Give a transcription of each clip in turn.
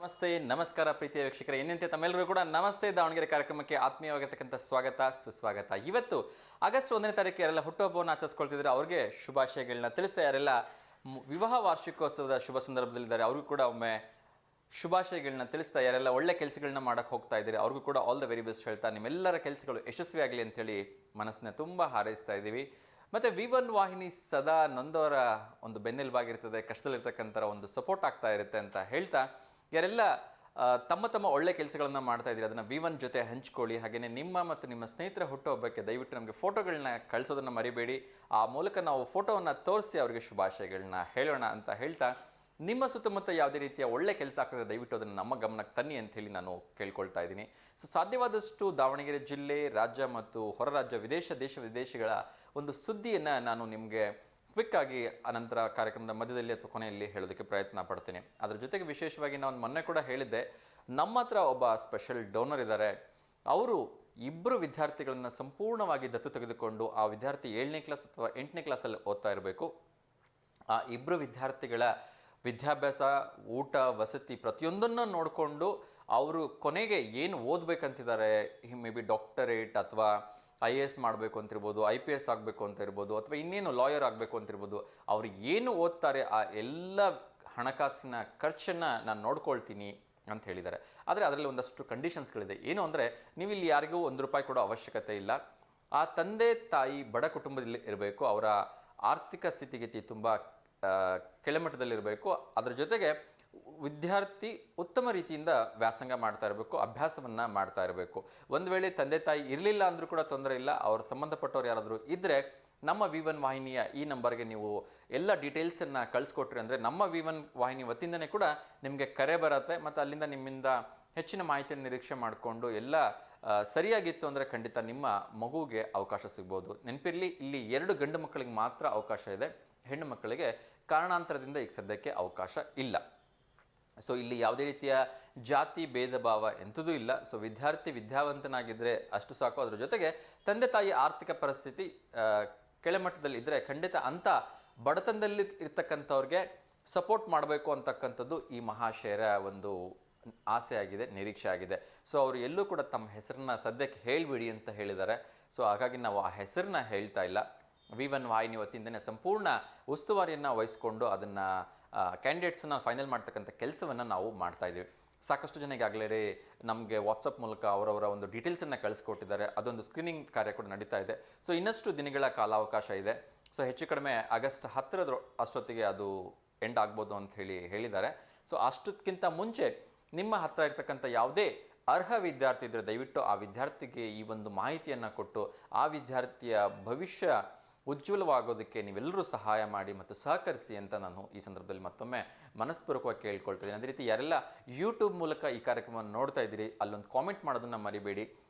ನಮಸ್ತೆ ನಮಸ್ಕಾರ ಪ್ರೀತಿಯ ವೀಕ್ಷಕರೇ, ಇನ್ನಂತೆ ತಮ್ಮೆಲ್ಲರೂ ಕೂಡ ನಮಸ್ತೆ ದಾವಣಗೆರೆ ಕಾರ್ಯಕ್ರಮಕ್ಕೆ ಆತ್ಮೀಯವಾಗಿರ್ತಕ್ಕಂಥ ಸ್ವಾಗತ ಸುಸ್ವಾಗತ. ಇವತ್ತು ಆಗಸ್ಟ್ 1ನೇ ತಾರೀಕು ಯಾರೆಲ್ಲ ಹುಟ್ಟುಹಬ್ಬವನ್ನು ಆಚರಿಸ್ಕೊಳ್ತಿದ್ದಾರೆ ಅವ್ರಿಗೆ ಶುಭಾಶಯಗಳನ್ನ ತಿಳಿಸ್ತಾ, ಯಾರೆಲ್ಲ ವಿವಾಹ ವಾರ್ಷಿಕೋತ್ಸವದ ಶುಭ ಸಂದರ್ಭದಲ್ಲಿದ್ದಾರೆ ಅವ್ರಿಗೂ ಕೂಡ ಒಮ್ಮೆ ಶುಭಾಶಯಗಳನ್ನ ತಿಳಿಸ್ತಾ, ಯಾರೆಲ್ಲ ಒಳ್ಳೆ ಕೆಲಸಗಳನ್ನ ಮಾಡೋಕ್ಕೆ ಹೋಗ್ತಾ ಇದ್ದೀರಿ ಅವ್ರಿಗೂ ಕೂಡ ಆಲ್ ದ ವೆರಿ ಬೆಸ್ಟ್ ಹೇಳ್ತಾ, ನಿಮ್ಮೆಲ್ಲರ ಕೆಲಸಗಳು ಯಶಸ್ವಿಯಾಗಲಿ ಅಂತೇಳಿ ಮನಸ್ಸನ್ನ ತುಂಬ ಹಾರೈಸ್ತಾ ಇದ್ದೀವಿ. ಮತ್ತು V1 ವಾಹಿನಿ ಸದಾ ನೊಂದವರ ಒಂದು ಬೆನ್ನೆಲುಬಾಗಿರ್ತದೆ, ಕಷ್ಟದಲ್ಲಿರ್ತಕ್ಕಂಥ ಒಂದು ಸಪೋರ್ಟ್ ಆಗ್ತಾ ಇರುತ್ತೆ ಅಂತ ಹೇಳ್ತಾ, ಯಾರೆಲ್ಲ ತಮ್ಮ ತಮ್ಮ ಒಳ್ಳೆ ಕೆಲಸಗಳನ್ನು ಮಾಡ್ತಾ ಇದ್ದೀರಿ ಅದನ್ನು V1 ಜೊತೆ ಹಂಚ್ಕೊಳ್ಳಿ. ಹಾಗೆಯೇ ನಿಮ್ಮ ಮತ್ತು ನಿಮ್ಮ ಸ್ನೇಹಿತರ ಹುಟ್ಟುಹಬ್ಬಕ್ಕೆ ದಯವಿಟ್ಟು ನಮಗೆ ಫೋಟೋಗಳನ್ನ ಕಳಿಸೋದನ್ನು ಮರಿಬೇಡಿ. ಆ ಮೂಲಕ ನಾವು ಫೋಟೋವನ್ನು ತೋರಿಸಿ ಅವರಿಗೆ ಶುಭಾಶಯಗಳನ್ನ ಹೇಳೋಣ ಅಂತ ಹೇಳ್ತಾ, ನಿಮ್ಮ ಸುತ್ತಮುತ್ತ ಯಾವುದೇ ರೀತಿಯ ಒಳ್ಳೆ ಕೆಲಸ ಆಗ್ತದೆ ದಯವಿಟ್ಟು ಅದನ್ನು ನಮ್ಮ ಗಮನಕ್ಕೆ ತನ್ನಿ ಅಂತ ಹೇಳಿ ನಾನು ಕೇಳ್ಕೊಳ್ತಾ ಇದ್ದೀನಿ. ಸೊ ಸಾಧ್ಯವಾದಷ್ಟು ದಾವಣಗೆರೆ ಜಿಲ್ಲೆ, ರಾಜ್ಯ ಮತ್ತು ಹೊರ ರಾಜ್ಯ, ದೇಶ ವಿದೇಶಗಳ ಒಂದು ಸುದ್ದಿಯನ್ನು ನಾನು ನಿಮಗೆ ಕ್ವಿಕ್ಕಾಗಿ ಅನಂತರ ಕಾರ್ಯಕ್ರಮದ ಮಧ್ಯದಲ್ಲಿ ಅಥವಾ ಕೊನೆಯಲ್ಲಿ ಹೇಳೋದಕ್ಕೆ ಪ್ರಯತ್ನ ಪಡ್ತೀನಿ. ಅದ್ರ ಜೊತೆಗೆ ವಿಶೇಷವಾಗಿ ನಾನು ಮೊನ್ನೆ ಕೂಡ ಹೇಳಿದ್ದೆ, ನಮ್ಮ ಹತ್ರ ಒಬ್ಬ ಸ್ಪೆಷಲ್ ಡೋನರ್ ಇದ್ದಾರೆ. ಅವರು ಇಬ್ಬರು ವಿದ್ಯಾರ್ಥಿಗಳನ್ನು ಸಂಪೂರ್ಣವಾಗಿ ದತ್ತು ತೆಗೆದುಕೊಂಡು, ಆ ವಿದ್ಯಾರ್ಥಿ 7ನೇ ಕ್ಲಾಸ್ ಅಥವಾ 8ನೇ ಕ್ಲಾಸಲ್ಲಿ ಓದ್ತಾ ಇರಬೇಕು. ಆ ಇಬ್ಬರು ವಿದ್ಯಾರ್ಥಿಗಳ ವಿದ್ಯಾಭ್ಯಾಸ, ಊಟ, ವಸತಿ ಪ್ರತಿಯೊಂದನ್ನು ನೋಡಿಕೊಂಡು ಅವರು ಕೊನೆಗೆ ಏನು ಓದಬೇಕಂತಿದ್ದಾರೆ, ಮೇ ಬಿ ಡಾಕ್ಟರೇಟ್ ಅಥವಾ IAS ಮಾಡಬೇಕು ಅಂತಿರ್ಬೋದು, IPS ಆಗಬೇಕು ಅಂತ ಇರ್ಬೋದು, ಅಥವಾ ಇನ್ನೇನು ಲಾಯರ್ ಆಗಬೇಕು ಅಂತಿರ್ಬೋದು, ಅವರು ಏನು ಓದ್ತಾರೆ ಆ ಎಲ್ಲ ಹಣಕಾಸಿನ ಖರ್ಚನ್ನು ನಾನು ನೋಡ್ಕೊಳ್ತೀನಿ ಅಂತ ಹೇಳಿದ್ದಾರೆ. ಆದರೆ ಅದರಲ್ಲಿ ಒಂದಷ್ಟು ಕಂಡೀಷನ್ಸ್ಗಳಿದೆ. ಏನು ಅಂದರೆ, ನೀವು ಇಲ್ಲಿ ಯಾರಿಗೂ ₹1 ಕೊಡೋ ಅವಶ್ಯಕತೆ ಇಲ್ಲ. ಆ ತಂದೆ ತಾಯಿ ಬಡ ಕುಟುಂಬದಲ್ಲಿ ಇರಬೇಕು, ಅವರ ಆರ್ಥಿಕ ಸ್ಥಿತಿಗತಿ ತುಂಬ ಕೆಳಮಟ್ಟದಲ್ಲಿರಬೇಕು. ಅದರ ಜೊತೆಗೆ ವಿದ್ಯಾರ್ಥಿ ಉತ್ತಮ ರೀತಿಯಿಂದ ವ್ಯಾಸಂಗ ಮಾಡ್ತಾ ಇರಬೇಕು, ಅಭ್ಯಾಸವನ್ನು ಮಾಡ್ತಾ ಇರಬೇಕು. ಒಂದು ವೇಳೆ ತಂದೆ ತಾಯಿ ಇರಲಿಲ್ಲ ಅಂದರೂ ಕೂಡ ತೊಂದರೆ ಇಲ್ಲ, ಅವ್ರ ಸಂಬಂಧಪಟ್ಟವ್ರು ಯಾರಾದರೂ ಇದ್ದರೆ ನಮ್ಮ V1 ವಾಹಿನಿಯ ಈ ನಂಬರ್ಗೆ ನೀವು ಎಲ್ಲ ಡೀಟೇಲ್ಸನ್ನು ಕಳಿಸ್ಕೊಟ್ರಿ ಅಂದರೆ ನಮ್ಮ V1 ವಾಹಿನಿ ವತಿಯಿಂದನೇ ಕೂಡ ನಿಮಗೆ ಕರೆ ಬರುತ್ತೆ. ಮತ್ತು ಅಲ್ಲಿಂದ ನಿಮ್ಮಿಂದ ಹೆಚ್ಚಿನ ಮಾಹಿತಿಯನ್ನು ನಿರೀಕ್ಷೆ ಮಾಡಿಕೊಂಡು ಎಲ್ಲ ಸರಿಯಾಗಿತ್ತು ಅಂದರೆ ಖಂಡಿತ ನಿಮ್ಮ ಮಗುವಿಗೆ ಅವಕಾಶ ಸಿಗ್ಬೋದು. ನೆನಪಿರಲಿ, ಇಲ್ಲಿ 2 ಗಂಡು ಮಕ್ಕಳಿಗೆ ಮಾತ್ರ ಅವಕಾಶ ಇದೆ, ಹೆಣ್ಣು ಮಕ್ಕಳಿಗೆ ಕಾರಣಾಂತರದಿಂದ ಈಗ ಸದ್ಯಕ್ಕೆ ಅವಕಾಶ ಇಲ್ಲ. ಸೊ ಇಲ್ಲಿ ಯಾವುದೇ ರೀತಿಯ ಜಾತಿ ಭೇದ ಭಾವ ಎಂಥದೂ ಇಲ್ಲ. ಸೊ ವಿದ್ಯಾರ್ಥಿ ವಿದ್ಯಾವಂತನಾಗಿದ್ದರೆ ಅಷ್ಟು ಸಾಕು. ಅದರ ಜೊತೆಗೆ ತಂದೆ ತಾಯಿ ಆರ್ಥಿಕ ಪರಿಸ್ಥಿತಿ ಕೆಳಮಟ್ಟದಲ್ಲಿ ಇದ್ದರೆ ಖಂಡಿತ ಅಂಥ ಬಡತನದಲ್ಲಿ ಇರ್ತಕ್ಕಂಥವ್ರಿಗೆ ಸಪೋರ್ಟ್ ಮಾಡಬೇಕು ಅಂತಕ್ಕಂಥದ್ದು ಈ ಮಹಾಶಯರ ಒಂದು ಆಸೆ ಆಗಿದೆ, ನಿರೀಕ್ಷೆ ಆಗಿದೆ. ಸೊ ಅವರು ಎಲ್ಲೂ ಕೂಡ ತಮ್ಮ ಹೆಸರನ್ನ ಸದ್ಯಕ್ಕೆ ಹೇಳಿಬಿಡಿ ಅಂತ ಹೇಳಿದ್ದಾರೆ. ಸೊ ಹಾಗಾಗಿ ನಾವು ಆ ಹೆಸರನ್ನ ಹೇಳ್ತಾ ಇಲ್ಲ. V1 ವಾಹಿನಿ ವತಿಯಿಂದನೇ ಸಂಪೂರ್ಣ ಉಸ್ತುವಾರಿಯನ್ನು ವಹಿಸ್ಕೊಂಡು ಅದನ್ನು ಕ್ಯಾಂಡಿಡೇಟ್ಸನ್ನು ಫೈನಲ್ ಮಾಡ್ತಕ್ಕಂಥ ಕೆಲಸವನ್ನು ನಾವು ಮಾಡ್ತಾಯಿದ್ದೀವಿ. ಸಾಕಷ್ಟು ಜನ ಈಗಾಗಲೇ ನಮಗೆ ವಾಟ್ಸಪ್ ಮೂಲಕ ಅವರವರ ಒಂದು ಡೀಟೇಲ್ಸನ್ನು ಕಳಿಸ್ಕೊಟ್ಟಿದ್ದಾರೆ. ಅದೊಂದು ಸ್ಕ್ರೀನಿಂಗ್ ಕಾರ್ಯ ಕೂಡ ನಡೀತಾ ಇದೆ. ಸೊ ಇನ್ನಷ್ಟು ದಿನಗಳ ಕಾಲಾವಕಾಶ ಇದೆ. ಸೊ ಹೆಚ್ಚು ಕಡಿಮೆ ಆಗಸ್ಟ್ 10 ಅಷ್ಟೊತ್ತಿಗೆ ಅದು ಎಂಡ್ ಆಗ್ಬೋದು ಅಂತ ಹೇಳಿದ್ದಾರೆ. ಸೊ ಅಷ್ಟಕ್ಕಿಂತ ಮುಂಚೆ ನಿಮ್ಮ ಹತ್ತಿರ ಇರ್ತಕ್ಕಂಥ ಯಾವುದೇ ಅರ್ಹ ವಿದ್ಯಾರ್ಥಿ ಇದ್ದರೆ ದಯವಿಟ್ಟು ಆ ವಿದ್ಯಾರ್ಥಿಗೆ ಈ ಒಂದು ಮಾಹಿತಿಯನ್ನು ಕೊಟ್ಟು ಆ ವಿದ್ಯಾರ್ಥಿಯ ಭವಿಷ್ಯ ಉಜ್ವಲವಾಗೋದಕ್ಕೆ ನೀವೆಲ್ಲರೂ ಸಹಾಯ ಮಾಡಿ ಮತ್ತು ಸಹಕರಿಸಿ ಅಂತ ನಾನು ಈ ಸಂದರ್ಭದಲ್ಲಿ ಮತ್ತೊಮ್ಮೆ ಮನಸ್ಪೂರ್ವಕವಾಗಿ ಕೇಳ್ಕೊಳ್ತಿದ್ದೀನಿ. ಅದೇ ರೀತಿ ಯಾರೆಲ್ಲ ಯೂಟ್ಯೂಬ್ ಮೂಲಕ ಈ ಕಾರ್ಯಕ್ರಮವನ್ನು ನೋಡ್ತಾ ಇದ್ದೀರಿ, ಅಲ್ಲೊಂದು ಕಾಮೆಂಟ್ ಮಾಡೋದನ್ನು ಮರಿಬೇಡಿ.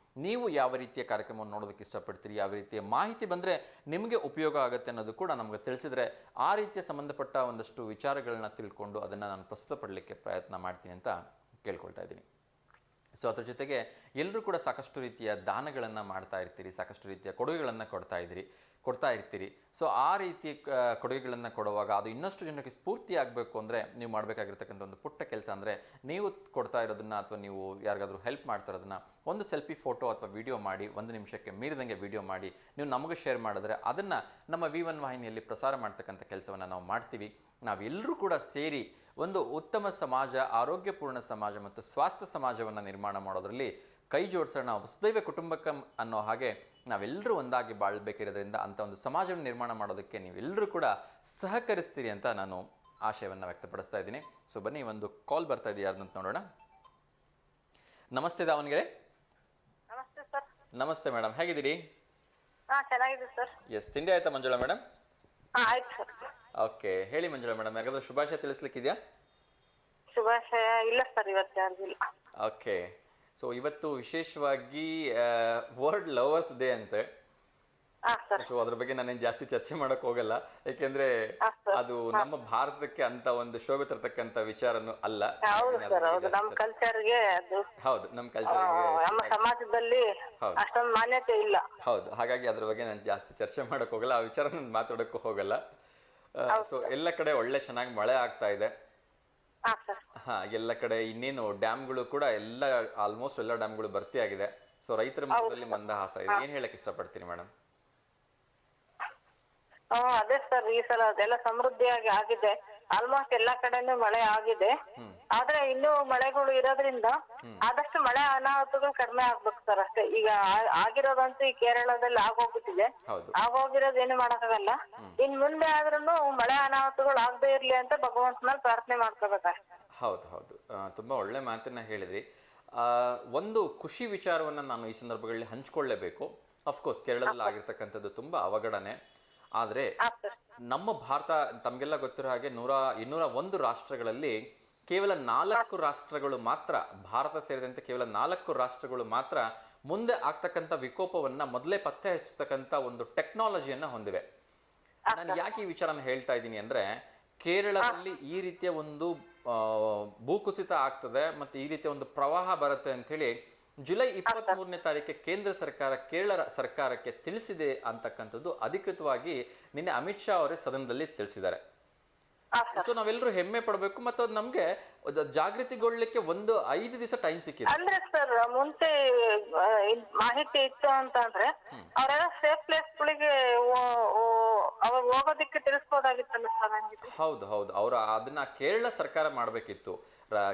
ನೀವು ಯಾವ ರೀತಿಯ ಕಾರ್ಯಕ್ರಮವನ್ನು ನೋಡೋದಕ್ಕೆ ಇಷ್ಟಪಡ್ತೀರಿ, ಯಾವ ರೀತಿಯ ಮಾಹಿತಿ ಬಂದರೆ ನಿಮಗೆ ಉಪಯೋಗ ಆಗುತ್ತೆ ಅನ್ನೋದು ಕೂಡ ನಮಗೆ ತಿಳಿಸಿದರೆ ಆ ರೀತಿಯ ಸಂಬಂಧಪಟ್ಟ ಒಂದಷ್ಟು ವಿಚಾರಗಳನ್ನ ತಿಳ್ಕೊಂಡು ಅದನ್ನು ನಾನು ಪ್ರಸ್ತುತಪಡಲಿಕ್ಕೆ ಪ್ರಯತ್ನ ಮಾಡ್ತೀನಿ ಅಂತ ಕೇಳ್ಕೊಳ್ತಾ ಇದ್ದೀನಿ. ಸೊ ಅದ್ರ ಜೊತೆಗೆ ಎಲ್ಲರೂ ಕೂಡ ಸಾಕಷ್ಟು ರೀತಿಯ ದಾನಗಳನ್ನು ಮಾಡ್ತಾ ಇರ್ತೀರಿ, ಸಾಕಷ್ಟು ರೀತಿಯ ಕೊಡುಗೆಗಳನ್ನು ಕೊಡ್ತಾ ಇರ್ತೀರಿ. ಸೊ ಆ ರೀತಿ ಕೊಡುಗೆಗಳನ್ನು ಕೊಡುವಾಗ ಅದು ಇನ್ನಷ್ಟು ಜನಕ್ಕೆ ಸ್ಫೂರ್ತಿ ಆಗಬೇಕು ಅಂದರೆ ನೀವು ಮಾಡಬೇಕಾಗಿರ್ತಕ್ಕಂಥ ಒಂದು ಪುಟ್ಟ ಕೆಲಸ ಅಂದರೆ, ನೀವು ಕೊಡ್ತಾ ಇರೋದನ್ನು ಅಥವಾ ನೀವು ಯಾರಿಗಾದರೂ ಹೆಲ್ಪ್ ಮಾಡ್ತಾ ಇರೋದನ್ನು ಒಂದು ಸೆಲ್ಫಿ ಫೋಟೋ ಅಥವಾ ವಿಡಿಯೋ ಮಾಡಿ, 1 ನಿಮಿಷಕ್ಕೆ ಮೀರಿದಂಗೆ ವಿಡಿಯೋ ಮಾಡಿ ನೀವು ನಮಗೆ ಶೇರ್ ಮಾಡಿದ್ರೆ ಅದನ್ನು ನಮ್ಮ V1 ವಾಹಿನಿಯಲ್ಲಿ ಪ್ರಸಾರ ಮಾಡ್ತಕ್ಕಂಥ ಕೆಲಸವನ್ನು ನಾವು ಮಾಡ್ತೀವಿ. ನಾವೆಲ್ಲರೂ ಕೂಡ ಸೇರಿ ಒಂದು ಉತ್ತಮ ಸಮಾಜ, ಆರೋಗ್ಯಪೂರ್ಣ ಸಮಾಜ ಮತ್ತು ಸ್ವಾಸ್ಥ್ಯ ಸಮಾಜವನ್ನು ನಿರ್ಮಾಣ ಮಾಡೋದರಲ್ಲಿ ಕೈ ಜೋಡಿಸೋಣ. ವಸುದೈವ ಕುಟುಂಬಕಂ ಅನ್ನೋ ಹಾಗೆ ನಾವೆಲ್ಲರೂ ಒಂದಾಗಿ ಬಾಳಬೇಕಿರೋದ್ರಿಂದ ಅಂಥ ಒಂದು ಸಮಾಜವನ್ನು ನಿರ್ಮಾಣ ಮಾಡೋದಕ್ಕೆ ನೀವೆಲ್ಲರೂ ಕೂಡ ಸಹಕರಿಸ್ತೀರಿ ಅಂತ ನಾನು ಆಶಯವನ್ನು ವ್ಯಕ್ತಪಡಿಸ್ತಾ ಇದ್ದೀನಿ. ಸೊ ಬನ್ನಿ, ಒಂದು ಕಾಲ್ ಬರ್ತಾ ಇದೆ, ಯಾರ್ದಂತ ನೋಡೋಣ. ನಮಸ್ತೆ ದಾವಣಗೆರೆ. ನಮಸ್ತೆ ಸರ್. ನಮಸ್ತೆ ಮೇಡಮ್, ಹೇಗಿದ್ದೀರಿ? ಚೆನ್ನಾಗಿದೆ ಸರ್. ಎಸ್, ತಿಂಡಿ ಆಯ್ತಾ ಮಂಜುಳಾ ಮೇಡಮ್? ಆಯ್ತು ಸರ್. ಓಕೆ, ಹೇಳಿ ಮಂಜುಳಾ ಮೇಡಮ್, ಯಾರಾದ್ರೂ ಶುಭಾಶಯ ತಿಳಿಸ್ಲಿಕ್ಕಿದೆಯಾ? ಶುಭಾಶಯ ಇಲ್ಲ ಸರ್, ಇವತ್ತು ಯಾರಿಗಿಲ್ಲ. ಓಕೆ, ಸೊ ಇವತ್ತು ವಿಶೇಷವಾಗಿ ವರ್ಲ್ಡ್ ಲವರ್ಸ್ ಡೇ ಅಂತೆ. ಸೊ ಅದ್ರ ಬಗ್ಗೆ ನಾನೇನು ಜಾಸ್ತಿ ಚರ್ಚೆ ಮಾಡಕ್ ಹೋಗಲ್ಲ, ಯಾಕೆಂದ್ರೆ ಅದು ನಮ್ಮ ಭಾರತಕ್ಕೆ ಅಂತ ಒಂದು ಶೋಭೆ ತರ್ತಕ್ಕಂಥ ವಿಚಾರನೂ ಅಲ್ಲ. ಹೌದು, ನಮ್ಮ ಕಲ್ಚರ್ಗೆ ಹೌದು, ನಮ್ಮ ಕಲ್ಚರ್ಗೆ, ನಮ್ಮ ಸಮಾಜದಲ್ಲಿ ಅಷ್ಟೊಂದು ಮಾನ್ಯತೆ ಇಲ್ಲ. ಹೌದು, ಹಾಗಾಗಿ ಅದ್ರ ಬಗ್ಗೆ ನಾನು ಜಾಸ್ತಿ ಚರ್ಚೆ ಮಾಡಕ್ ಹೋಗಲ್ಲ, ಆ ವಿಚಾರ ನಾನು ಮಾತಾಡೋಕ್ಕೂ ಹೋಗಲ್ಲ. ಸೊ ಎಲ್ಲ ಕಡೆ ಒಳ್ಳೆ ಚೆನ್ನಾಗಿ ಮಳೆ ಆಗ್ತಾ ಇದೆ. ಹಾ ಸರ್. ಹಾ, ಎಲ್ಲ ಕಡೆ ಇನ್ನೇನು ಡ್ಯಾಮ್ಗಳು ಕೂಡ ಎಲ್ಲ ಆಲ್ಮೋಸ್ಟ್ ಎಲ್ಲ ಡ್ಯಾಮ್ಗಳು ಭರ್ತಿ ಆಗಿದೆ. ಸೊ ರೈತರ ಮುಖದಲ್ಲಿ ಮಂದಹಾಸ ಇದೆ. ಏನ್ ಹೇಳಕ್ ಇಷ್ಟಪಡ್ತೀನಿ ಮೇಡಮ್? ಅದೇ ಸರ್, ಈ ಸಲ ಅದೆಲ್ಲ ಸಮೃದ್ಧಿಯಾಗಿ ಆಗಿದೆ. ಆಲ್ಮೋಸ್ಟ್ ಎಲ್ಲಾ ಕಡೆನೂ ಮಳೆ ಆಗಿದೆ. ಆದ್ರೆ ಇನ್ನೂ ಮಳೆಗಳು ಇರೋದ್ರಿಂದ ಆದಷ್ಟು ಮಳೆ ಅನಾಹುತಗಳು ಕಡಿಮೆ ಆಗ್ಬೇಕು ಸರ್ ಅಷ್ಟೇ. ಈಗ ಆಗಿರೋದಂತೂ ಈ ಕೇರಳದಲ್ಲಿ ಆಗೋಗ್ಬಿಟ್ಟಿದೆ. ಹೌದು. ಆಗೋಗಿರೋದು ಏನು ಮಾಡಕ್ಕಾಗಲ್ಲ. ಇನ್ ಮುಂದೆ ಆದ್ರೂನು ಮಳೆ ಅನಾಹುತಗಳು ಆಗದೆ ಇರ್ಲಿ ಅಂತ ಭಗವಂತನಲ್ಲಿ ಪ್ರಾರ್ಥನೆ ಮಾಡ್ಕೋಬೇಕಷ್ಟೇ. ಹೌದು ಹೌದು, ತುಂಬಾ ಒಳ್ಳೆ ಮಾತನ್ನ ಹೇಳಿದ್ರಿ. ಒಂದು ಖುಷಿ ವಿಚಾರವನ್ನ ನಾನು ಈ ಸಂದರ್ಭಗಳಲ್ಲಿ ಹಂಚ್ಕೊಳ್ಳೇಬೇಕು. ಅಫ್ಕೋರ್ಸ್ ಕೇರಳದಲ್ಲಿ ಆಗಿರ್ತಕ್ಕಂಥದ್ದು ತುಂಬಾ ಅವಘಡನೆ. ಆದರೆ ನಮ್ಮ ಭಾರತ ತಮಗೆಲ್ಲ ಗೊತ್ತಿರೋ ಹಾಗೆ 201 ರಾಷ್ಟ್ರಗಳಲ್ಲಿ ಕೇವಲ 4 ರಾಷ್ಟ್ರಗಳು ಮಾತ್ರ, ಭಾರತ ಸೇರಿದಂತೆ ಕೇವಲ 4 ರಾಷ್ಟ್ರಗಳು ಮಾತ್ರ ಮುಂದೆ ಆಗ್ತಕ್ಕಂಥ ವಿಕೋಪವನ್ನ ಮೊದಲೇ ಪತ್ತೆ ಹಚ್ಚತಕ್ಕಂಥ ಒಂದು ಟೆಕ್ನಾಲಜಿಯನ್ನ ಹೊಂದಿವೆ. ನಾನು ಯಾಕೆ ಈ ವಿಚಾರನ ಹೇಳ್ತಾ ಇದ್ದೀನಿ ಅಂದ್ರೆ, ಕೇರಳದಲ್ಲಿ ಈ ರೀತಿಯ ಒಂದು ಭೂಕುಸಿತ ಆಗ್ತದೆ ಮತ್ತೆ ಈ ರೀತಿಯ ಒಂದು ಪ್ರವಾಹ ಬರುತ್ತೆ ಅಂತ ಹೇಳಿ ಜುಲೈ 23ನೇ ತಾರೀಕಿಗೆ ಕೇಂದ್ರ ಸರ್ಕಾರ ಕೇರಳ ಸರ್ಕಾರಕ್ಕೆ ತಿಳಿಸಿದೆ ಅಂತಕ್ಕಂಥದ್ದು ಅಧಿಕೃತವಾಗಿ ನಿನ್ನೆ ಅಮಿತ್ ಶಾ ಅವರೇ ಸದನದಲ್ಲಿ ತಿಳಿಸಿದ್ದಾರೆ. ಸೊ ನಾವೆಲ್ಲರೂ ಹೆಮ್ಮೆ ಪಡಬೇಕು ಮತ್ತು ಅದು ನಮ್ಗೆ ಜಾಗೃತಿಗೊಳ್ಳಲಿಕ್ಕೆ 5 ದಿವಸ ಟೈಮ್ ಸಿಕ್ಕಿದೆ. ಅಂದ್ರೆ ಸರ್, ಮುಂಚೆ ಮಾಹಿತಿ ಇತ್ತು ಅಂತಂದ್ರೆ ಅವರೆಲ್ಲ ಸೇಫ್ ಪ್ಲೇಸ್ ಗಳಿಗೆ ಅವ್ರು ಹೋಗೋದಿಕ್ಕೆ ತಿಳಿಸ್ಬೋದಾಗಿತ್ತಲ್ಲ ಸರ್. ಹೌದು ಹೌದು, ಅವರು ಅದನ್ನ ಕೇರಳ ಸರ್ಕಾರ ಮಾಡ್ಬೇಕಿತ್ತು.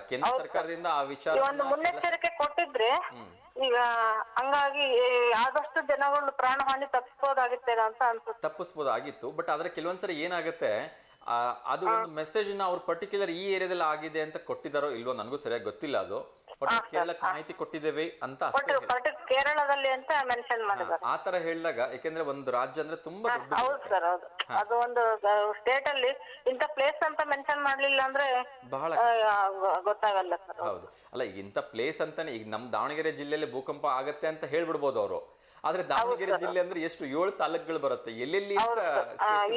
ಕೇಂದ್ರ ಸರ್ಕಾರದಿಂದ ಆ ವಿಚಾರ ಒಂದು ಮುನ್ನೆಚ್ಚರಿಕೆ ಕೊಟ್ಟಿದ್ರೆ ಈಗ ಹಂಗಾಗಿ ಆದಷ್ಟು ಜನಗಳು ಪ್ರಾಣ ಹಾನಿ ತಪ್ಪಿಸಬಹುದಾಗಿತ್ತೇನೋ ಅಂತ ಅನ್ಸುತ್ತೆ. ತಪ್ಪಿಸಬಹುದಾಗಿತ್ತು. ಬಟ್ ಆದ್ರೆ ಕೆಲವೊಂದ್ಸರಿ ಏನಾಗುತ್ತೆ, ಅದು ಒಂದು ಮೆಸೇಜ್ ನ ಅವ್ರು ಪರ್ಟಿಕ್ಯುಲರ್ ಈ ಏರಿಯಾದಲ್ಲಿ ಆಗಿದೆ ಅಂತ ಕೊಟ್ಟಿದಾರೋ ಇಲ್ವೋ ನನಗೂ ಸರಿಯಾಗಿ ಗೊತ್ತಿಲ್ಲ. ಅದು ಕೇರಳಕ್ಕೆ ಮಾಹಿತಿ ಕೊಟ್ಟಿದ್ದೇವೆ ಅಂತ ಅಷ್ಟೇ, ಕೇರಳದಲ್ಲಿ ಅಂತ ಮೆನ್ಷನ್ ಮಾಡಿದ್ದಾರೆ. ಆ ತರ ಹೇಳಿದಾಗ, ಯಾಕೆಂದ್ರೆ ಒಂದು ರಾಜ್ಯ ಅಂದ್ರೆ ತುಂಬಾ ದೊಡ್ಡ. ಹೌದು ಸರ್, ಹೌದು. ಅದು ಒಂದು ಸ್ಟೇಟ್ ಅಲ್ಲಿ ಇಂತ ಪ್ಲೇಸ್ ಅಂತ ಮೆನ್ಷನ್ ಮಾಡ್ಲಿಲ್ಲ ಅಂದ್ರೆ ಬಹಳ ಗೊತ್ತಾಗಲ್ಲ ಸರ್. ಹೌದು, ಅಲ್ಲ ಈಗ ಇಂಥ ಪ್ಲೇಸ್ ಅಂತಾನೆ, ಈಗ ನಮ್ ದಾವಣಗೆರೆ ಜಿಲ್ಲೆಯಲ್ಲಿ ಭೂಕಂಪ ಆಗತ್ತೆ ಅಂತ ಹೇಳ್ಬಿಡ್ಬೋದು ಅವರು. ಆದ್ರೆ ದಾವಣಗೆರೆ ಜಿಲ್ಲೆ ಅಂದ್ರೆ ಎಷ್ಟು 7 ತಾಲೂಕುಗಳು ಬರುತ್ತೆ, ಎಲ್ಲೆಲ್ಲಿ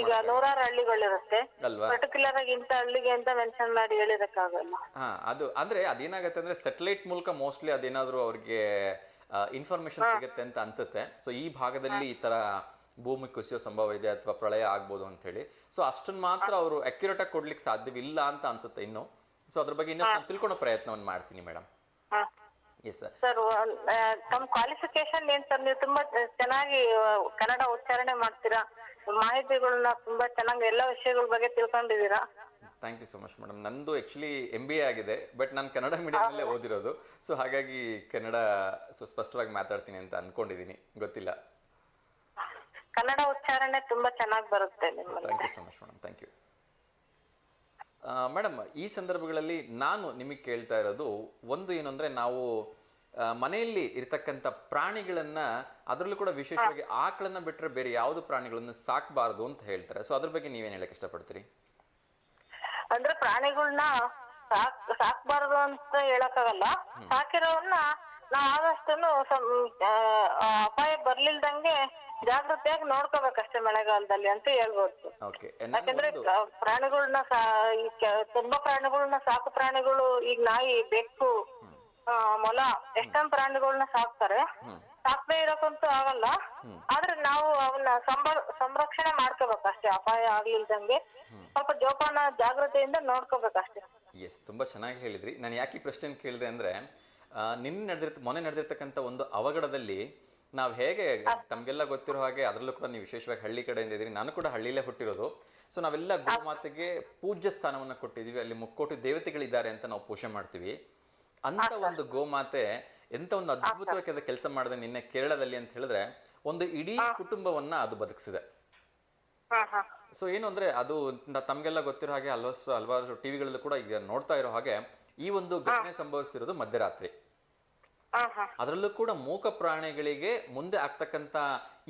ಈಗ 100 ಹಳ್ಳಿಗಳಿರುತ್ತೆ ಅಲ್ವಾ? ಪರ್ಟಿಕ್ಯುಲರ್ ಆಗಿ ಇಂತ ಹಳ್ಳಿಗೆ ಅಂತ ಮೆನ್ಷನ್ ಮಾಡಿ ಹೇಳಿದಕ್ಕಾಗಲ್ಲ. ಅದು ಅಂದ್ರೆ ಅದೇನಾಗತ್ತೆ ಅಂದ್ರೆ ಸೆಟಲೈಟ್ ಮೂಲಕ ಮೋಸ್ಟ್ಲಿ ಅದೇನಾದ್ರು ಅವ್ರಿಗೆ ಇನ್ಫಾರ್ಮೇಶನ್ ಸಿಗುತ್ತೆ ಅಂತ ಅನ್ಸುತ್ತೆ. ಸೊ ಈ ಭಾಗದಲ್ಲಿ ಈ ತರ ಭೂಮಿ ಕುಸಿಯೋ ಸಂಭವ ಇದೆ ಅಥವಾ ಪ್ರಳಯ ಆಗ್ಬೋದು ಅಂತ ಹೇಳಿ. ಸೊ ಅಷ್ಟನ್ನ ಮಾತ್ರ ಅವರು ಅಕ್ಯುರೇಟ್ ಆಗಿ ಕೊಡ್ಲಿಕ್ಕೆ ಸಾಧ್ಯವಿಲ್ಲ ಅಂತ ಅನ್ಸುತ್ತೆ ಇನ್ನು. ಸೊ ಅದ್ರ ಬಗ್ಗೆ ಇನ್ನಷ್ಟು ನಾನು ತಿಳ್ಕೊಳ್ಳೋ ಪ್ರಯತ್ನವನ್ನು ಮಾಡ್ತೀನಿ ಮೇಡಮ್. ಸರ್, ತಮ್ಮ ಕ್ವಾಲಿಫಿಕೇಶನ್ ಏನ್ ಸರ್? ನೀವು ತುಂಬಾ ಚೆನ್ನಾಗಿ ಕನ್ನಡ ಉಚ್ಚಾರಣೆ ಮಾಡ್ತೀರಾ, ಮಾಹಿತಿಗಳನ್ನ ತುಂಬಾ ಚೆನ್ನಾಗಿ ಎಲ್ಲ ವಿಷಯಗಳ ಬಗ್ಗೆ ತಿಳ್ಕೊಂಡಿದ್ದೀರಾ. Thank you so much madam. ನಂದು ಆಕ್ಚುಲಿ MBA ಆಗಿದೆ, ಬಟ್ ನಾನು ಕನ್ನಡ ಮೀಡಿಯಮಲ್ಲೇ ಓದಿರೋದು. ಸೊ ಹಾಗಾಗಿ ಕನ್ನಡ ಸ್ಪಷ್ಟವಾಗಿ ಮಾತಾಡ್ತೀನಿ ಅಂತ ಅನ್ಕೊಂಡಿದ್ದೀನಿ, ಗೊತ್ತಿಲ್ಲ. ಕನ್ನಡ ಉಚ್ಚಾರಣೆ ತುಂಬಾ ಚೆನ್ನಾಗಿ ಬರುತ್ತೆ. Thank you so much madam, thank you madam. ಈ ಸಂದರ್ಭಗಳಲ್ಲಿ ನಾನು ನಿಮಗೆ ಕೇಳ್ತಾ ಇರೋದು ಒಂದು ಏನು ಅಂದರೆ, ನಾವು ಮನೆಯಲ್ಲಿ ಇರ್ತಕ್ಕಂಥ ಪ್ರಾಣಿಗಳನ್ನ, ಅದರಲ್ಲೂ ಕೂಡ ವಿಶೇಷವಾಗಿ ಆಕಳನ್ನ ಬಿಟ್ಟರೆ ಬೇರೆ ಯಾವುದು ಪ್ರಾಣಿಗಳನ್ನ ಸಾಕಬಾರದು ಅಂತ ಹೇಳ್ತಾರೆ. ಸೊ ಅದ್ರ ಬಗ್ಗೆ ನೀವೇನು ಹೇಳಕ್ ಇಷ್ಟಪಡ್ತೀರಿ? ಅಂದ್ರೆ ಪ್ರಾಣಿಗಳನ್ನ ಸಾಕ್ಬಾರ್ದು ಅಂತ ಹೇಳಕ್ಕಾಗಲ್ಲ. ಸಾಕಿರೋನ್ನ ನಾವ್ ಆದಷ್ಟು ಅಪಾಯ ಬರ್ಲಿಲ್ದಂಗೆ ಜಾಗೃತಿಯಾಗಿ ನೋಡ್ಕೋಬೇಕಷ್ಟೇ ಮಳೆಗಾಲದಲ್ಲಿ ಅಂತ ಹೇಳ್ಬೋದು. ಯಾಕಂದ್ರೆ ಪ್ರಾಣಿಗಳನ್ನ ತುಂಬಾ ಪ್ರಾಣಿಗಳನ್ನ, ಸಾಕು ಪ್ರಾಣಿಗಳು, ಈಗ ನಾಯಿ, ಬೆಕ್ಕು, ಮೊಲ, ಎಷ್ಟೊಂದು ಪ್ರಾಣಿಗಳನ್ನ ಸಾಕ್ತಾರೆ. ಸಾಕ್ದೇ ಇರೋಕ್ಕಂತೂ ಆಗಲ್ಲ. ಆದ್ರೆ ನಾವು ಅವನ್ನ ಸಂರಕ್ಷಣೆ ಮಾಡ್ಕೋಬೇಕಷ್ಟೇ, ಅಪಾಯ ಆಗ್ಲಿಲ್ದಂಗೆ ಸ್ವಲ್ಪ ಜೋಪಾನ ಜಾಗೃತಿಯಿಂದ ನೋಡ್ಕೋಬೇಕಷ್ಟೇ. ಎಸ್, ತುಂಬಾ ಚೆನ್ನಾಗಿ ಹೇಳಿದ್ರಿ. ನಾನು ಯಾಕೆ ಈ ಪ್ರಶ್ನೆ ಕೇಳಿದೆ ಅಂದ್ರೆ, ಮೊನ್ನೆ ನಡೆದಿರ್ತಕ್ಕಂಥ ಒಂದು ಅವಘಡದಲ್ಲಿ ನಾವು ಹೇಗೆ, ತಮಗೆಲ್ಲ ಗೊತ್ತಿರೋ ಹಾಗೆ, ಅದರಲ್ಲೂ ಕೂಡ ನೀವು ವಿಶೇಷವಾಗಿ ಹಳ್ಳಿ ಕಡೆಯಿಂದ ಇದ್ದೀರಿ, ನಾನು ಕೂಡ ಹಳ್ಳಿಲೇ ಹುಟ್ಟಿರೋದು. ಸೊ ನಾವೆಲ್ಲ ಗೋಮಾತೆಗೆ ಪೂಜ್ಯ ಸ್ಥಾನವನ್ನು ಕೊಟ್ಟಿದ್ದೀವಿ. ಅಲ್ಲಿ ಮುಕ್ಕೋಟಿ ದೇವತೆಗಳಿದ್ದಾರೆ ಅಂತ ನಾವು ಪೂಜೆ ಮಾಡ್ತೀವಿ. ಅಂತ ಒಂದು ಗೋಮಾತೆ ಎಂತ ಒಂದು ಅದ್ಭುತವಾದ ಕೆಲಸ ಮಾಡಿದೆ ನಿನ್ನೆ ಕೇರಳದಲ್ಲಿ ಅಂತ ಹೇಳಿದ್ರೆ, ಒಂದು ಇಡೀ ಕುಟುಂಬವನ್ನ ಅದು ಬದುಕಿಸಿದೆ. ಸೊ ಏನು ಅಂದ್ರೆ, ಅದು ತಮಗೆಲ್ಲ ಗೊತ್ತಿರೋ ಹಾಗೆ ಹಲವಾರು ಟಿವಿಗಳಲ್ಲೂ ಕೂಡ ಈಗ ನೋಡ್ತಾ ಇರೋ ಹಾಗೆ ಈ ಒಂದು ಘಟನೆ ಸಂಭವಿಸಿರೋದು ಮಧ್ಯರಾತ್ರಿ. ಅದರಲ್ಲೂ ಕೂಡ ಮೂಕ ಪ್ರಾಣಿಗಳಿಗೆ ಮುಂದೆ ಆಗ್ತಕ್ಕಂತ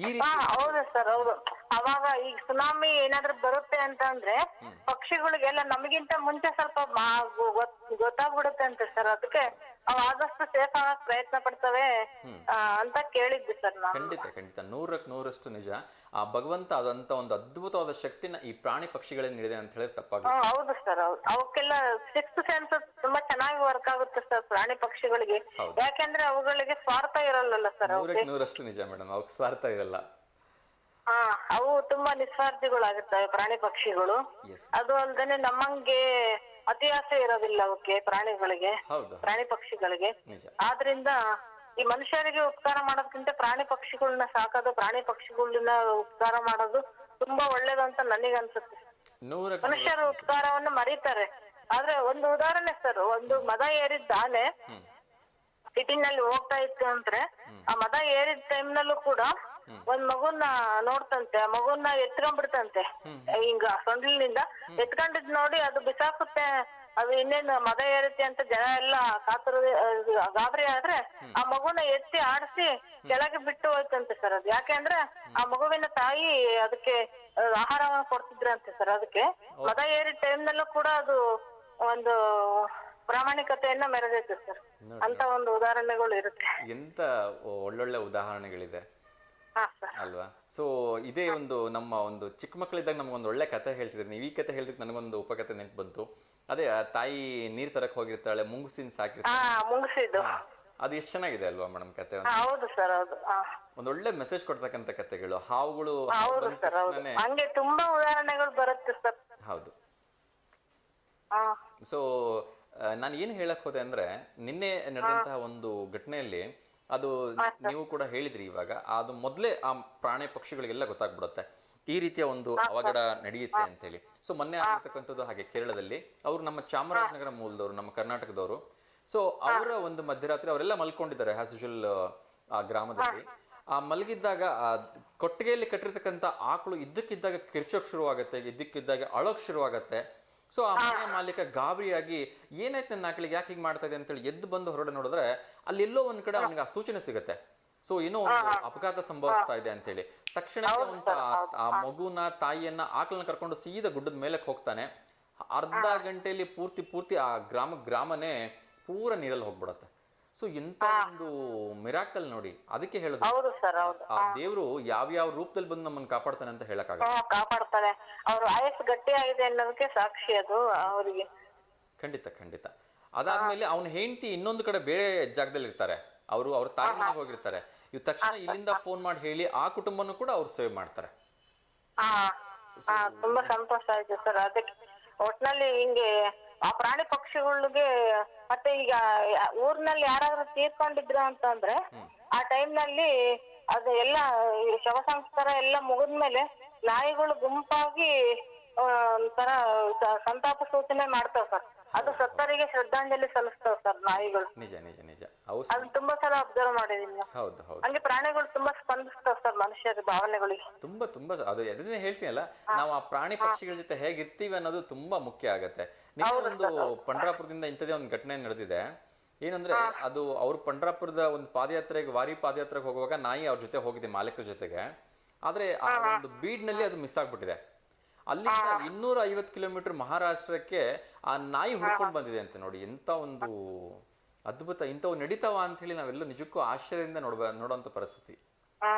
ಈ ರೀತಿ. ಹೌದು ಸರ್, ಹೌದು. ಅವಾಗ ಈಗ ಸುನಾಮಿ ಏನಾದ್ರು ಬರುತ್ತೆ ಅಂತಂದ್ರೆ ಪಕ್ಷಿಗಳಿಗೆಲ್ಲ ನಮಗಿಂತ ಮುಂಚೆ ಸ್ವಲ್ಪ ಗೊತ್ತಾಗ್ಬಿಡುತ್ತೆ ಅಂತ ಸರ್. ಅದಕ್ಕೆ ಅವ್ ಆದಷ್ಟು ಸೇಫ್ ಆಗಕ್ ಪ್ರಯತ್ನ ಪಡ್ತವೆ ಅಂತ ಕೇಳಿದ್ವಿ ಸರ್ ನಾವು. ಖಂಡಿತ ಖಂಡಿತ, 100ಕ್ಕೆ 100ರಷ್ಟು ನಿಜ. ಆ ಭಗವಂತ ಅದಂತ ಒಂದು ಅದ್ಭುತವಾದ ಶಕ್ತಿನ ಈ ಪ್ರಾಣಿ ಪಕ್ಷಿಗಳಿಗೆ ನೀಡಿದೆ ಅಂತ ಹೇಳಿದ್ರೆ ತಪ್ಪಾಗುತ್ತೆ. ಹೌದು ಸರ್, ಹೌದು. ಅವಕ್ಕೆಲ್ಲ ಸಿಕ್ಸ್ತ್ ಸೆನ್ಸ್ ತುಂಬಾ ಚೆನ್ನಾಗಿ ವರ್ಕ್ ಆಗುತ್ತೆ ಸರ್ ಪ್ರಾಣಿ ಪಕ್ಷಿಗಳಿಗೆ. ಯಾಕೆಂದ್ರೆ ಅವುಗಳಿಗೆ ಸ್ವಾರ್ಥ ಇರಲ್ಲ ಸರ್. 100ಕ್ಕೆ 100ರಷ್ಟು ನಿಜ ಮೇಡಮ್, ಅವಕ್ಕೆ ಸ್ವಾರ್ಥ ಇರಲ್ಲ. ಅವು ತುಂಬಾ ನಿಸ್ವಾರ್ಥಿಗಳಾಗುತ್ತವೆ ಪ್ರಾಣಿ ಪಕ್ಷಿಗಳು. ಅದು ಅಲ್ದೇನೆ ನಮ್ಮಂಗೆ ಅತಿ ಆಸೆ ಇರೋದಿಲ್ಲ ಅವಕ್ಕೆ, ಪ್ರಾಣಿಗಳಿಗೆ, ಹೌದು ಪ್ರಾಣಿ ಪಕ್ಷಿಗಳಿಗೆ. ನಿಜ. ಆದ್ರಿಂದ ಈ ಮನುಷ್ಯರಿಗೆ ಉಪಕಾರ ಮಾಡೋದಕ್ಕಿಂತ ಪ್ರಾಣಿ ಪಕ್ಷಿಗಳನ್ನ ಸಾಕೋದು, ಪ್ರಾಣಿ ಪಕ್ಷಿಗಳನ್ನ ಉಪಕಾರ ಮಾಡೋದು ತುಂಬಾ ಒಳ್ಳೇದು ಅಂತ ನನಗೆ ಅನ್ಸುತ್ತೆ. ಮನುಷ್ಯರು ಉಪಕಾರವನ್ನು ಮರೀತಾರೆ. ಆದ್ರೆ ಒಂದು ಉದಾಹರಣೆ ಸರ್, ಒಂದು ಮದ ಏರಿದ್ದ ಆನೆ ಸಿಟಿನಲ್ಲಿ ಹೋಗ್ತಾ ಇತ್ತು ಅಂದ್ರೆ, ಆ ಮದ ಏರಿದ ಟೈಮ್ ನಲ್ಲೂ ಕೂಡ ಒಂದ್ ಮಗುನ ನೋಡ್ತಂತೆ, ಆ ಮಗುನ ಎತ್ಕೊಂಡ್ಬಿಡ್ತಂತೆ, ಹಿಂಗ ಸೊಂಡಿಲಿನಿಂದ ಎತ್ಕೊಂಡಿದ್ ನೋಡಿ ಅದು ಬಿಸಾಕುತ್ತೆ. ಅದು ಇನ್ನೇನು ಮದ ಏರುತ್ತೆ ಅಂತ ಜನ ಎಲ್ಲ ಗಾಬರಿ ಆದ್ರೆ ಆ ಮಗುನ ಎತ್ತಿ ಆಡಿಸಿ ಕೆಳಗೆ ಬಿಟ್ಟು ಹೋಯ್ತಂತೆ ಸರ್. ಅದು ಯಾಕೆಂದ್ರೆ ಆ ಮಗುವಿನ ತಾಯಿ ಅದಕ್ಕೆ ಆಹಾರವನ್ನು ಕೊಡ್ತಿದ್ರಂತೆ ಸರ್. ಅದಕ್ಕೆ ಮದ ಏರಿದ ಟೈಮ್ ನಲ್ಲೂ ಕೂಡ ಅದು ಒಂದು ಪ್ರಾಮಾಣಿಕತೆಯನ್ನ ಮೆರೆದೈತೆ ಸರ್. ಅಂತ ಒಂದು ಉದಾಹರಣೆಗಳು ಇರುತ್ತೆ. ಎಂತ ಒಳ್ಳೊಳ್ಳೆ ಉದಾಹರಣೆಗಳಿದೆ ಅಲ್ವಾ? ಸೊ ಇದೇ ಒಂದು ನಮ್ಮ ಒಂದು ಚಿಕ್ಕ ಮಕ್ಕಳಿದ್ದಾಗ ನಮ್ಗೊಂದು ಒಳ್ಳೆ ಕತೆ ಹೇಳ್ತಿದ್ರಿ ನೀವು. ಈ ಕತೆ ಹೇಳ್ತಿದ್ ನನಗೊಂದು ಉಪಕಥೆ ನೆನಪು ಬಂತು. ಅದೇ ಆ ತಾಯಿ ನೀರ್ ತರಕ್ ಹೋಗಿರ್ತಾಳೆ, ಮುಂಗುಸಿನ ಮುಂಗುಸಿದ್ದು. ಅದು ಎಷ್ಟು ಚೆನ್ನಾಗಿದೆ ಅಲ್ವಾ ಮೇಡಮ್ ಕತೆ? ಹೌದು ಸರ್, ಹೌದು. ಒಂದ್ ಒಳ್ಳೆ ಮೆಸೇಜ್ ಕೊಡ್ತಕ್ಕಂತ ಕತೆಗಳು. ಹಾವುಗಳು ಹಂಗೆ ತುಂಬಾ ಉದಾಹರಣೆಗಳು ಬರುತ್ತೆ ಸರ್. ಹೌದು. ಸೊ ನಾನು ಏನು ಹೇಳಕ್ ಹೋದೆ ಅಂದ್ರೆ, ನಿನ್ನೆ ನಡೆದಂತಹ ಒಂದು ಘಟನೆಯಲ್ಲಿ ಅದು ನೀವು ಕೂಡ ಹೇಳಿದ್ರಿ ಇವಾಗ, ಅದು ಮೊದಲೇ ಆ ಪ್ರಾಣಿ ಪಕ್ಷಿಗಳಿಗೆಲ್ಲ ಗೊತ್ತಾಗ್ಬಿಡುತ್ತೆ ಈ ರೀತಿಯ ಒಂದು ಅವಘಡ ನಡೆಯುತ್ತೆ ಅಂತ ಹೇಳಿ. ಸೊ ಮೊನ್ನೆ ಆಗಿರ್ತಕ್ಕಂಥದ್ದು ಹಾಗೆ ಕೇರಳದಲ್ಲಿ. ಅವರು ನಮ್ಮ ಚಾಮರಾಜನಗರ ಮೂಲದವರು, ನಮ್ಮ ಕರ್ನಾಟಕದವರು. ಸೊ ಅವರ ಒಂದು ಮಧ್ಯರಾತ್ರಿ ಅವರೆಲ್ಲ ಮಲ್ಕೊಂಡಿದ್ದಾರೆ ಆಸ್ ಯೂಶುವಲ್ ಆ ಗ್ರಾಮದಲ್ಲಿ. ಆ ಮಲಗಿದ್ದಾಗ ಆ ಕೊಟ್ಟಿಗೆಯಲ್ಲಿ ಕಟ್ಟಿರ್ತಕ್ಕಂಥ ಆಕಳು ಇದ್ದಕ್ಕಿದ್ದಾಗ ಕಿರ್ಚೋಕ್ ಶುರುವಾಗತ್ತೆ, ಇದ್ದಕ್ಕಿದ್ದಾಗ ಅಳೋಕ್ ಶುರುವಾಗತ್ತೆ. ಸೊ ಆ ಮನೆಯ ಮಾಲೀಕ ಗಾಬರಿಯಾಗಿ ಏನಾಯ್ತು ನನ್ನ ಆಕಳಿಗೆ, ಯಾಕೆ ಹೀಗೆ ಮಾಡ್ತಾ ಇದೆ ಅಂತೇಳಿ ಎದ್ದು ಬಂದು ಹೊರಡೆ ನೋಡಿದ್ರೆ ಅಲ್ಲಿ ಎಲ್ಲೋ ಒಂದ್ ಕಡೆ ಅವನಿಗೆ ಆ ಸೂಚನೆ ಸಿಗುತ್ತೆ. ಸೊ ಏನೋ ಒಂದು ಅಪಘಾತ ಸಂಭವಿಸ್ತಾ ಇದೆ ಅಂತ ಹೇಳಿ ತಕ್ಷಣ ಆ ಮಗುನ ತಾಯಿಯನ್ನ ಆಕಳನ್ನ ಕರ್ಕೊಂಡು ಸೀದಾ ಗುಡ್ಡದ ಮೇಲಕ್ಕೆ ಹೋಗ್ತಾನೆ. ಅರ್ಧ ಗಂಟೆಯಲ್ಲಿ ಪೂರ್ತಿ ಆ ಗ್ರಾಮನೇ ಪೂರ ನೀರಲ್ಲಿ ಹೋಗ್ಬಿಡತ್ತೆ. ಸೊ ಎಂತ ಒಂದು ಮಿರಾಕಲ್ ನೋಡಿ. ಅದಕ್ಕೆ ಹೇಳುದು ಆ ದೇವ್ರು ಯಾವ ರೂಪದಲ್ಲಿ ಬಂದು ನಮ್ಮನ್ನ ಕಾಪಾಡ್ತಾನೆ ಅಂತ ಹೇಳಕ್ಕಾಗಲ್ಲ. ಕಾಪಾಡ್ತಾನೆ. ಅವ್ರ ಆಯಸ್ಸು ಗಟ್ಟಿ ಆಗಿದೆ ಅನ್ನೋದಕ್ಕೆ ಸಾಕ್ಷಿ ಅದು ಅವರಿಗೆ. ಖಂಡಿತ. ಅದಾದ್ಮೇಲೆ ಅವನ ಹೆಂಡತಿ ಇನ್ನೊಂದು ಕಡೆ ಬೇರೆ ಜಾಗದಲ್ಲಿ ಇರ್ತಾರೆ. ಅವ್ರ ತಾಯಿ ಮನೆಗೆ ಹೋಗಿರ್ತಾರೆ. ಇವ್ ತಕ್ಷಣ ಇಲ್ಲಿಂದ ಫೋನ್ ಮಾಡಿ ಹೇಳಿ ಆ ಕುಟುಂಬನೂ ಕೂಡ ಅವ್ರು ಸೇವ್ ಮಾಡ್ತಾರೆ. ತುಂಬಾ ಸಂತೋಷ ಆಯ್ತು ಸರ್. ಅದಕ್ಕೆ ಒಟ್ನಲ್ಲಿ ಹಿಂಗೆ ಆ ಪ್ರಾಣಿ ಪಕ್ಷಿಗಳಿಗೆ ಮತ್ತೆ ಈಗ ಊರ್ನಲ್ಲಿ ಯಾರಾದ್ರೂ ತೀರ್ಕೊಂಡಿದ್ರ ಅಂತಂದ್ರೆ ಆ ಟೈಮ್ ನಲ್ಲಿ ಅದು ಎಲ್ಲ ಶವ ಸಂಸ್ಕಾರ ಎಲ್ಲ ಮುಗಿದ್ಮೇಲೆ ನಾಯಿಗಳು ಗುಂಪಾಗಿ ಒಂಥರ ಸಂತಾಪ ಸೂಚನೆ ಮಾಡ್ತಾವ ಸರ್. ಅದು ಸತ್ತರಿಗೆ ಶ್ರದ್ಧಾಂಜಲಿ ಸಲ್ಲಿಸ್ತಾವ ಸರ್ ನಾಯಿಗಳು. ನಿಜ ಅದು ತುಂಬಾ ಸಲ ಅಬ್ಸರ್ವ್ ಮಾಡಿದೀನಿ. ಹಂಗೆ ಪ್ರಾಣಿಗಳು ತುಂಬಾ ಸ್ಪಂದಿಸ್ತಾವ ಸರ್ ಮನುಷ್ಯರ ಭಾವನೆಗಳಿಗೆ. ತುಂಬಾ ಅದು ಅದನ್ನೇ ಹೇಳ್ತೀನಲ್ಲ, ನಾವು ಆ ಪ್ರಾಣಿ ಪಕ್ಷಿಗಳ ಜೊತೆ ಹೇಗಿರ್ತೀವಿ ಅನ್ನೋದು ತುಂಬಾ ಮುಖ್ಯ ಆಗತ್ತೆ. ಒಂದು ಪಂಡ್ರಾಪುರದಿಂದ ಇಂಥದೇ ಒಂದು ಘಟನೆ ನಡೆದಿದೆ. ಏನಂದ್ರೆ ಅದು ಅವ್ರು ಪಂಡ್ರಾಪುರದ ಒಂದು ವಾರಿ ಪಾದಯಾತ್ರೆಗೆ ಹೋಗುವಾಗ ನಾಯಿ ಅವ್ರ ಜೊತೆ ಹೋಗಿದೆ ಮಾಲೀಕರ ಜೊತೆಗೆ. ಆದ್ರೆ ಆ ಒಂದು ಬೀಡ್ನಲ್ಲಿ ಅದು ಮಿಸ್ ಆಗ್ಬಿಟ್ಟಿದೆ. ಅಲ್ಲಿಂದ 250 ಕಿಲೋಮೀಟರ್ ಮಹಾರಾಷ್ಟ್ರಕ್ಕೆ ಆ ನಾಯಿ ಹುಡ್ಕೊಂಡು ಬಂದಿದೆ ಅಂತ ನೋಡಿ. ಎಂತ ಒಂದು ಅದ್ಭುತ. ಇಂಥವು ನಡೀತಾವ ಅಂತ ಹೇಳಿ ನಾವೆಲ್ಲ ನಿಜಕ್ಕೂ ಆಶ್ಚರ್ಯದಿಂದ ನೋಡುವಂತ ಪರಿಸ್ಥಿತಿ.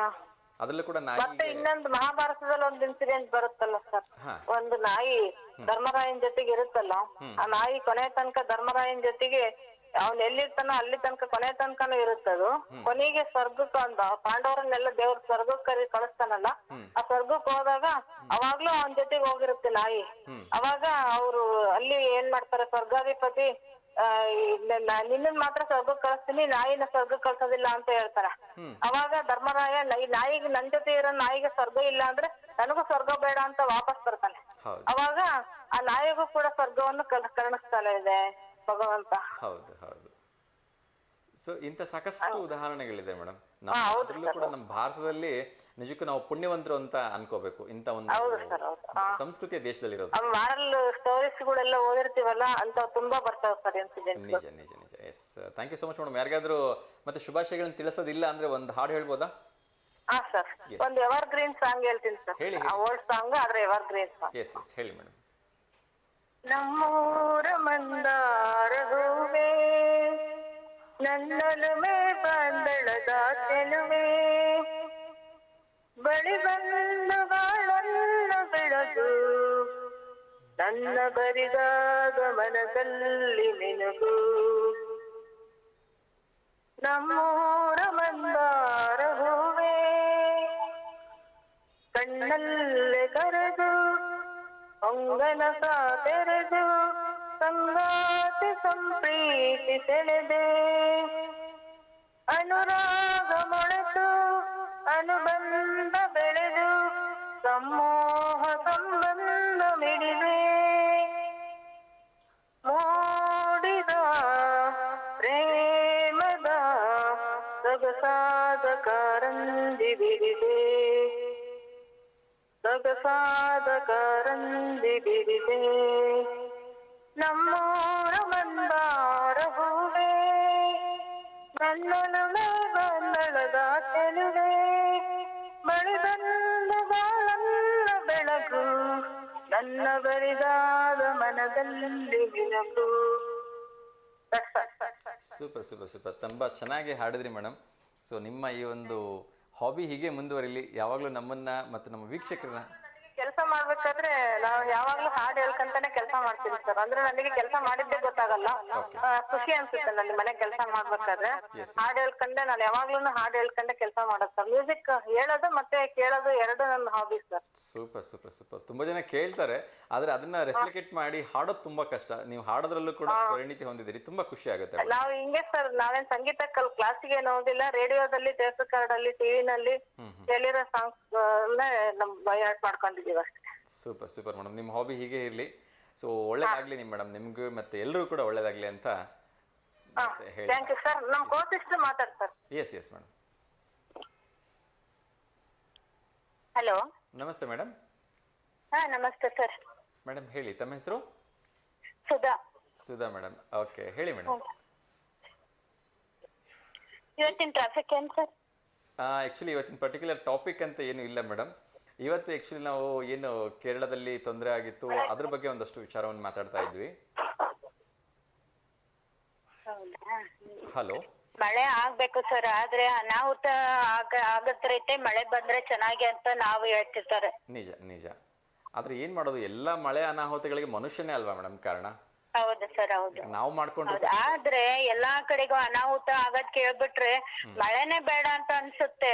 ಅದ್ರಲ್ಲೂ ಕೂಡ ಮತ್ತೆ ಇನ್ನೊಂದು ಮಹಾಭಾರತದಲ್ಲಿ ಒಂದು ಇನ್ಸಿಡೆಂಟ್ ಬರುತ್ತಲ್ಲ ಸರ್, ಒಂದು ನಾಯಿ ಧರ್ಮರಾಯನ್ ಜೊತೆಗೆ ಇರುತ್ತಲ್ಲ, ಆ ನಾಯಿ ಕೊನೆ ತನಕ ಧರ್ಮರಾಯನ್ ಜೊತೆಗೆ ಅವ್ನ್ ಎಲ್ಲಿರ್ತಾನೋ ಅಲ್ಲಿ ತನಕ ಕೊನೆ ತನಕನೂ ಇರುತ್ತದು. ಕೊನೆಗೆ ಸ್ವರ್ಗಕ್ಕೆ ಪಾಂಡವರನ್ನೆಲ್ಲ ದೇವ್ರ ಸ್ವರ್ಗಕ್ಕೆ ಕಳಿಸ್ತಾನಲ್ಲ, ಆ ಸ್ವರ್ಗಕ್ಕೆ ಹೋದಾಗ ಅವಾಗ್ಲೂ ಅವನ್ ಜೊತೆಗೆ ಹೋಗಿರುತ್ತೆ ನಾಯಿ. ಅವಾಗ ಅವ್ರು ಅಲ್ಲಿ ಏನ್ ಮಾಡ್ತಾರೆ, ಸ್ವರ್ಗಾಧಿಪತಿ ನಿನ್ನನ್ ಮಾತ್ರ ಸ್ವರ್ಗಕ್ಕೆ ಕಳಿಸ್ತೀನಿ, ನಾಯಿನ ಸ್ವರ್ಗಕ್ಕೆ ಕಳ್ಸೋದಿಲ್ಲ ಅಂತ ಹೇಳ್ತಾರ. ಅವಾಗ ಧರ್ಮರಾಯ ನಾಯಿಗೆ ನನ್ ಜೊತೆ ಇರೋ ನಾಯಿಗೆ ಸ್ವರ್ಗ ಇಲ್ಲ ಅಂದ್ರೆ ನನಗೂ ಸ್ವರ್ಗ ಬೇಡ ಅಂತ ವಾಪಸ್ ಬರ್ತಾನೆ. ಅವಾಗ ಆ ನಾಯಿಗೂ ಕೂಡ ಸ್ವರ್ಗವನ್ನು ಕರುಣಿಸ್ತಾನೆ ಇದೆ ಭಗವಂತ. ಹೌದು. ಸೊ ಇಂಥ ಸಾಕಷ್ಟು ಉದಾಹರಣೆಗಳಿದೆ ಮೇಡಮ್. ಅದ್ರಲ್ಲೂ ಕೂಡ ನಮ್ಮ ಭಾರತದಲ್ಲಿ ನಿಜಕ್ಕೂ ನಾವು ಪುಣ್ಯವಂತರು ಅಂತ ಅನ್ಕೋಬೇಕು. ಇಂಥ ಒಂದು ಸಂಸ್ಕೃತಿಯ ದೇಶದಲ್ಲಿ ಇರೋದು. ಸ್ಟೋರೀಸ್ಗಳೆಲ್ಲ ಓದಿರ್ತೀವಲ್ಲ ಅಂತ ತುಂಬಾ ಬರ್ತಾವೆ ಸರ್. ನಿಜ. Yes, thank you so much madam. ಯಾರಿಗಾದ್ರೂ ಮತ್ತೆ ಶುಭಾಶಯಗಳನ್ನ ತಿಳಿಸೋದಿಲ್ಲ ಅಂದ್ರೆ ಒಂದು ಹಾಡು ಹೇಳ್ಬೋದಾ? ಹಾ ಸರ್, ಒಂದು ಎವರ್ ಗ್ರೀನ್ ಸಾಂಗ್ ಹೇಳ್ತೀನಿ ಸರ್. ಹೇಳಿ. ಓಲ್ಡ್ ಸಾಂಗ್ ಆದ್ರೆ ಎವರ್ ಗ್ರೀನ್ ಸಾಂಗ್. ಎಸ್ ಹೇಳಿ ಮೇಡಮ್. ನಮ್ಮೂರ ಮಂದಾರ ಹೂವೇ, ನನ್ನಲುಮೆ ಬಂದಳದ ಚೆಲುವೆ, ಬಳಿ ಬಂದು ಬಾಳನ್ನು ಬೆಳಗು, ನನ್ನ ಬರಿದಾದ ಮನದಲ್ಲಿ ಮಿನುಗು. ನಮ್ಮೂರ ಮಂದಾರ ಹೂವೇ, ಕಣ್ಣಲ್ಲೇ ಕರೆದು ಹೊಂಗನಸ ತೆರೆದು ಸಂಗಾತಿ ಸಂಪ್ರೀತಿ ಸೆಳೆದೆ ಅನುರಾಗ ಮೊಳೆತು ಅನುಬಂಧ ಬೆಳೆದು ಸಮೂಹ ಸಂಬಂಧ ಮಿಡಿದೆ ಮೂಡಿದ ಪ್ರೇಮದ ಸೊಗಸಾದ ಕಾರಂಜಿ ಬಿಡಿದೆ ಸೊಗಸಾದ ಕಾರಂಜಿ ಬಿಡಿದೆ ನಮ್ಮೂರ ಮಂದಾರ ಹೂವೇ ನನ್ನೊಲುಮೆ ಗೊಂದಳದ ಚೆಲುವೆ ಬಳಿದಂದ ಬಾಳನ್ನ ಬೆಳಕು ನನ್ನ ಬರಿದಾದ ಮನದಲ್ಲಿ ಬೆಳಕು. ಸೂಪರ್ ಸೂಪರ್ ಸೂಪರ್, ತುಂಬ ಚೆನ್ನಾಗಿ ಹಾಡಿದ್ರಿ ಮೇಡಮ್. ಸೊ ನಿಮ್ಮ ಈ ಒಂದು ಹಾಬಿ ಹೀಗೆ ಮುಂದುವರಿಲಿ, ಯಾವಾಗಲೂ ನಮ್ಮನ್ನ ಮತ್ತು ನಮ್ಮ ವೀಕ್ಷಕರನ್ನ. ಕೆಲಸ ಮಾಡ್ಬೇಕಾದ್ರೆ ನಾವು ಯಾವಾಗ್ಲೂ ಹಾಡು ಹೇಳ್ಕಂತಾನೆ ಕೆಲಸ ಮಾಡ್ತೀನಿ ಸರ್. ಅಂದ್ರೆ ನನಗೆ ಕೆಲಸ ಮಾಡಿದ್ದೇ ಗೊತ್ತಾಗಲ್ಲ. ಖುಷಿ ಅನ್ಸುತ್ತೆ ನನಗೆ ಮನೆ ಕೆಲಸ ಮಾಡ್ಬೇಕಾದ್ರೆ ಹಾಡು ಹೇಳ್ಕೊಂಡೆ. ನಾನು ಯಾವಾಗ್ಲೂ ಹಾಡು ಹೇಳ್ಕೊಂಡೆ ಕೆಲಸ ಮಾಡೋದು ಸರ್. ಮ್ಯೂಸಿಕ್ ಹೇಳೋದು ಮತ್ತೆ ಕೇಳೋದು ಎರಡು ನನ್ನ hobby sir. Super super super. ತುಂಬಾ ಜನ ಕೇಳ್ತಾರೆ, ಆದ್ರೆ ಅದನ್ನ ರೆಫ್ಲಿಕೇಟ್ ಮಾಡಿ ಹಾಡೋದು ತುಂಬಾ ಕಷ್ಟ. ನೀವು ಹಾಡೋದ್ರಲ್ಲೂ ಕೂಡ ಪರಿಣಿತಿ ಹೊಂದಿದ್ದೀರಿ, ತುಂಬಾ ಖುಷಿ ಆಗುತ್ತೆ. ನಾವು ಹಿಂಗೆ ಸರ್, ನಾವೇನ್ ಸಂಗೀತ ಕ್ಲಾಸಿಗೆ ಹೋಗಿಲ್ಲ. ರೇಡಿಯೋದಲ್ಲಿ, ಟೇಪ್ ರೆಕಾರ್ಡ್ ಅಲ್ಲಿ, ಟಿವಿನಲ್ಲಿ ಕೇಳಿರೋ ಸಾಂಗ್ಸ್ ನಮ್ ಬಯಾಟ್ ಮಾಡ್ಕೊಂಡಿದ್ದೀವಿ ಅಷ್ಟೇ. ಸೂಪರ್ ಸೂಪರ್ ಮೇಡಮ್, ನಿಮ್ಮ ಹಾಬಿ ಹೀಗೆ ಇರಲಿ. ಸೊ ಒಳ್ಳೇದಾಗ್ಲಿ ನಿಮ್ ಮೇಡಮ್, ನಿಮ್ಗೂ ಮತ್ತೆ ಎಲ್ಲರೂ ಕೂಡ ಒಳ್ಳೇದಾಗ್ಲಿ ಅಂತ ಹೇಳಿ. Thank you sir. ನಮ್ಮ ಕೋ ಸಿಸ್ಟರ್ ಮಾತಾಡ್ತಾರೆ. Yes yes madam. ಹಲೋ, ನಮಸ್ತೆ ಮೇಡಮ್. ಹಾ ನಮಸ್ತೆ ಸರ್. ಮೇಡಮ್ ಹೇಳಿ, ತಮ್ಮ ಹೆಸರು? ಸುಧಾ. ಸುಧಾ ಮೇಡಮ್, ಓಕೆ ಹೇಳಿ ಮೇಡಮ್. ಇವತ್ತಿನ ಟ್ರಾಫಿಕ್ ಏನ್ ಸರ್? ಆ್ಯಕ್ಚುಲಿ ಇವತ್ತಿನ ಪರ್ಟಿಕ್ಯುಲರ್ ಟಾಪಿಕ್ ಅಂತ ಏನು ಇಲ್ಲ ಮೇಡಮ್. ಇವತ್ತು ಆ್ಯಕ್ಚುಲಿ ನಾವು ಏನು ಕೇರಳದಲ್ಲಿ ತೊಂದರೆ ಆಗಿತ್ತು ಅದ್ರ ಬಗ್ಗೆ ಒಂದಷ್ಟು ವಿಚಾರವನ್ನು ಮಾತಾಡ್ತಾ ಇದ್ವಿ. ಹಲೋ. ಮಳೆ ಆಗ್ಬೇಕು ಸರ್, ಆದ್ರೆ ಅನಾಹುತ ಆಗತ್ತೆ. ಮಳೆ ಬಂದ್ರೆ ಚೆನ್ನಾಗಿ ಅಂತ ನಾವು ಹೇಳ್ತಿರ್ತಾರೆ. ನಿಜ ನಿಜ. ಆದ್ರೆ ಏನ್ ಮಾಡೋದು, ಎಲ್ಲಾ ಮಳೆ ಅನಾಹುತಗಳಿಗೆ ಮನುಷ್ಯನೇ ಅಲ್ವಾ ಮೇಡಮ್ ಕಾರಣ? ಹೌದು ಸರ್, ಹೌದು. ನಾವು ಮಾಡ್ಕೊಂಡು ಆದ್ರೆ ಎಲ್ಲಾ ಕಡೆಗೂ ಅನಾಹುತ ಆಗದ್ ಕೇಳ್ಬಿಟ್ರೆ ಮಳೆನೇ ಬೇಡ ಅಂತ ಅನ್ಸುತ್ತೆ.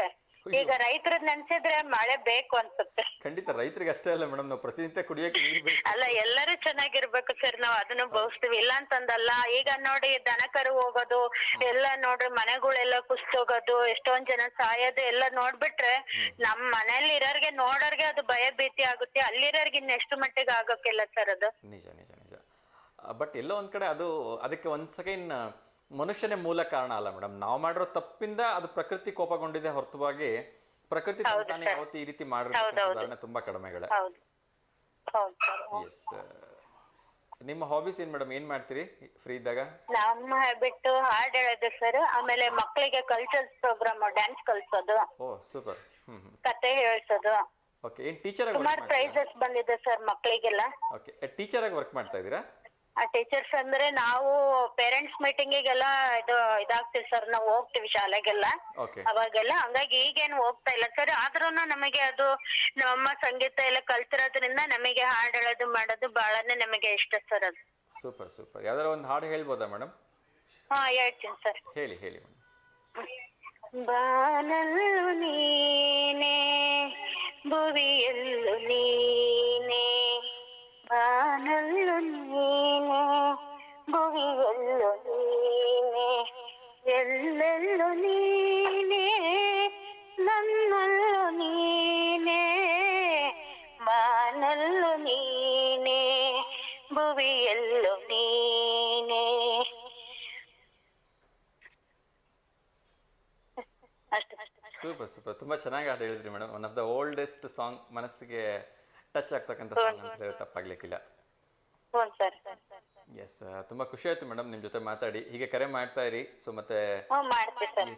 ಈಗ ರೈತರದ್ ನೆನ್ಸಿದ್ರೆ ಮಳೆ ಬೇಕು ಅನ್ಸುತ್ತೆ. ಖಂಡಿತ ರೈತರಿಗೆ ಅಷ್ಟೇ ಅಲ್ಲ ಮೇಡಮ್, ನಾವು ಪ್ರತಿನಿತ್ಯ ಕುಡಿಯಕ್ಕೆ ನೀರು ಬೇಕು. ಅಲ್ಲ, ಎಲ್ಲರೂ ಚೆನ್ನಾಗಿರ್ಬೇಕು ಸರ್, ನಾವ್ ಅದನ್ನು ಬಯಸ್ತೀವಿ, ಇಲ್ಲ ಅಂತಂದಲ್ಲ. ಈಗ ನೋಡಿ ದನ ಕರು ಹೋಗೋದು ಎಲ್ಲ ನೋಡ್ರಿ, ಮನೆಗಳೆಲ್ಲ ಕುಸ್ತೋಗೋದು, ಎಷ್ಟೊಂದ್ ಜನ ಸಾಯೋದು ಎಲ್ಲ ನೋಡ್ಬಿಟ್ರೆ ನಮ್ ಮನೇಲಿ ಇರೋರ್ಗೆ ನೋಡೋರ್ಗೆ ಅದು ಭಯ ಭೀತಿ ಆಗುತ್ತೆ. ಅಲ್ಲಿರೋರ್ಗೆ ಇನ್ನೆಷ್ಟು ಮಟ್ಟಿಗೆ ಆಗೋಕ್ಕಿಲ್ಲ ಸರ್ ಅದು. ನಿಜ ನಿಜ ನಿಜ. ಬಟ್ ಎಲ್ಲೋ ಒಂದ್ ಕಡೆ ಅದಕ್ಕೆ ಒಂದ್ ಸೆಕೆಂಡ್ ಮನುಷ್ಯನೇ ಮೂಲ ಕಾರಣ ಅಲ್ಲ ಮೇಡಮ್. ನಾವು ಮಾಡಿರೋ ತಪ್ಪಿಂದ ಅದು ಪ್ರಕೃತಿ ಕೋಪಗೊಂಡಿದೆ ಹೊರತುವಾಗಿ ಪ್ರಕೃತಿ ತಾನೇ ಯಾವತ್ತು ಈ ರೀತಿ ಮಾಡಿರೋ ತುಂಬಾ ಕಡಿಮೆಗಳೇ. ಎಸ್. ನಿಮ್ಮ ಹಾಬೀಸ್ ಏನ್ ಮೇಡಮ್, ಏನ್ ಮಾಡ್ತೀರಿ ಫ್ರೀ ಇದ್ದಾಗ? ನಮ್ಮ ಹ್ಯಾಬಿಟ್ ಹಾಡ್ ಹೇಳೋದು ಸರ್, ಆಮೇಲೆ ಮಕ್ಕಳಿಗೆ ಕಲ್ಚರಲ್ ಪ್ರೋಗ್ರಾಮ್ ಡ್ಯಾನ್ಸ್ ಕಲ್ಸೋದು. ಓ ಸೂಪರ್. ಕತೆ ಹೇಳ್ಸೋದು. ಓಕೆ, ಏನ್ ಟೀಚರ್ ಆಗಿ ಸುಮಾರು ಪ್ರೈಸಸ್ ಬಂದಿದೆ ಸರ್ ಮಕ್ಕಳಿಗೆಲ್ಲ. ಓಕೆ, ಟೀಚರ್ ಆಗಿ ವರ್ಕ್ ಮಾಡ್ತಾ ಇದ್ದೀರಾ? ಟೀಚರ್ಸ್ ಅಂದ್ರೆ ನಾವು ಪೇರೆಂಟ್ಸ್ ಮೀಟಿಂಗಿಗೆಲ್ಲ ಇದಾಗ್ತೀವಿ ಸರ್, ನಾವು ಹೋಗ್ತೀವಿ ಶಾಲೆಗೆಲ್ಲ ಅವಾಗೆಲ್ಲ. ಹಂಗಾಗಿ ಈಗೇನು ಹೋಗ್ತಾ ಇಲ್ಲ ಸರ್. ಆದ್ರೂನು ನಮಗೆ ಅದು ನಮ್ಮ ಸಂಗೀತ ಎಲ್ಲ ಕಲ್ತಿರೋದ್ರಿಂದ ನಮಗೆ ಹಾಡು ಹೇಳೋದು ಮಾಡೋದು ಬಹಳನೇ ನಮಗೆ ಇಷ್ಟ ಸರ್ ಅದು. Super super. ಯಾವ್ದಾರ ಒಂದು ಹಾಡು ಹೇಳ್ಬೋದಾ ಮೇಡಮ್? ಹಾ ಹೇಳ್ತೀನಿ ಸರ್. ಹೇಳಿ ಹೇಳಿ ಮೇಡಮ್. ಬಾನಲ್ಲು ನೀನೆ ಭುವಿಯಲ್ಲು ನೀನೆ, ಬಾನಲ್ಲು ನೀನೆ ಭುವಿಯಲ್ಲು ನೀನೆ, ಎಲ್ಲೆಲ್ಲು ನೀನೆ ನನ್ನಲ್ಲು ನೀನೆ, ಬಾನಲ್ಲು ನೀನೆ ಭುವಿಯಲ್ಲು ನೀನೆ. ಸೂಪರ್ ಸೂಪರ್, ತುಂಬಾ ಚೆನ್ನಾಗಿ ಹಾಡು ಹೇಳಿದ್ರಿ madam. One of the oldest song, ಮನಸ್ಸಿಗೆ ಟಚ್ ಆಗ್ತಕ್ಕಂಥ ಸಾಂಗ್ ಅಂತ ಹೇಳಿದ್ರೆ ತಪ್ಪಾಗ್ಲಿಕ್ಕಿಲ್ಲ. ಎಸ್, ತುಂಬಾ ಖುಷಿ ಆಯ್ತು ಮೇಡಮ್ ನಿಮ್ ಜೊತೆ ಮಾತಾಡಿ. ಹೀಗೆ ಕರೆ ಮಾಡ್ತಾ ಇರಿ. ಸೊ ಮತ್ತೆ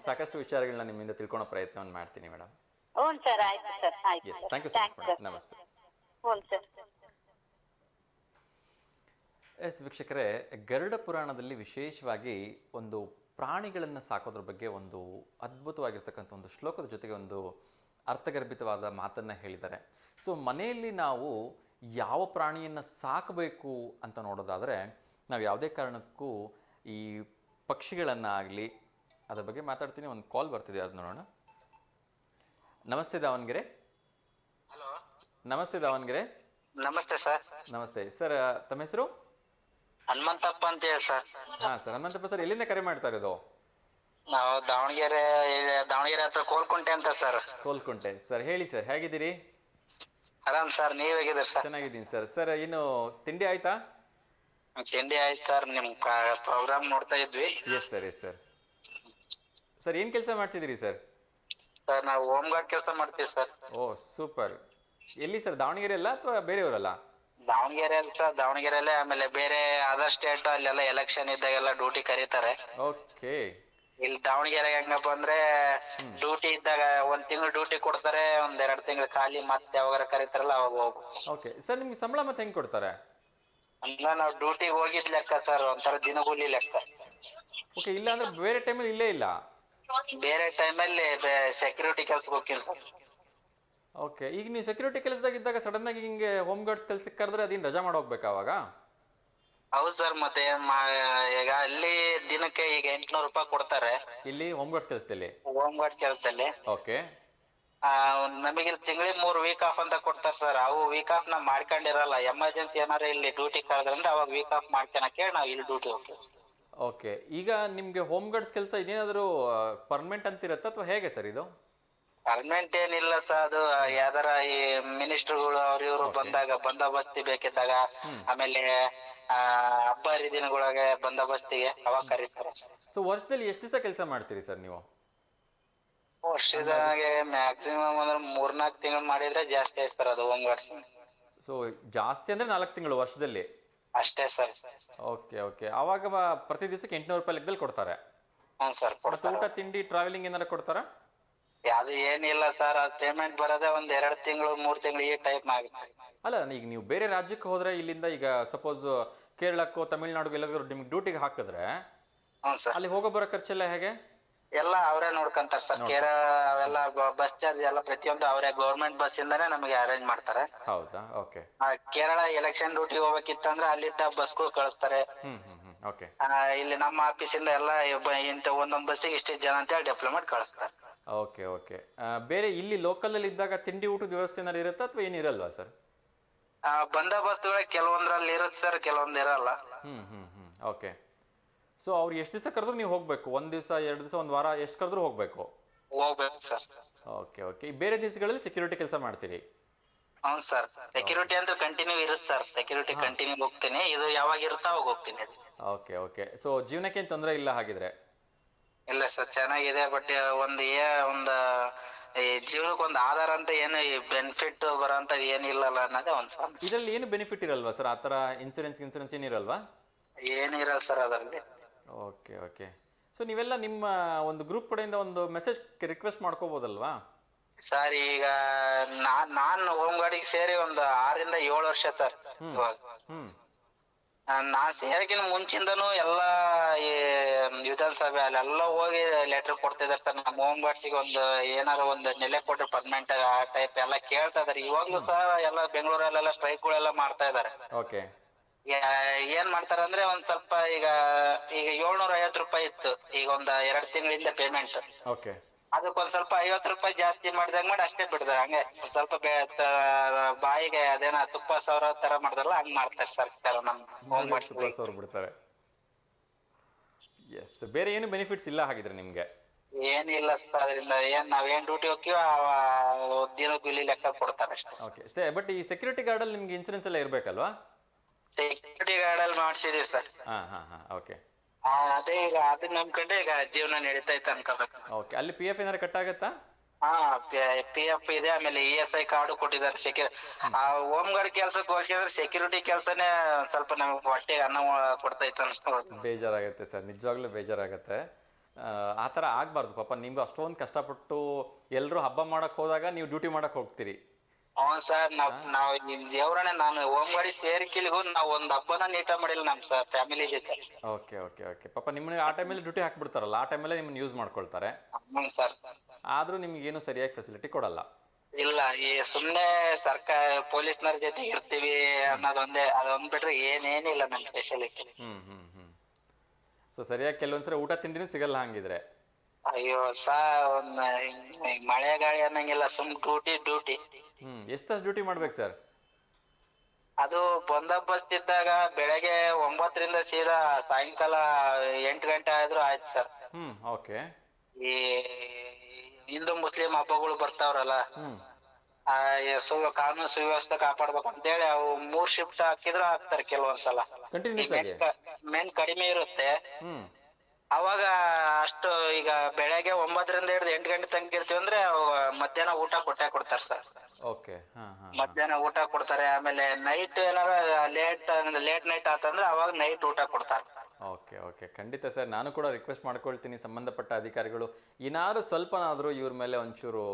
ಸಾಕಷ್ಟು ವಿಚಾರಗಳನ್ನ ನಿಮ್ಮಿಂದ ತಿಳ್ಕೊಳ್ಳೋ ಪ್ರಯತ್ನವನ್ನು ಮಾಡ್ತೀನಿ madam. Yes, thank you so much madam. ನಮಸ್ತೆ. ಎಸ್ ವೀಕ್ಷಕರೇ, ಗರುಡ ಪುರಾಣದಲ್ಲಿ ವಿಶೇಷವಾಗಿ ಒಂದು ಪ್ರಾಣಿಗಳನ್ನು ಸಾಕೋದ್ರ ಬಗ್ಗೆ ಒಂದು ಅದ್ಭುತವಾಗಿರ್ತಕ್ಕಂಥ ಒಂದು ಶ್ಲೋಕದ ಜೊತೆಗೆ ಒಂದು ಅರ್ಥಗರ್ಭಿತವಾದ ಮಾತನ್ನು ಹೇಳಿದ್ದಾರೆ. ಸೊ ಮನೆಯಲ್ಲಿ ನಾವು ಯಾವ ಪ್ರಾಣಿಯನ್ನು ಸಾಕಬೇಕು ಅಂತ ನೋಡೋದಾದರೆ ನಾವು ಯಾವುದೇ ಕಾರಣಕ್ಕೂ ಈ ಪಕ್ಷಿಗಳನ್ನಾಗಲಿ ಅದ್ರ ಬಗ್ಗೆ ಮಾತಾಡ್ತೀನಿ. ಒಂದು ಕಾಲ್ ಬರ್ತಿದೆ, ಅದು ನೋಡೋಣ. ನಮಸ್ತೆ ದಾವಣಗೆರೆ. ಹಲೋ. ನಮಸ್ತೆ ದಾವಣಗೆರೆ. ನಮಸ್ತೆ ಸರ್. ನಮಸ್ತೆ ಸರ್, ತಮ್ಮ ಹೆಸರು? ಹನುಮಂತಪ್ಪ ಅಂತ ಹೇಳಿ ಸರ್. ಹಾಂ ಸರ್, ಹನುಮಂತಪ್ಪ ಸರ್ ಎಲ್ಲಿಂದ ಕರೆ ಮಾಡ್ತಾ ಇರೋದು? ನಾವು ದಾವಣಗೆರೆ ಹತ್ರ ಕೋಲ್ಕುಂಟೆ ಅಂತ ಸರ್. ಕೋಲ್ಕುಂಟೆ ಸರ್. ಹೇಳಿ ಸರ್, ಹೇಗಿದ್ದೀರಿ? ಆರಾಮ್ ಸರ್, ನೀವ್ ಹೇಗಿದ್ದೀರಿ ಸರ್? ಚೆನ್ನಾಗಿದ್ದೀನಿ ಸರ್. ಸರ್ ಇನ್ನು ತಿಂಡಿ ಆಯ್ತಾ? ತಿಂಡಿ ಆಯ್ತು ಸರ್, ನಿಮ್ ಪ್ರೋಗ್ರಾಮ್ ನೋಡ್ತಾ ಇದ್ವಿ. S sir, yes sir. Sir ಏನು ಕೆಲಸ ಮಾಡ್ತಿದ್ದೀರಿ ಸರ್? ಸರ್ ನಾವು ಹೋಮ್ ಗಾರ್ಡ್ ಕೆಲಸ ಮಾಡ್ತೀವಿ ಸರ್. ಓ ಸೂಪರ್. ಎಲ್ಲಿ ಸರ್, ದಾವಣಗೆರೆ ಅಲ್ಲ ಅಥವಾ ಬೇರೆಯವರಲ್ಲ? ದಾವಣಗೆರೆ ಸರ್, ದಾವಣಗೆರೆಲ್ಲೇ. ಆಮೇಲೆ ಬೇರೆ ಅದರ್ ಸ್ಟೇಟ್ ಅಲ್ಲೆಲ್ಲ ಎಲೆಕ್ಷನ್ ಇದ್ದಾಗೆಲ್ಲ ಡ್ಯೂಟಿ ಕರೀತಾರೆ. ಓಕೆ. ಇಲ್ಲಿ ದಾವಣಗೆರೆ ಹೆಂಗಪ್ಪ ಅಂದ್ರೆ ಡ್ಯೂಟಿ ಇದ್ದಾಗ 1 ತಿಂಗಳು ಡ್ಯೂಟಿ ಕೊಡ್ತಾರೆ, 1-2 ತಿಂಗಳು ಖಾಲಿ, ಮತ್ತೆ ಯಾವಾಗ ಕರೀತಾರಲ್ಲ ಅವಾಗ ಹೋಗ್ಬೇಕು. ಓಕೆ ಸರ್, ನಿಮ್ಗೆ ಸಂಬಳ ಮತ್ತೆ ಹೆಂಗೆ ಕೊಡ್ತಾರೆ? ಅಂದ್ರೆ ನಾವು ಡ್ಯೂಟಿಗೆ ಹೋಗಿದ್ ಲೆಕ್ಕ ಸರ್, ಒಂಥರ ದಿನಗೂಲಿ ಲೆಕ್ಕ. ಓಕೆ, ಇಲ್ಲ ಅಂದ್ರೆ ಬೇರೆ ಟೈಮಲ್ಲಿ ಇಲ್ಲೇ ಇಲ್ಲ? ಬೇರೆ ಟೈಮಲ್ಲಿ ಸೆಕ್ಯೂರಿಟಿ ಕೆಲ್ಸಕ್ಕೆ ಹೋಗ್ತೀನಿ ಸರ್. ಓಕೆ, ಈಗ ನೀವು ಸೆಕ್ಯೂರಿಟಿ ಕೆಲಸದಾಗಿದ್ದಾಗ ಸಡನ್ ಆಗಿ ಹಿಂಗೆ ಹೋಮ್ ಗಾರ್ಡ್ಸ್ ಕೆಲ್ಸಕ್ಕೆ ಕರೆದ್ರೆ ಅದೇನು ರಜಾ ಮಾಡೋಗ್ಬೇಕಾ ಅವಾಗ? ಹೌದು ಸರ್, ಮತ್ತೆ ಈಗ ಅಲ್ಲಿ ದಿನಕ್ಕೆ ಈಗ 800 ರೂಪಾಯಿ ಕೊಡ್ತಾರೆ ಇಲ್ಲಿ ಹೋಮ್ ಗಾರ್ಡ್ಸ್ ಕೆಲಸದಲ್ಲಿ? ಹೋಮ್ ಗಾರ್ಡ್ ಕೆಲಸದಲ್ಲಿ. ಓಕೆ. ನಮಗೆ ಇಲ್ಲಿ ತಿಂಗಳಿಗೆ 3 ವೀಕ್ ಆಫ್ ಅಂತ ಕೊಡ್ತಾರೆ ಸರ್. ಅವು ವೀಕ್ ಆಫ್ ನಾವ್ ಮಾಡ್ಕೊಂಡಿರಲ್ಲ. ಎಮರ್ಜೆನ್ಸಿ ಏನಾರ ಇಲ್ಲಿ ಡ್ಯೂಟಿ ಕರೆದ್ರಂದ್ರೆ ಅವಾಗ ವೀಕ್ ಆಫ್ ಮಾಡ್ಕೊಳಕ್ಕೆ ನಾವು ಇಲ್ಲಿ ಡ್ಯೂಟಿ ಹೋಗ್ತೀವಿ. ಓಕೆ, ಈಗ ನಿಮ್ಗೆ ಹೋಮ್ ಗಾರ್ಡ್ಸ್ ಕೆಲಸ ಇದೇನಾದರೂ ಪರ್ಮನೆಂಟ್ ಅಂತಿರತ್ತಾ ಅಥವಾ ಹೇಗೆ ಸರ್ ಇದು? ಪರ್ಮನೆಂಟ್ ಏನಿಲ್ಲ ಸರ್, ಅದು ಯಾವ್ದಾರ ಈ ಮಿನಿಸ್ಟರ್ಗಳು ಅವ್ರ ಇವ್ರು ಬಂದಾಗ ಬಂದೋಬಸ್ತಿ ಬೇಕಿದ್ದಾಗ, ಆಮೇಲೆ ಹಬ್ಬ ಹರಿದಿನಗಳಿಗೆ ಬಂದೋಬಸ್ತಿಗೆ ಅವಾಗ ಕರೀತಾರೆ. ಸೊ ವರ್ಷದಲ್ಲಿ ಎಷ್ಟು ದಿವಸ ಕೆಲಸ ಮಾಡ್ತೀರಿ ಸರ್ ನೀವು? ವರ್ಷದಾಗೆ ಮ್ಯಾಕ್ಸಿಮಮ್ ಅಂದ್ರೆ 3-4 ತಿಂಗಳು ಮಾಡಿದ್ರೆ ಜಾಸ್ತಿ ಆಯ್ತು ಸರ್ ಅದು ಹೋಮ್ ಗಾರ್ಡ್ಸ್. ಸೊ ಜಾಸ್ತಿ ಅಂದ್ರೆ 4 ತಿಂಗಳು ವರ್ಷದಲ್ಲಿ? ಅಷ್ಟೇ ಸರ್. Okay okay. ಆವಾಗ ಪ್ರತಿ ದಿವಸಕ್ಕೆ 800 ರೂಪಾಯಿ ಲೆಕ್ಕದಲ್ಲಿ ಕೊಡ್ತಾರೆ? ಹ್ಞೂ ಸರ್, ಮತ್ತೆ ಕೊಡ್ತಾರೆ. ಊಟ ತಿಂಡಿ ಟ್ರಾವೆಲಿಂಗ್ ಏನಾರ ಕೊಡ್ತಾರಾ? ಅದು ಏನಿಲ್ಲ ಸರ್, ಅದು ಪೇಮೆಂಟ್ ಬರೋದೇ 1-2 ತಿಂಗಳು 3 ತಿಂಗಳು ಈ ಟೈಪ್ ಆಗುತ್ತೆ. ಅಲ್ಲ, ಈಗ ನೀವು ಬೇರೆ ರಾಜ್ಯಕ್ಕೆ ಹೋದ್ರೆ ಇಲ್ಲಿಂದ ಈಗ ಸಪೋಸ್ ಕೇರಳಕ್ಕೋ ತಮಿಳ್ನಾಡಿಗೆ ಎಲ್ಲಾದ್ರೂ ನಿಮ್ಗೆ ಡ್ಯೂಟಿಗೆ ಹಾಕಿದ್ರೆ ಹ್ಞೂ ಸರ್, ಅಲ್ಲಿ ಹೋಗೋ ಬರೋ ಖರ್ಚೆಲ್ಲ ಹೇಗೆ? ಎಲ್ಲ ಅವರೇ ನೋಡ್ಕೊಂತಾರೆ ಸರ್. ಕೇರ ಅವೆಲ್ಲ ಬಸ್ ಚಾರ್ಜ್ ಎಲ್ಲ ಪ್ರತಿಯೊಂದು ಅವರೇ, ಗೌರ್ಮೆಂಟ್ ಬಸ್ ಇಂದಾನೆ ನಮಗೆ ಅರೇಂಜ್ ಮಾಡ್ತಾರೆ. ಹೌದಾ? ಓಕೆ. ಕೇರಳ ಎಲೆಕ್ಷನ್ ಡ್ಯೂಟಿ ಹೋಗ್ಬೇಕಿತ್ತಂದ್ರೆ ಅಲ್ಲಿದ್ದ ಬಸ್ಗಳು ಕಳಿಸ್ತಾರೆ. ಓಕೆ. ಇಲ್ಲಿ ನಮ್ಮ ಆಫೀಸಿಂದ ಎಲ್ಲ ಇಂತ ಒಂದೊಂದು ಬಸ್ಸಿಗೆ ಇಷ್ಟು ಜನ ಅಂತ ಹೇಳಿ ಡೆಪ್ಲೈ ಮಾಡಿ ಕಳಿಸ್ತಾರೆ. Okay okay. ಬೇರೆ ಇಲ್ಲಿ ಲೋಕಲಲ್ಲಿ ಇದ್ದಾಗ ತಿಂಡಿ ಊಟದ ವ್ಯವಸ್ಥೆ ಏನಾರು ಇರುತ್ತಾ ಅಥವಾ ಏನಿರಲ್ವಾ ಸರ್? ಬಂದೋಬಸ್ತ್ ಕೆಲವೊಂದ್ರಲ್ಲಿ ಇರುತ್ತೆ ಸರ್, ಕೆಲವೊಂದು ಇರಲ್ಲ. ಓಕೆ. ಸೊ ಅವ್ರು ಎಷ್ಟು ದಿವಸ ಕರೆದ್ರು ನೀವು ಹೋಗ್ಬೇಕು? 1 ದಿವಸ 2 ದಿವಸ 1 ವಾರ ಎಷ್ಟು ಕರೆದ್ರು ಹೋಗ್ಬೇಕು? ಹೋಗ್ಬೇಕು ಸರ್. Okay okay. ಬೇರೆ ದಿವಸಗಳಲ್ಲಿ ಸೆಕ್ಯೂರಿಟಿ ಕೆಲಸ ಮಾಡ್ತೀರಿ? ಹೌದು ಸರ್, ಸೆಕ್ಯೂರಿಟಿ ಅಂತ ಕಂಟಿನ್ಯೂ ಇರುತ್ತೆ ಸರ್. ಸೆಕ್ಯೂರಿಟಿ ಕಂಟಿನ್ಯೂ ಹೋಗ್ತೀನಿ, ಇದು ಯಾವಾಗ ಇರುತ್ತೋ ಅವಾಗ ಹೋಗ್ತೀನಿ. Okay okay. ಸೊ ಜೀವನಕ್ಕೆ ಏನು ತೊಂದರೆ ಇಲ್ಲ ಹಾಗಿದ್ರೆ? ಇಲ್ಲ ಸರ್, ಚೆನ್ನಾಗಿದೆ. ಬಟ್ ಒಂದು ಈ ಜೀವನಕ್ಕೆ ಒಂದು ಆಧಾರ ಅಂತ ಏನು ಬೆನಿಫಿಟ್ ಬರೋಂತ ಏನಿಲ್ಲಲ್ಲ ಅನ್ನೋದೇ ಒಂದು ಸಮಸ್ಯೆ. ಇದರಲ್ಲಿ ಏನು ಬೆನಿಫಿಟ್ ಇರಲ್ವಾ ಸರ್? ಆ ಥರ ಇನ್ಸೂರೆನ್ಸ್ ಏನಿರಲ್ವಾ? ಏನಿರಲ್ಲ ಸರ್ ಅದರಲ್ಲಿ. Okay okay. ಸೊ ನೀವೆಲ್ಲ ನಿಮ್ಮ ಒಂದು ಗ್ರೂಪ್ ಕಡೆಯಿಂದ ಒಂದು ಮೆಸೇಜ್ ರಿಕ್ವೆಸ್ಟ್ ಮಾಡ್ಕೋಬೋದಲ್ವಾ? ಸರ್ ಈಗ ನಾನು ಹೋಮ್ ಗಾರ್ಡಿಗೆ ಸೇರಿ ಒಂದು 6-7 ವರ್ಷ ಸರ್. ಇವಾಗ ನಾನ್ ಸೇರಕ್ಕಿಂತ ಮುಂಚಿಂದನೂ ಎಲ್ಲ ಈ ವಿಧಾನಸಭೆ ಅಲ್ಲೆಲ್ಲ ಹೋಗಿ ಲೆಟರ್ ಕೊಡ್ತಿದಾರೆ ಸರ್. ನಮ್ಮ ಹೋಮ್ ಗಾರ್ಡ್ಸಿಗೆ ಒಂದು ಏನಾರ ಒಂದು ನೆಲೆ ಕೊಟ್ಟು ಪರ್ಮನೆಂಟ್ ಆ ಟೈಪ್ ಎಲ್ಲ ಕೇಳ್ತಾ ಇದಾರೆ. ಇವಾಗ್ಲೂ ಸಹ ಎಲ್ಲ ಬೆಂಗಳೂರಲ್ಲೆಲ್ಲ ಸ್ಟ್ರೈಕ್ಗಳೆಲ್ಲ ಮಾಡ್ತಾ ಇದಾರೆ. ಓಕೆ. ಏನ್ ಮಾಡ್ತಾರ ಅಂದ್ರೆ ಒಂದ್ ಸ್ವಲ್ಪ ಈಗ 750 ರೂಪಾಯಿ ಇತ್ತು, ಈಗ ಒಂದ್ 2 ತಿಂಗಳಿಂದ ಪೇಮೆಂಟ್. ಓಕೆ. ಅದಕ್ಕೊಂದ್ ಸ್ವಲ್ಪ 50 ರೂಪಾಯಿ ಜಾಸ್ತಿ ಮಾಡಿದಾಗ ಮಾಡಿ ಅಷ್ಟೇ ಬಿಡ್ತಾರೆ. ಹಂಗೆ ಸ್ವಲ್ಪ ಬಾಯಿಗೆ ಅದೇನ ತುಪ್ಪ ಸವರ ತರ ಮಾಡ್ದಲ್ಲ ಹಂಗ್ ಮಾಡ್ತಾರೆ ಸರ್ ನಮ್ಮ ಹೋಮ್ ಗಾರ್ಡ್ಸ್ ಅವ್ರು ಬಿಡ್ತಾರೆ. ಎಸ್. ಬೇರೆ ಏನು ಬೆನಿಫಿಟ್ಸ್ ಇಲ್ಲ ಹಾಗಿದ್ರೆ ನಿಮ್ಗೆ? ಏನಿಲ್ಲ ಸರ್, ಅದರಿಂದ ನಾವೇನ್ ಡ್ಯೂಟಿ ಹೋಗ್ತೀವೋ ದಿನ ಕೂಲಿ ಲೆಕ್ಕ ಕೊಡ್ತಾರೆ ಅಷ್ಟೇ. ಓಕೆ. ಬಟ್ ಈ ಸೆಕ್ಯೂರಿಟಿ ಗಾರ್ಡ್ ಅಲ್ಲಿ ನಿಮ್ಗೆ ಇನ್ಸೂರೆನ್ಸ್ ಎಲ್ಲ ಇರ್ಬೇಕಲ್ವಾ? ಸೆಕ್ಯೂರಿಟಿ ಗಾರ್ಡ್ ಅಲ್ಲಿ ಮಾಡ್ಸಿದೀವಿ ಸರ್. ಓಕೆ. ಅದೇ ಈಗ ಅದನ್ನ ನಂಬ್ಕೊಂಡೆ ಈಗ ಜೀವನ ನಡೀತಾ ಇತ್ತು ಅನ್ಕೋಬೇಕು. ಓಕೆ. ಅಲ್ಲಿ ಪಿ ಎಫ್ ಏನಾರ ಕಟ್ ಆಗತ್ತಾ? PF ಇದೆ, ಆಮೇಲೆ ESI ಕಾರ್ಡು ಕೊಟ್ಟಿದ್ದಾರೆ. ಹೋಮ್ ಗಾರ್ಡ್ ಕೆಲ್ಸಕ್ಕೆ ಹೋಲಿಸಿದ್ರೆ ಸೆಕ್ಯೂರಿಟಿ ಕೆಲ್ಸನೇ ಸ್ವಲ್ಪ ನಮಗೆ ಹೊಟ್ಟೆಗೆ ಅನ್ನ ಕೊಡ್ತಾ ಇತ್ತು ಅನ್ಸ್ಕೊಂಡು ಬೇಜಾರಾಗತ್ತೆ ಸರ್, ನಿಜವಾಗ್ಲೂ ಬೇಜಾರಾಗತ್ತೆ. ಆ ಥರ ಆಗ್ಬಾರ್ದು ಪಾಪ. ನಿಮ್ಗೆ ಅಷ್ಟೊಂದು ಕಷ್ಟಪಟ್ಟು ಎಲ್ಲರೂ ಹಬ್ಬ ಮಾಡಕ್ ಹೋದಾಗ ನೀವು ಡ್ಯೂಟಿ ಮಾಡಕ್ ಹೋಗ್ತೀರಿ. ಹ್ಞೂ ಸರ್, ನಾವ್ ದೇವ್ರನೇ ನಾನು ಹೋಮ್ ಗಾಡಿ ಸೇರಿಕೆಲಿಗೂ ನಾವು ಒಂದ್ ಹಬ್ಬನ ನೀಟ ಮಾಡಿಲ್ಲ ನಮ್ ಸರ್ ಫ್ಯಾಮಿಲಿ ಜೊತೆ. Okay okay okay. ಪಾಪ ನಿಮ್ಮನ್ನ ಆ ಟೈಮಲ್ಲಿ ಡ್ಯೂಟಿ ಹಾಕ್ಬಿಡ್ತಾರಲ್ಲ, ಆ ಟೈಮಲ್ಲೇ ನಿಮ್ಮನ್ನ ಯೂಸ್ ಮಾಡ್ಕೊಳ್ತಾರೆ. ಹ್ಞೂ ಸರ್. ಆದ್ರೂ ನಿಮ್ಗೆ ಏನು ಸರಿಯಾಗಿ ಫೆಸಿಲಿಟಿ ಕೊಡಲ್ಲ. ಇಲ್ಲ, ಈ ಸುಮ್ನೆ ಸರ್ಕಾರ ಪೊಲೀಸ್ನವ್ರ ಜೊತೆ ಇರ್ತೀವಿ ಅನ್ನೋದೊಂದೇ, ಅದೊಂದ್ ಬಿಟ್ರೆ ಏನೇನಿಲ್ಲ ನಮ್ ಸ್ಪೆಷಾಲಿಟಿ. ಸೊ ಸರಿಯಾಗಿ ಕೆಲವೊಂದ್ಸರಿ ಊಟ ತಿಂಡಿನೂ ಸಿಗಲ್ಲ ಹಂಗಿದ್ರೆ? ಅಯ್ಯೋ ಒಂದ್ ಮಳೆ ಗಾಳಿ ಅನ್ನಂಗಿಲ್ಲ, ಸುಮ್ ಡ್ಯೂಟಿ. ಎಷ್ಟು ತಾಸು ಡ್ಯೂಟಿ ಮಾಡ್ಬೇಕು ಸರ್? ಅದು ಬಂದೋಬಸ್ತ್ ಇದ್ದಾಗ ಬೆಳಗ್ಗೆ 9ರಿಂದ ಸೀದಾ ಸಾಯಂಕಾಲ 8 ಗಂಟೆ ಆದ್ರೂ ಆಯ್ತು ಸರ್. ಓಕೆ. ಈ ಹಿಂದೂ ಮುಸ್ಲಿಂ ಹಬ್ಬಗಳು ಬರ್ತಾವ್ರಲ್ಲ, ಆ ಕಾನೂನು ಸುವ್ಯವಸ್ಥೆ ಕಾಪಾಡ್ಬೇಕು ಅಂತೇಳಿ ಅವು 3 ಶಿಫ್ಟ್ ಹಾಕಿದ್ರು ಹಾಕ್ತಾರೆ ಕೆಲವೊಂದ್ಸಲ. ಕಂಟಿನ್ಯೂಸ್ ಆಗಿ ಮೇನ್ ಕಡಿಮೆ ಇರುತ್ತೆ ಅವಾಗ. ಅಷ್ಟು ಈಗ ಬೆಳಗ್ಗೆ 9ರಿಂದ ಹಿಡಿದು 8 ಗಂಟೆ ತನಕ ಇರ್ತೀವಿ ಅಂದ್ರೆ ಮಧ್ಯಾಹ್ನ ಊಟ ಕೊಟ್ಟೆ ಕೊಡ್ತಾರೆ ಸರ್. ಓಕೆ. ಮಧ್ಯಾಹ್ನ ಊಟ ಕೊಡ್ತಾರೆ. ಆಮೇಲೆ ನೈಟ್ ಏನಾರ ಲೇಟ್ ನೈಟ್ ಆತಂದ್ರೆ ಅವಾಗ ನೈಟ್ ಊಟ ಕೊಡ್ತಾರೆ. ಓಕೆ ಓಕೆ, ಖಂಡಿತ ಸರ್. ನಾನು ಕೂಡ ರಿಕ್ವೆಸ್ಟ್ ಮಾಡ್ಕೊಳ್ತೀನಿ ಸಂಬಂಧಪಟ್ಟ ಅಧಿಕಾರಿಗಳು ಏನಾದ್ರು ಸ್ವಲ್ಪನಾದರೂ ಇವ್ರ ಮೇಲೆ ಒಂಚೂರು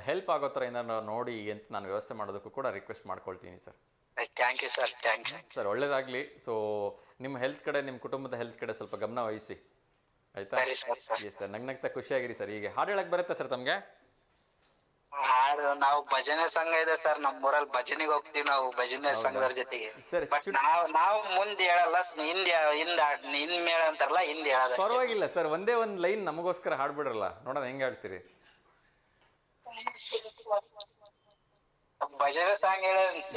ಹೆಲ್ಪ್ ಆಗೋ ಥರ ಏನಾದ್ರು ನೋಡಿ ಅಂತ ನಾನು ವ್ಯವಸ್ಥೆ ಮಾಡೋದಕ್ಕೂ ಕೂಡ ರಿಕ್ವೆಸ್ಟ್ ಮಾಡ್ಕೊಳ್ತೀನಿ sir. Thank you sir. Thank you sir, ಒಳ್ಳೇದಾಗಲಿ. ಸೊ ನಿಮ್ಮ ಹೆಲ್ತ್ ಕಡೆ, ನಿಮ್ಮ ಕುಟುಂಬದ ಹೆಲ್ತ್ ಕಡೆ ಸ್ವಲ್ಪ ಗಮನ ವಹಿಸಿ, ಆಯ್ತಾ? ಎಸ್ ಸರ್, ನಗ್ನಗ್ತಾ ಖುಷಿಯಾಗಿರಿ ಸರ್. ಈಗ ಹಾಡು ಹೇಳಕ್ ಬರುತ್ತೆ ಸರ್ ತಮಗೆ? ಹಾಡು ನಾವು ಭಜನೆ ಸಂಘ ಇದೆ ಸರ್ ನಮ್ಮೂರಲ್ಲಿ, ಭಜನೆಗೆ ಹೋಗ್ತೀವಿ ನಾವು ಭಜನೆ ಸಂಘದ ಜೊತೆಗೆ. ಬಟ್ ನಾವು ಮುಂದೆ ಹೇಳಲ್ಲ, ಹಿಂದ್ ಮೇಳ ಅಂತಾರಲ್ಲ, ಹಿಂದ್ ಹೇಳೋದು. ಪರವಾಗಿಲ್ಲ ಸರ್, ಒಂದೇ ಒಂದು ಲೈನ್ ನಮಗೋಸ್ಕರ ಹಾಡ್ಬಿಡ್ರಲ್ಲ, ನೋಡೋಣ ಹೆಂಗ್ ಹೇಳ್ತೀರಿ. ಭಜನೆ ಸಾಂಗ್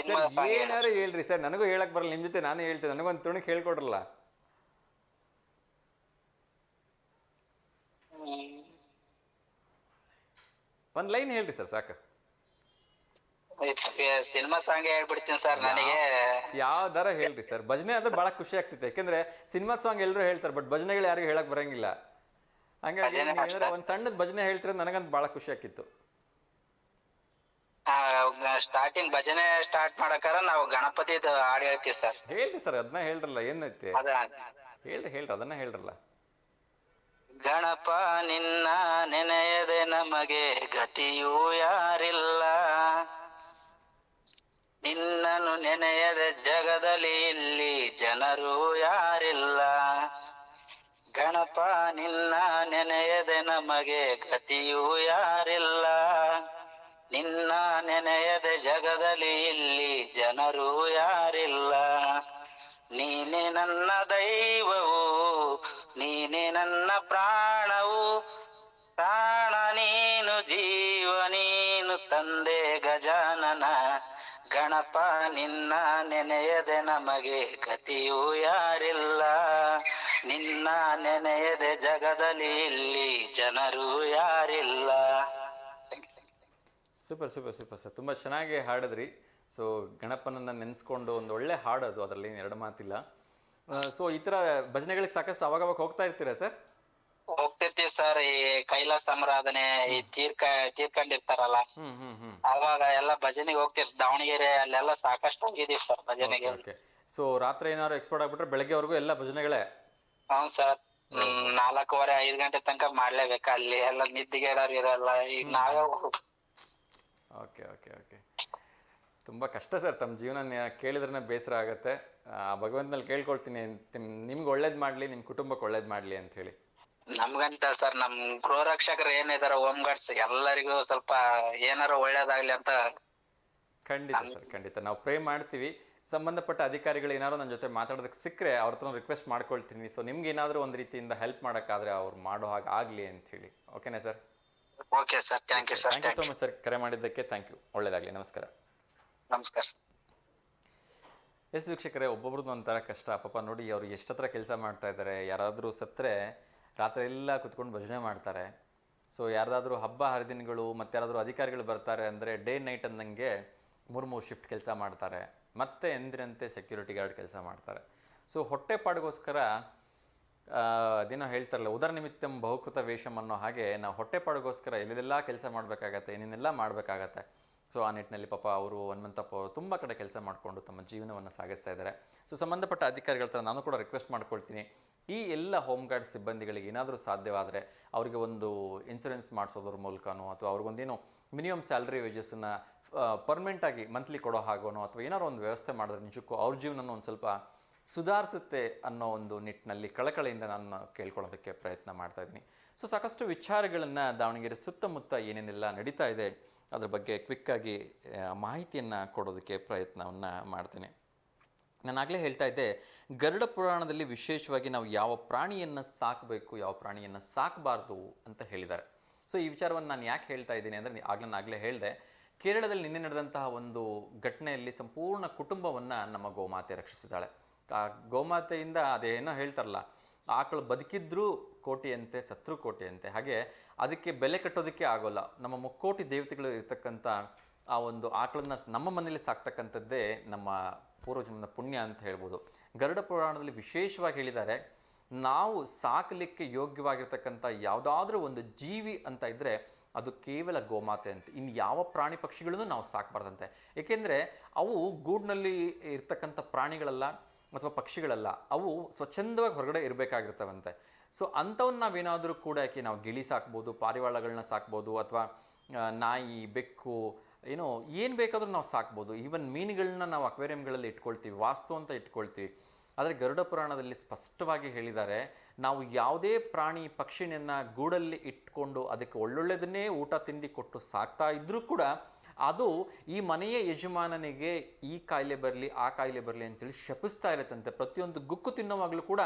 ಸರ್ ಏನಾರು ಹೇಳ್ರಿ ಸರ್, ನನಗೂ ಹೇಳಕ್ ಬರಲ್ಲ, ನಿಮ್ ಜೊತೆ ನಾನು ಹೇಳ್ತೇನೆ, ನನಗೊಂದು ತುಣುಕ್ ಹೇಳ್ಕೊಡ್ರಲ್ಲ. ಒಂದ್ ಲೈನ್ ಹೇಳ್ರಿ ಸರ್ ಸಾಕು. ಸಿನಿಮಾ ಸಾಂಗ್ ಹೇಳ್ಬಿಡ್ತೀನಿ ಸರ್. ನನಗೆ ಯಾವ್ದಾರ ಹೇಳ್ರಿ ಸರ್. ಭಜನೆ ಅಂದ್ರೆ ಬಹಳ ಖುಷಿ ಆಗ್ತಿತ್ತು, ಯಾಕಂದ್ರೆ ಸಿನಿಮಾ ಸಾಂಗ್ ಎಲ್ಲರೂ ಹೇಳ್ತಾರೆ, ಬಟ್ ಭಜನೆಗಳು ಯಾರಿಗೂ ಹೇಳಕ್ ಬರಂಗಿಲ್ಲ. ಹಂಗಾಗಿ ಒಂದ್ ಸಣ್ಣದ್ ಭಜನೆ ಹೇಳ್ತಿರೋ ನನಗಂತ ಬಹಳ ಖುಷಿ ಆಗ್ತಿತ್ತು. ಸ್ಟಾರ್ಟಿಂಗ್ ಭಜನೆ ಸ್ಟಾರ್ಟ್ ಮಾಡಕಾರ ನಾವು ಗಣಪತಿದ ಹಾಡು ಹೇಳ್ತೀವಿ ಸರ್. ಹೇಳ್ರಿ ಸರ್, ಅದನ್ನ ಹೇಳ್ರಲ್ಲ, ಏನೈತಿ ಹೇಳ್ರಿ ಅದನ್ನ ಹೇಳ್ರಲ್ಲ. ಗಣಪ ನಿನ್ನ ನೆನೆಯದೆ ನಮಗೆ ಗತಿಯೂ ಯಾರಿಲ್ಲ, ನಿನ್ನನ್ನು ನೆನೆಯದೆ ಜಗದಲ್ಲಿ ಇಲ್ಲಿ ಜನರು ಯಾರಿಲ್ಲ. ಗಣಪ ನಿನ್ನ ನೆನೆಯದೆ ನಮಗೆ ಗತಿಯೂ ಯಾರಿಲ್ಲ, ನಿನ್ನ ನೆನೆಯದೆ ಜಗದಲ್ಲಿ ಇಲ್ಲಿ ಜನರು ಯಾರಿಲ್ಲ. ನೀನೆ ನನ್ನ ದೈವವು, ನೀನೆ ನನ್ನ ಪ್ರಾಣವು, ಪ್ರಾಣ ನೀನು ಜೀವ ನೀನು ತಂದೆ ಗಜಾನನ. ಗಣಪ ನಿನ್ನ ನೆನೆಯದೆ ನಮಗೆ ಗತಿಯೂ ಯಾರಿಲ್ಲ, ನಿನ್ನ ನೆನೆಯದೆ ಜಗದಲ್ಲಿ ಇಲ್ಲಿ ಜನರು ಯಾರಿಲ್ಲ. ಸೂಪರ್ ಸೂಪರ್ ಸೂಪರ್ ಸರ್, ತುಂಬ ಚೆನ್ನಾಗಿ ಹಾಡಿದ್ರಿ. ಸೊ ಗಣಪನನ್ನ ನೆನೆಸ್ಕೊಂಡು ಒಂದು ಒಳ್ಳೆ ಹಾಡು ಅದು, ಅದರಲ್ಲಿ ಎರಡು ಮಾತಿಲ್ಲ. ಸೊ ಈ ಥರ ಭಜನೆಗಳಿಗೆ ಸಾಕಷ್ಟು ಅವಾಗವಾಗ ಹೋಗ್ತಾ ಇರ್ತೀರಾ ಸರ್? ಹೋಗ್ತಿರ್ತೀವಿ ಸರ್. ಈ ಕೈಲಾಸ ಆರಾಧನೆ, ಈ ತೀರ್ಕೊಂಡಿರ್ತಾರಲ್ಲ, ಅವಾಗ ಎಲ್ಲ ಭಜನೆಗೆ ಹೋಗ್ತಿರ್. ದಾವಣಗೆರೆ ಅಲ್ಲೆಲ್ಲ ಸಾಕಷ್ಟು ಹೋಗಿದೀವಿ ಸರ್ ಭಜನೆಗೆ. ಸೊ ರಾತ್ರಿ ಏನಾದ್ರು ಎಕ್ಸ್ಪರ್ಟ್ ಆಗ್ಬಿಟ್ರೆ ಬೆಳಗ್ಗೆವರೆಗೂ ಎಲ್ಲ ಭಜನೆಗಳೇ? ಹೌದು ಸರ್. 4:15 ಗಂಟೆ ತನಕ ಮಾಡ್ಲೇಬೇಕು. ಅಲ್ಲಿ ಎಲ್ಲ ನಿದ್ದಿಗೇಡೋರು ಇರಲ್ಲ. ಈಗ ನಾವೇ ಓಕೆ ಓಕೆ ಓಕೆ, ತುಂಬ ಕಷ್ಟ ಸರ್ ತಮ್ಮ ಜೀವನ ಕೇಳಿದ್ರೆ ಬೇಸರ ಆಗುತ್ತೆ. ಭಗವಂತನಲ್ಲಿ ಕೇಳ್ಕೊಳ್ತೀನಿ, ನಿಮ್ಗೆ ಒಳ್ಳೇದು ಮಾಡಲಿ, ನಿಮ್ಮ ಕುಟುಂಬಕ್ಕೆ ಒಳ್ಳೇದು ಮಾಡಲಿ ಅಂತ ಹೇಳಿ. ನಮ್ಗಂತ ಸರ್ ನಮ್ ಗೃಹ ರಕ್ಷಕರು ಏನಿದಾರ, ಹೋಮ್ ಗಾರ್ಡ್ಸ್, ಎಲ್ಲರಿಗೂ ಸ್ವಲ್ಪ ಏನಾರ ಒಳ್ಳೇದಾಗ್ಲಿ ಅಂತ. ಖಂಡಿತ ಸರ್, ಖಂಡಿತ ನಾವು ಪ್ರೇ ಮಾಡ್ತೀವಿ. ಸಂಬಂಧಪಟ್ಟ ಅಧಿಕಾರಿಗಳು ಏನಾದ್ರು ನನ್ನ ಜೊತೆ ಮಾತಾಡೋದಕ್ಕೆ ಸಿಕ್ಕರೆ ಅವ್ರ ಹತ್ರ ರಿಕ್ವೆಸ್ಟ್ ಮಾಡ್ಕೊಳ್ತೀನಿ. ಸೊ ನಿಮ್ಗೆ ಏನಾದರೂ ಒಂದು ರೀತಿಯಿಂದ ಹೆಲ್ಪ್ ಮಾಡೋಕ್ಕಾದ್ರೆ ಅವ್ರು ಮಾಡೋ ಹಾಗೆ ಆಗಲಿ ಅಂತ ಹೇಳಿ. ಓಕೆನಾ sir? Okay sir, thank you sir. Thank you so much sir, ಕರೆ ಮಾಡಿದ್ದಕ್ಕೆ ಥ್ಯಾಂಕ್ ಯು. ಒಳ್ಳೇದಾಗಲಿ, ನಮಸ್ಕಾರ. ನಮಸ್ಕಾರ. ಎಸ್ ವೀಕ್ಷಕರೇ, ಒಬ್ಬೊಬ್ರದ್ದು ಒಂಥರ ಕಷ್ಟ ಪಾಪ. ನೋಡಿ ಅವ್ರು ಎಷ್ಟತ್ರ ಕೆಲಸ ಮಾಡ್ತಾ ಇದ್ದಾರೆ. ಯಾರಾದರೂ ಸತ್ತರೆ ರಾತ್ರಿ ಎಲ್ಲ ಕುತ್ಕೊಂಡು ಭಜನೆ ಮಾಡ್ತಾರೆ. ಸೊ ಯಾರ್ದಾದ್ರೂ ಹಬ್ಬ ಹರಿದಿನಗಳು ಮತ್ತು ಯಾರಾದರೂ ಅಧಿಕಾರಿಗಳು ಬರ್ತಾರೆ ಅಂದರೆ ಡೇ ನೈಟ್ ಅಂದಂಗೆ 3 ಶಿಫ್ಟ್ ಕೆಲಸ ಮಾಡ್ತಾರೆ. ಮತ್ತೆ ಎಂದಿನಂತೆ ಸೆಕ್ಯೂರಿಟಿ ಗಾರ್ಡ್ ಕೆಲಸ ಮಾಡ್ತಾರೆ. ಸೊ ಹೊಟ್ಟೆಪಾಡಿಗೋಸ್ಕರ ಅದೇನೋ ಹೇಳ್ತಾರಲ್ಲ, ಉದರ ನಿಮಿತ್ತಂ ಬಹುಕೃತ ವೇಷಂ ಅನ್ನೋ ಹಾಗೆ ನಾವು ಹೊಟ್ಟೆಪಾಡಿಗೋಸ್ಕರ ಎಲ್ಲೆಲ್ಲ ಕೆಲಸ ಮಾಡಬೇಕಾಗತ್ತೆ, ಏನೇನೆಲ್ಲ ಮಾಡಬೇಕಾಗತ್ತೆ. ಸೊ ಆ ನಿಟ್ಟಿನಲ್ಲಿ ಪಾಪ ಅವರು ಹನುಮಂತಪ್ಪ ಅವರು ತುಂಬ ಕಡೆ ಕೆಲಸ ಮಾಡಿಕೊಂಡು ತಮ್ಮ ಜೀವನವನ್ನು ಸಾಗಿಸ್ತಾ ಇದ್ದಾರೆ. ಸೊ ಸಂಬಂಧಪಟ್ಟ ಅಧಿಕಾರಿಗಳ ಹತ್ರ ನಾನು ಕೂಡ ರಿಕ್ವೆಸ್ಟ್ ಮಾಡ್ಕೊಳ್ತೀನಿ, ಈ ಎಲ್ಲ ಹೋಮ್ ಗಾರ್ಡ್ ಸಿಬ್ಬಂದಿಗಳಿಗೆ ಏನಾದರೂ ಸಾಧ್ಯವಾದರೆ ಅವರಿಗೆ ಒಂದು ಇನ್ಸೂರೆನ್ಸ್ ಮಾಡಿಸೋದ್ರ ಮೂಲಕನೋ, ಅಥವಾ ಅವ್ರಿಗೊಂದೇನು ಮಿನಿಮಮ್ ಸ್ಯಾಲ್ರಿ ವೇಜಸ್ಸನ್ನು ಪರ್ಮನೆಂಟಾಗಿ ಮಂತ್ಲಿ ಕೊಡೋ ಹಾಗೋನೋ, ಅಥವಾ ಏನಾದ್ರು ಒಂದು ವ್ಯವಸ್ಥೆ ಮಾಡಿದ್ರೆ ನಿಜಕ್ಕೂ ಅವ್ರ ಜೀವನನೂ ಒಂದು ಸ್ವಲ್ಪ ಸುಧಾರಿಸುತ್ತೆ ಅನ್ನೋ ಒಂದು ನಿಟ್ಟಿನಲ್ಲಿ ಕಳಕಳಿಯಿಂದ ನಾನು ಕೇಳ್ಕೊಳ್ಳೋದಕ್ಕೆ ಪ್ರಯತ್ನ ಮಾಡ್ತಾಯಿದ್ದೀನಿ. ಸೊ ಸಾಕಷ್ಟು ವಿಚಾರಗಳನ್ನು ದಾವಣಗೆರೆ ಸುತ್ತಮುತ್ತ ಏನೇನೆಲ್ಲ ನಡೀತಾ ಇದೆ ಅದ್ರ ಬಗ್ಗೆ ಕ್ವಿಕ್ಕಾಗಿ ಮಾಹಿತಿಯನ್ನು ಕೊಡೋದಕ್ಕೆ ಪ್ರಯತ್ನವನ್ನು ಮಾಡ್ತೇನೆ. ನಾನಾಗಲೇ ಹೇಳ್ತಾ ಇದ್ದೆ, ಗರುಡ ಪುರಾಣದಲ್ಲಿ ವಿಶೇಷವಾಗಿ ನಾವು ಯಾವ ಪ್ರಾಣಿಯನ್ನು ಸಾಕಬೇಕು, ಯಾವ ಪ್ರಾಣಿಯನ್ನು ಸಾಕಬಾರ್ದು ಅಂತ ಹೇಳಿದ್ದಾರೆ. ಸೊ ಈ ವಿಚಾರವನ್ನು ನಾನು ಯಾಕೆ ಹೇಳ್ತಾ ಇದ್ದೀನಿ ಅಂದರೆ, ಆಗಲೇ ಹೇಳಿದೆ, ಕೇರಳದಲ್ಲಿ ನಿನ್ನೆ ನಡೆದಂತಹ ಒಂದು ಘಟನೆಯಲ್ಲಿ ಸಂಪೂರ್ಣ ಕುಟುಂಬವನ್ನು ನಮ್ಮ ಗೋಮಾತೆ ರಕ್ಷಿಸಿದ್ದಾಳೆ. ಆ ಗೋಮಾತೆಯಿಂದ ಅದೇನೋ ಹೇಳ್ತಾರಲ್ಲ, ಆಕಳು ಬದುಕಿದ್ರೂ ಕೋಟಿಯಂತೆ ಸತ್ರು ಕೋಟಿಯಂತೆ, ಹಾಗೆ ಅದಕ್ಕೆ ಬೆಲೆ ಕಟ್ಟೋದಕ್ಕೆ ಆಗೋಲ್ಲ. ನಮ್ಮ ಮುಕ್ಕೋಟಿ ದೇವತೆಗಳು ಇರ್ತಕ್ಕಂಥ ಆ ಒಂದು ಆಕಳನ್ನ ನಮ್ಮ ಮನೇಲಿ ಸಾಕ್ತಕ್ಕಂಥದ್ದೇ ನಮ್ಮ ಪೂರ್ವಜನ್ಮದ ಪುಣ್ಯ ಅಂತ ಹೇಳ್ಬೋದು. ಗರುಡ ಪುರಾಣದಲ್ಲಿ ವಿಶೇಷವಾಗಿ ಹೇಳಿದ್ದಾರೆ, ನಾವು ಸಾಕಲಿಕ್ಕೆ ಯೋಗ್ಯವಾಗಿರ್ತಕ್ಕಂಥ ಯಾವುದಾದ್ರೂ ಒಂದು ಜೀವಿ ಅಂತ ಇದ್ದರೆ ಅದು ಕೇವಲ ಗೋಮಾತೆ ಅಂತ. ಇನ್ನು ಯಾವ ಪ್ರಾಣಿ ಪಕ್ಷಿಗಳನ್ನು ನಾವು ಸಾಕಬಾರ್ದಂತೆ. ಏಕೆಂದರೆ ಅವು ಗೂಡಿನಲ್ಲಿ ಇರ್ತಕ್ಕಂಥ ಪ್ರಾಣಿಗಳಲ್ಲ ಅಥವಾ ಪಕ್ಷಿಗಳಲ್ಲ, ಅವು ಸ್ವಚ್ಛಂದವಾಗಿ ಹೊರಗಡೆ ಇರಬೇಕಾಗಿರ್ತವಂತೆ. ಸೊ ಅಂಥವನ್ನ ನಾವೇನಾದರೂ ಕೂಡ, ಯಾಕೆ ನಾವು ಗಿಳಿ ಸಾಕ್ಬೋದು, ಪಾರಿವಾಳಗಳನ್ನ ಸಾಕ್ಬೋದು, ಅಥವಾ ನಾಯಿ, ಬೆಕ್ಕು, ಏನೋ ಏನು ಬೇಕಾದರೂ ನಾವು ಸಾಕ್ಬೋದು. ಈವನ್ ಮೀನುಗಳನ್ನ ನಾವು ಅಕ್ವೇರಿಯಂಗಳಲ್ಲಿ ಇಟ್ಕೊಳ್ತೀವಿ, ವಾಸ್ತು ಅಂತ ಇಟ್ಕೊಳ್ತೀವಿ. ಆದರೆ ಗರುಡ ಪುರಾಣದಲ್ಲಿ ಸ್ಪಷ್ಟವಾಗಿ ಹೇಳಿದ್ದಾರೆ, ನಾವು ಯಾವುದೇ ಪ್ರಾಣಿ ಪಕ್ಷಿಯನ್ನು ಗೂಡಲ್ಲಿ ಇಟ್ಕೊಂಡು ಅದಕ್ಕೆ ಒಳ್ಳೊಳ್ಳೆದನ್ನೇ ಊಟ ತಿಂಡಿ ಕೊಟ್ಟು ಸಾಕ್ತಾ ಇದ್ರೂ ಕೂಡ ಅದು ಈ ಮನೆಯ ಯಜಮಾನನಿಗೆ ಈ ಕಾಯಿಲೆ ಬರಲಿ ಆ ಕಾಯಿಲೆ ಬರಲಿ ಅಂತೇಳಿ ಶಪಿಸ್ತಾ ಇರುತ್ತಂತೆ. ಪ್ರತಿಯೊಂದು ಗುಕ್ಕು ತಿನ್ನುವಾಗಲೂ ಕೂಡ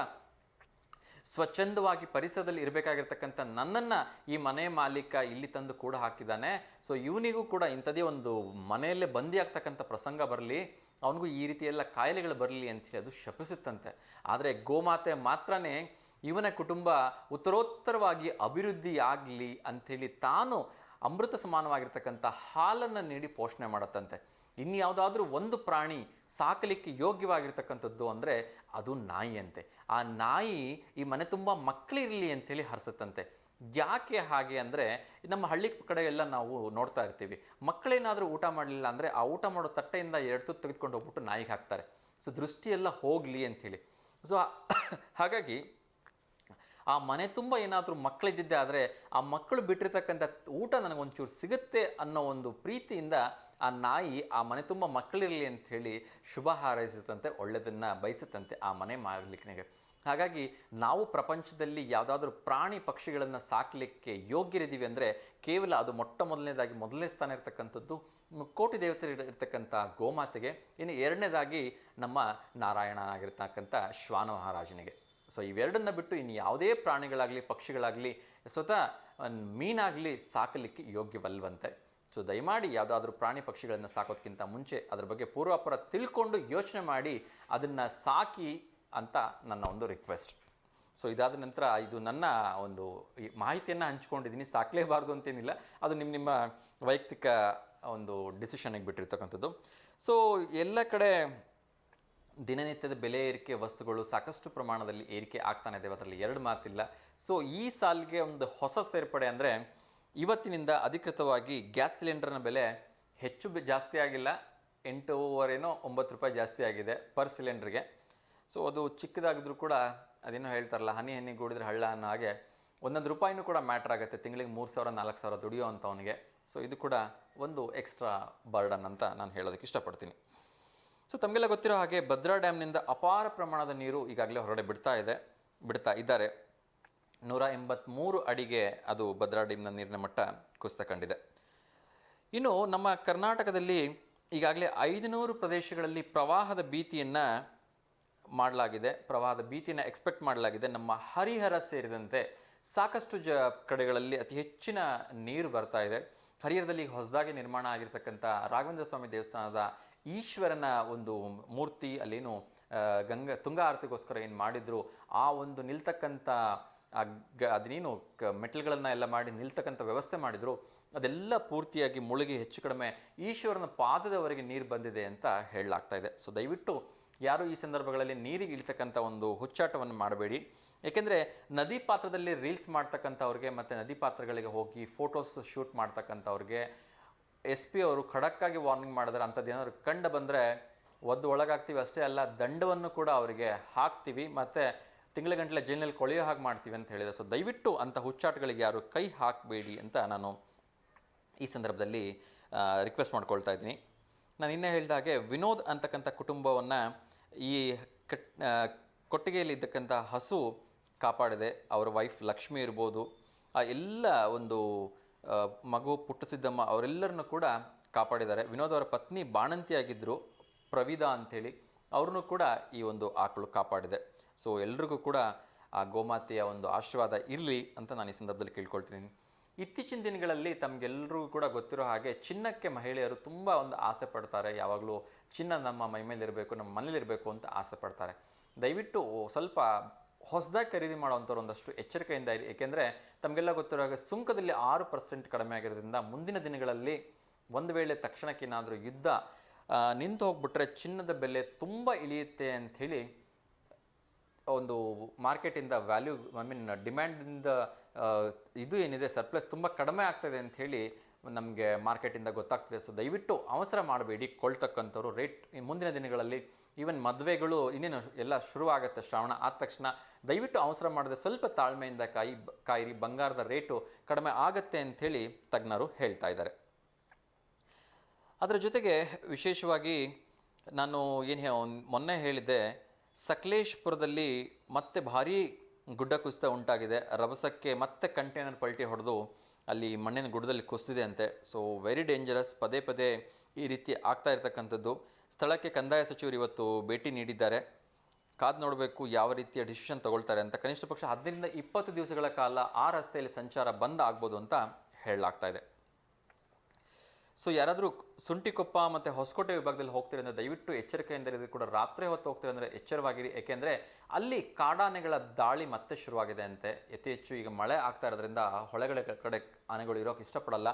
ಸ್ವಚ್ಛಂದವಾಗಿ ಪರಿಸರದಲ್ಲಿ ಇರಬೇಕಾಗಿರ್ತಕ್ಕಂಥ ನನ್ನನ್ನು ಈ ಮನೆ ಮಾಲೀಕ ಇಲ್ಲಿ ತಂದು ಕೂಡ ಹಾಕಿದ್ದಾನೆ, ಸೊ ಇವನಿಗೂ ಕೂಡ ಇಂಥದೇ ಒಂದು ಮನೆಯಲ್ಲೇ ಬಂದಿ ಆಗ್ತಕ್ಕಂಥ ಪ್ರಸಂಗ ಬರಲಿ, ಅವನಿಗೂ ಈ ರೀತಿ ಎಲ್ಲ ಕಾಯಿಲೆಗಳು ಬರಲಿ ಅಂಥೇಳಿ ಅದು ಶಪಿಸುತ್ತಂತೆ. ಆದರೆ ಗೋಮಾತೆ ಮಾತ್ರನೇ ಇವನ ಕುಟುಂಬ ಉತ್ತರೋತ್ತರವಾಗಿ ಅಭಿವೃದ್ಧಿ ಆಗಲಿ ಅಂಥೇಳಿ ತಾನು ಅಮೃತ ಸಮಾನವಾಗಿರ್ತಕ್ಕಂಥ ಹಾಲನ್ನು ನೀಡಿ ಪೋಷಣೆ ಮಾಡುತ್ತಂತೆ. ಇನ್ಯಾವುದಾದ್ರೂ ಒಂದು ಪ್ರಾಣಿ ಸಾಕಲಿಕ್ಕೆ ಯೋಗ್ಯವಾಗಿರ್ತಕ್ಕಂಥದ್ದು ಅಂದರೆ ಅದು ನಾಯಿಯಂತೆ. ಆ ನಾಯಿ ಈ ಮನೆ ತುಂಬ ಮಕ್ಕಳಿರಲಿ ಅಂಥೇಳಿ ಹರಿಸುತ್ತಂತೆ. ಯಾಕೆ ಹಾಗೆ ಅಂದರೆ, ನಮ್ಮ ಹಳ್ಳಿ ಕಡೆ ಎಲ್ಲ ನಾವು ನೋಡ್ತಾ ಇರ್ತೀವಿ, ಮಕ್ಕಳೇನಾದರೂ ಊಟ ಮಾಡಲಿಲ್ಲ ಅಂದರೆ ಆ ಊಟ ಮಾಡೋ ತಟ್ಟೆಯಿಂದ 2 ತುತ್ತು ತೆಗೆದುಕೊಂಡು ಹೋಗ್ಬಿಟ್ಟು ನಾಯಿಗೆ ಹಾಕ್ತಾರೆ. ಸೊ ದೃಷ್ಟಿಯೆಲ್ಲ ಹೋಗಲಿ ಅಂಥೇಳಿ. ಸೊ ಹಾಗಾಗಿ ಆ ಮನೆ ತುಂಬ ಏನಾದರೂ ಮಕ್ಕಳಿದ್ದಿದ್ದೆ ಆದರೆ ಆ ಮಕ್ಕಳು ಬಿಟ್ಟಿರ್ತಕ್ಕಂಥ ಊಟ ನನಗೊಂಚೂರು ಸಿಗುತ್ತೆ ಅನ್ನೋ ಒಂದು ಪ್ರೀತಿಯಿಂದ ಆ ನಾಯಿ ಆ ಮನೆ ತುಂಬ ಮಕ್ಕಳಿರಲಿ ಅಂಥೇಳಿ ಶುಭ ಹಾರೈಸುತ್ತಂತೆ, ಒಳ್ಳೆಯದನ್ನು ಬಯಸುತ್ತಂತೆ ಆ ಮನೆ ಮಾಲೀಕನಿಗೆ. ಹಾಗಾಗಿ ನಾವು ಪ್ರಪಂಚದಲ್ಲಿ ಯಾವುದಾದ್ರೂ ಪ್ರಾಣಿ ಪಕ್ಷಿಗಳನ್ನು ಸಾಕಲಿಕ್ಕೆ ಯೋಗ್ಯರಿದ್ದೀವಿ ಅಂದರೆ ಕೇವಲ ಅದು ಮೊದಲನೇ ಸ್ಥಾನ ಇರ್ತಕ್ಕಂಥದ್ದು ಕೋಟಿ ದೇವತೆ ಇರ್ತಕ್ಕಂಥ ಗೋಮಾತೆಗೆ, ಇನ್ನು ಎರಡನೇದಾಗಿ ನಮ್ಮ ನಾರಾಯಣನಾಗಿರ್ತಕ್ಕಂಥ ಶ್ವಾನ ಮಹಾರಾಜನಿಗೆ. ಸೊ ಇವೆರಡನ್ನ ಬಿಟ್ಟು ಇನ್ನು ಯಾವುದೇ ಪ್ರಾಣಿಗಳಾಗಲಿ ಪಕ್ಷಿಗಳಾಗಲಿ ಸ್ವತಃ ಮೀನಾಗಲಿ ಸಾಕಲಿಕ್ಕೆ ಯೋಗ್ಯವಲ್ವಂತೆ. ಸೊ ದಯಮಾಡಿ ಯಾವುದಾದ್ರೂ ಪ್ರಾಣಿ ಪಕ್ಷಿಗಳನ್ನು ಸಾಕೋದಕ್ಕಿಂತ ಮುಂಚೆ ಅದರ ಬಗ್ಗೆ ಪೂರ್ವಾಪರ ತಿಳ್ಕೊಂಡು ಯೋಚನೆ ಮಾಡಿ ಅದನ್ನು ಸಾಕಿ ಅಂತ ನನ್ನ ಒಂದು ರಿಕ್ವೆಸ್ಟ್. ಸೊ ಇದಾದ ನಂತರ ಇದು ನನ್ನ ಒಂದು ಮಾಹಿತಿಯನ್ನು ಹಂಚ್ಕೊಂಡಿದ್ದೀನಿ, ಸಾಕಲೇಬಾರ್ದು ಅಂತೇನಿಲ್ಲ, ಅದು ನಿಮ್ಮ ವೈಯಕ್ತಿಕ ಒಂದು ಡಿಸಿಷನ್ಗೆ ಬಿಟ್ಟಿರ್ತಕ್ಕಂಥದ್ದು. ಸೊ ಎಲ್ಲ ಕಡೆ ದಿನನಿತ್ಯದ ಬೆಲೆ ಏರಿಕೆ, ವಸ್ತುಗಳು ಸಾಕಷ್ಟು ಪ್ರಮಾಣದಲ್ಲಿ ಏರಿಕೆ ಆಗ್ತಾನೆ ಇದೆ, ಅದರಲ್ಲಿ ಎರಡು ಮಾತಿಲ್ಲ. ಸೊ ಈ ಸಾಲಿಗೆ ಒಂದು ಹೊಸ ಸೇರ್ಪಡೆ ಅಂದರೆ ಇವತ್ತಿನಿಂದ ಅಧಿಕೃತವಾಗಿ ಗ್ಯಾಸ್ ಸಿಲಿಂಡರ್ನ ಬೆಲೆ ಹೆಚ್ಚು ಜಾಸ್ತಿ ಆಗಿಲ್ಲ, 8.5-9 ರೂಪಾಯಿ ಜಾಸ್ತಿ ಆಗಿದೆ ಪರ್ ಸಿಲಿಂಡ್ರಿಗೆ. ಸೊ ಅದು ಚಿಕ್ಕದಾಗಿದ್ರೂ ಕೂಡ ಅದೇನೋ ಹೇಳ್ತಾರಲ್ಲ, ಹನಿ ಹನಿ ಗೂಡಿದ್ರೆ ಹಳ್ಳ ಅನ್ನೋ ಹಾಗೆ 1 ರೂಪಾಯಿನೂ ಕೂಡ ಮ್ಯಾಟ್ರ್ ಆಗುತ್ತೆ ತಿಂಗಳಿಗೆ 3,000-4,000 ದುಡಿಯೋ ಅಂಥವನಿಗೆ. ಸೊ ಇದು ಕೂಡ ಒಂದು ಎಕ್ಸ್ಟ್ರಾ ಬರ್ಡನ್ ಅಂತ ನಾನು ಹೇಳೋದಕ್ಕೆ ಇಷ್ಟಪಡ್ತೀನಿ. ಸೊ ತಮಗೆಲ್ಲ ಗೊತ್ತಿರೋ ಹಾಗೆ ಭದ್ರಾ ಡ್ಯಾಮ್ನಿಂದ ಅಪಾರ ಪ್ರಮಾಣದ ನೀರು ಈಗಾಗಲೇ ಹೊರಗಡೆ ಬಿಡ್ತಾ ಇದ್ದಾರೆ. 183 ಅಡಿಗೆ ಅದು ಭದ್ರಾ ಡ್ಯಾಮ್ನ ನೀರಿನ ಮಟ್ಟ ಕುಸಿತ ಕಂಡಿದೆ. ಇನ್ನು ನಮ್ಮ ಕರ್ನಾಟಕದಲ್ಲಿ ಈಗಾಗಲೇ 500 ಪ್ರದೇಶಗಳಲ್ಲಿ ಪ್ರವಾಹದ ಭೀತಿಯನ್ನು ಎಕ್ಸ್ಪೆಕ್ಟ್ ಮಾಡಲಾಗಿದೆ. ನಮ್ಮ ಹರಿಹರ ಸೇರಿದಂತೆ ಸಾಕಷ್ಟು ಕಡೆಗಳಲ್ಲಿ ಅತಿ ಹೆಚ್ಚಿನ ನೀರು ಬರ್ತಾ ಇದೆ. ಹರಿಹರದಲ್ಲಿ ಹೊಸದಾಗಿ ನಿರ್ಮಾಣ ಆಗಿರ್ತಕ್ಕಂಥ ರಾಘವೇಂದ್ರ ಸ್ವಾಮಿ ದೇವಸ್ಥಾನದ ಈಶ್ವರನ ಒಂದು ಮೂರ್ತಿ, ಅಲ್ಲೇನು ತುಂಗಾ ಆರತಿಗೋಸ್ಕರ ಏನು ಮಾಡಿದ್ರು, ಆ ಒಂದು ನಿಲ್ತಕ್ಕಂಥ ಅದೇನು ಮೆಟಲ್ಗಳನ್ನು ಎಲ್ಲ ಮಾಡಿ ನಿಲ್ತಕ್ಕಂಥ ವ್ಯವಸ್ಥೆ ಮಾಡಿದ್ರು, ಅದೆಲ್ಲ ಪೂರ್ತಿಯಾಗಿ ಮುಳುಗಿ ಹೆಚ್ಚು ಕಡಿಮೆ ಈಶ್ವರನ ಪಾದದವರೆಗೆ ನೀರು ಬಂದಿದೆ ಅಂತ ಹೇಳಲಾಗ್ತಾ ಇದೆ. ಸೊ ದಯವಿಟ್ಟು ಯಾರು ಈ ಸಂದರ್ಭಗಳಲ್ಲಿ ನೀರಿಗೆ ಇಳಿತಕ್ಕಂಥ ಒಂದು ಹುಚ್ಚಾಟವನ್ನು ಮಾಡಬೇಡಿ. ಏಕೆಂದರೆ ನದಿ ಪಾತ್ರದಲ್ಲಿ ರೀಲ್ಸ್ ಮಾಡ್ತಕ್ಕಂಥವ್ರಿಗೆ ಮತ್ತು ನದಿ ಪಾತ್ರಗಳಿಗೆ ಹೋಗಿ ಫೋಟೋಸ್ ಶೂಟ್ ಮಾಡ್ತಕ್ಕಂಥವ್ರಿಗೆ SP ಅವರು ಖಡಕ್ಕಾಗಿ ವಾರ್ನಿಂಗ್ ಮಾಡಿದ್ರೆ, ಅಂಥದ್ದು ಏನಾದ್ರು ಕಂಡು ಬಂದರೆ ಒಳಗಾಗ್ತೀವಿ ಅಷ್ಟೇ ಅಲ್ಲ, ದಂಡವನ್ನು ಕೂಡ ಅವರಿಗೆ ಹಾಕ್ತೀವಿ ಮತ್ತು ತಿಂಗಳ ಜೈಲಿನಲ್ಲಿ ಕೊಳೆಯೋ ಹಾಗೆ ಮಾಡ್ತೀವಿ ಅಂತ ಹೇಳಿದೆ. ಸೊ ದಯವಿಟ್ಟು ಅಂಥ ಹುಚ್ಚಾಟಗಳಿಗೆ ಯಾರು ಕೈ ಹಾಕಬೇಡಿ ಅಂತ ನಾನು ಈ ಸಂದರ್ಭದಲ್ಲಿ ರಿಕ್ವೆಸ್ಟ್ ಮಾಡ್ಕೊಳ್ತಾ ಇದ್ದೀನಿ. ನಾನು ಇನ್ನೇ ಹೇಳಿದ ಹಾಗೆ ವಿನೋದ್ ಅಂತಕ್ಕಂಥ ಕುಟುಂಬವನ್ನು ಈ ಕೊಟ್ಟಿಗೆಯಲ್ಲಿ ಇದ್ದಕ್ಕಂಥ ಹಸು ಕಾಪಾಡಿದೆ. ಅವರ ವೈಫ್ ಲಕ್ಷ್ಮಿ ಇರ್ಬೋದು, ಆ ಎಲ್ಲ ಒಂದು ಮಗು ಪುಟ್ಟಸಿದ್ದಮ್ಮ ಅವರೆಲ್ಲರನ್ನು ಕೂಡ ಕಾಪಾಡಿದ್ದಾರೆ. ವಿನೋದ್ ಅವರ ಪತ್ನಿ ಬಾಣಂತಿಯಾಗಿದ್ದರು, ಪ್ರವಿದಾ ಅಂಥೇಳಿ, ಅವ್ರನ್ನೂ ಕೂಡ ಈ ಒಂದು ಆಕಳು ಕಾಪಾಡಿದೆ. ಸೊ ಎಲ್ರಿಗೂ ಕೂಡ ಆ ಗೋಮಾತೆಯ ಒಂದು ಆಶೀರ್ವಾದ ಇರಲಿ ಅಂತ ನಾನು ಈ ಸಂದರ್ಭದಲ್ಲಿ ಕೇಳ್ಕೊಳ್ತೀನಿ. ಇತ್ತೀಚಿನ ದಿನಗಳಲ್ಲಿ ತಮಗೆಲ್ಲರಿಗೂ ಕೂಡ ಗೊತ್ತಿರೋ ಹಾಗೆ ಚಿನ್ನಕ್ಕೆ ಮಹಿಳೆಯರು ತುಂಬ ಒಂದು ಆಸೆ ಪಡ್ತಾರೆ. ಯಾವಾಗಲೂ ಚಿನ್ನ ನಮ್ಮ ಮೈ ಮೇಲೆ ಇರಬೇಕು, ನಮ್ಮ ಮನೇಲಿರಬೇಕು ಅಂತ ಆಸೆ ಪಡ್ತಾರೆ. ದಯವಿಟ್ಟು ಸ್ವಲ್ಪ ಹೊಸದಾಗಿ ಖರೀದಿ ಮಾಡುವಂಥವ್ರು ಒಂದಷ್ಟು ಎಚ್ಚರಿಕೆಯಿಂದ ಇರಿ. ಏಕೆಂದರೆ ತಮಗೆಲ್ಲ ಗೊತ್ತಿರೋ ಹಾಗೆ ಸುಂಕದಲ್ಲಿ 6% ಕಡಿಮೆ ಆಗಿರೋದ್ರಿಂದ ಮುಂದಿನ ದಿನಗಳಲ್ಲಿ ಒಂದು ವೇಳೆ ತಕ್ಷಣಕ್ಕೇನಾದರೂ ಯುದ್ಧ ನಿಂತು ಹೋಗ್ಬಿಟ್ರೆ ಚಿನ್ನದ ಬೆಲೆ ತುಂಬ ಇಳಿಯುತ್ತೆ ಅಂಥೇಳಿ ಒಂದು ಮಾರ್ಕೆಟಿಂದ ವ್ಯಾಲ್ಯೂ ಡಿಮ್ಯಾಂಡಿಂದ ಇದು ಏನಿದೆ ಸರ್ಪ್ಲಸ್ ತುಂಬ ಕಡಿಮೆ ಆಗ್ತದೆ ಅಂಥೇಳಿ ನಮಗೆ ಮಾರ್ಕೆಟಿಂದ ಗೊತ್ತಾಗ್ತದೆ. ಸೊ ದಯವಿಟ್ಟು ಅವಸರ ಮಾಡಬೇಡಿ ಕೊಳ್ಳತಕ್ಕಂಥವ್ರು. ರೇಟ್ ಮುಂದಿನ ದಿನಗಳಲ್ಲಿ ಈವನ್ ಮದುವೆಗಳು ಇನ್ನೇನು ಎಲ್ಲ ಶುರುವಾಗುತ್ತೆ, ಶ್ರಾವಣ ಆದ ತಕ್ಷಣ ದಯವಿಟ್ಟು ಅವಸರ ಮಾಡದೆ ಸ್ವಲ್ಪ ತಾಳ್ಮೆಯಿಂದ ಕಾಯಿರಿ. ಬಂಗಾರದ ರೇಟು ಕಡಿಮೆ ಆಗತ್ತೆ ಅಂಥೇಳಿ ತಜ್ಞರು ಹೇಳ್ತಾ ಇದ್ದಾರೆ. ಅದರ ಜೊತೆಗೆ ವಿಶೇಷವಾಗಿ ನಾನು ಮೊನ್ನೆ ಹೇಳಿದ್ದೆ, ಸಕಲೇಶ್ಪುರದಲ್ಲಿ ಮತ್ತೆ ಭಾರೀ ಗುಡ್ಡ ಕುಸಿತ ಉಂಟಾಗಿದೆ. ರಭಸಕ್ಕೆ ಮತ್ತೆ ಕಂಟೈನರ್ ಪಲ್ಟಿ ಹೊಡೆದು ಅಲ್ಲಿ ಮಣ್ಣಿನ ಗುಡ್ಡದಲ್ಲಿ ಕುಸಿದಿದೆ ಅಂತೆ. So very dangerous. ಪದೇ ಪದೇ ಈ ರೀತಿ ಆಗ್ತಾ ಇರ್ತಕ್ಕಂಥದ್ದು. ಸ್ಥಳಕ್ಕೆ ಕಂದಾಯ ಸಚಿವರು ಇವತ್ತು ಭೇಟಿ ನೀಡಿದ್ದಾರೆ. ಕಾದು ನೋಡಬೇಕು ಯಾವ ರೀತಿಯ ಡಿಸಿಷನ್ ತಗೊಳ್ತಾರೆ ಅಂತ. ಕನಿಷ್ಠ ಪಕ್ಷ 15-20 ದಿವಸಗಳ ಕಾಲ ಆ ರಸ್ತೆಯಲ್ಲಿ ಸಂಚಾರ ಬಂದ್ ಆಗ್ಬೋದು ಅಂತ ಹೇಳಲಾಗ್ತಾ ಇದೆ. ಸೊ ಯಾರಾದರೂ ಸುಂಟಿಕೊಪ್ಪ ಮತ್ತು ಹೊಸಕೋಟೆ ವಿಭಾಗದಲ್ಲಿ ಹೋಗ್ತೀರಿ ಅಂದರೆ ದಯವಿಟ್ಟು ಎಚ್ಚರಿಕೆಯಿಂದ ಇರೋದು. ಕೂಡ ರಾತ್ರಿ ಹೊತ್ತು ಹೋಗ್ತೀರಿ ಅಂದರೆ ಎಚ್ಚರವಾಗಿರಿ. ಏಕೆಂದರೆ ಅಲ್ಲಿ ಕಾಡಾನೆಗಳ ದಾಳಿ ಮತ್ತೆ ಶುರುವಾಗಿದೆ ಅಂತೆ. ಅತಿ ಹೆಚ್ಚು ಈಗ ಮಳೆ ಆಗ್ತಾ ಇರೋದ್ರಿಂದ ಹೊಳೆಗಳ ಕಡೆ ಆನೆಗಳು ಇರೋಕ್ಕೆ ಇಷ್ಟಪಡಲ್ಲ,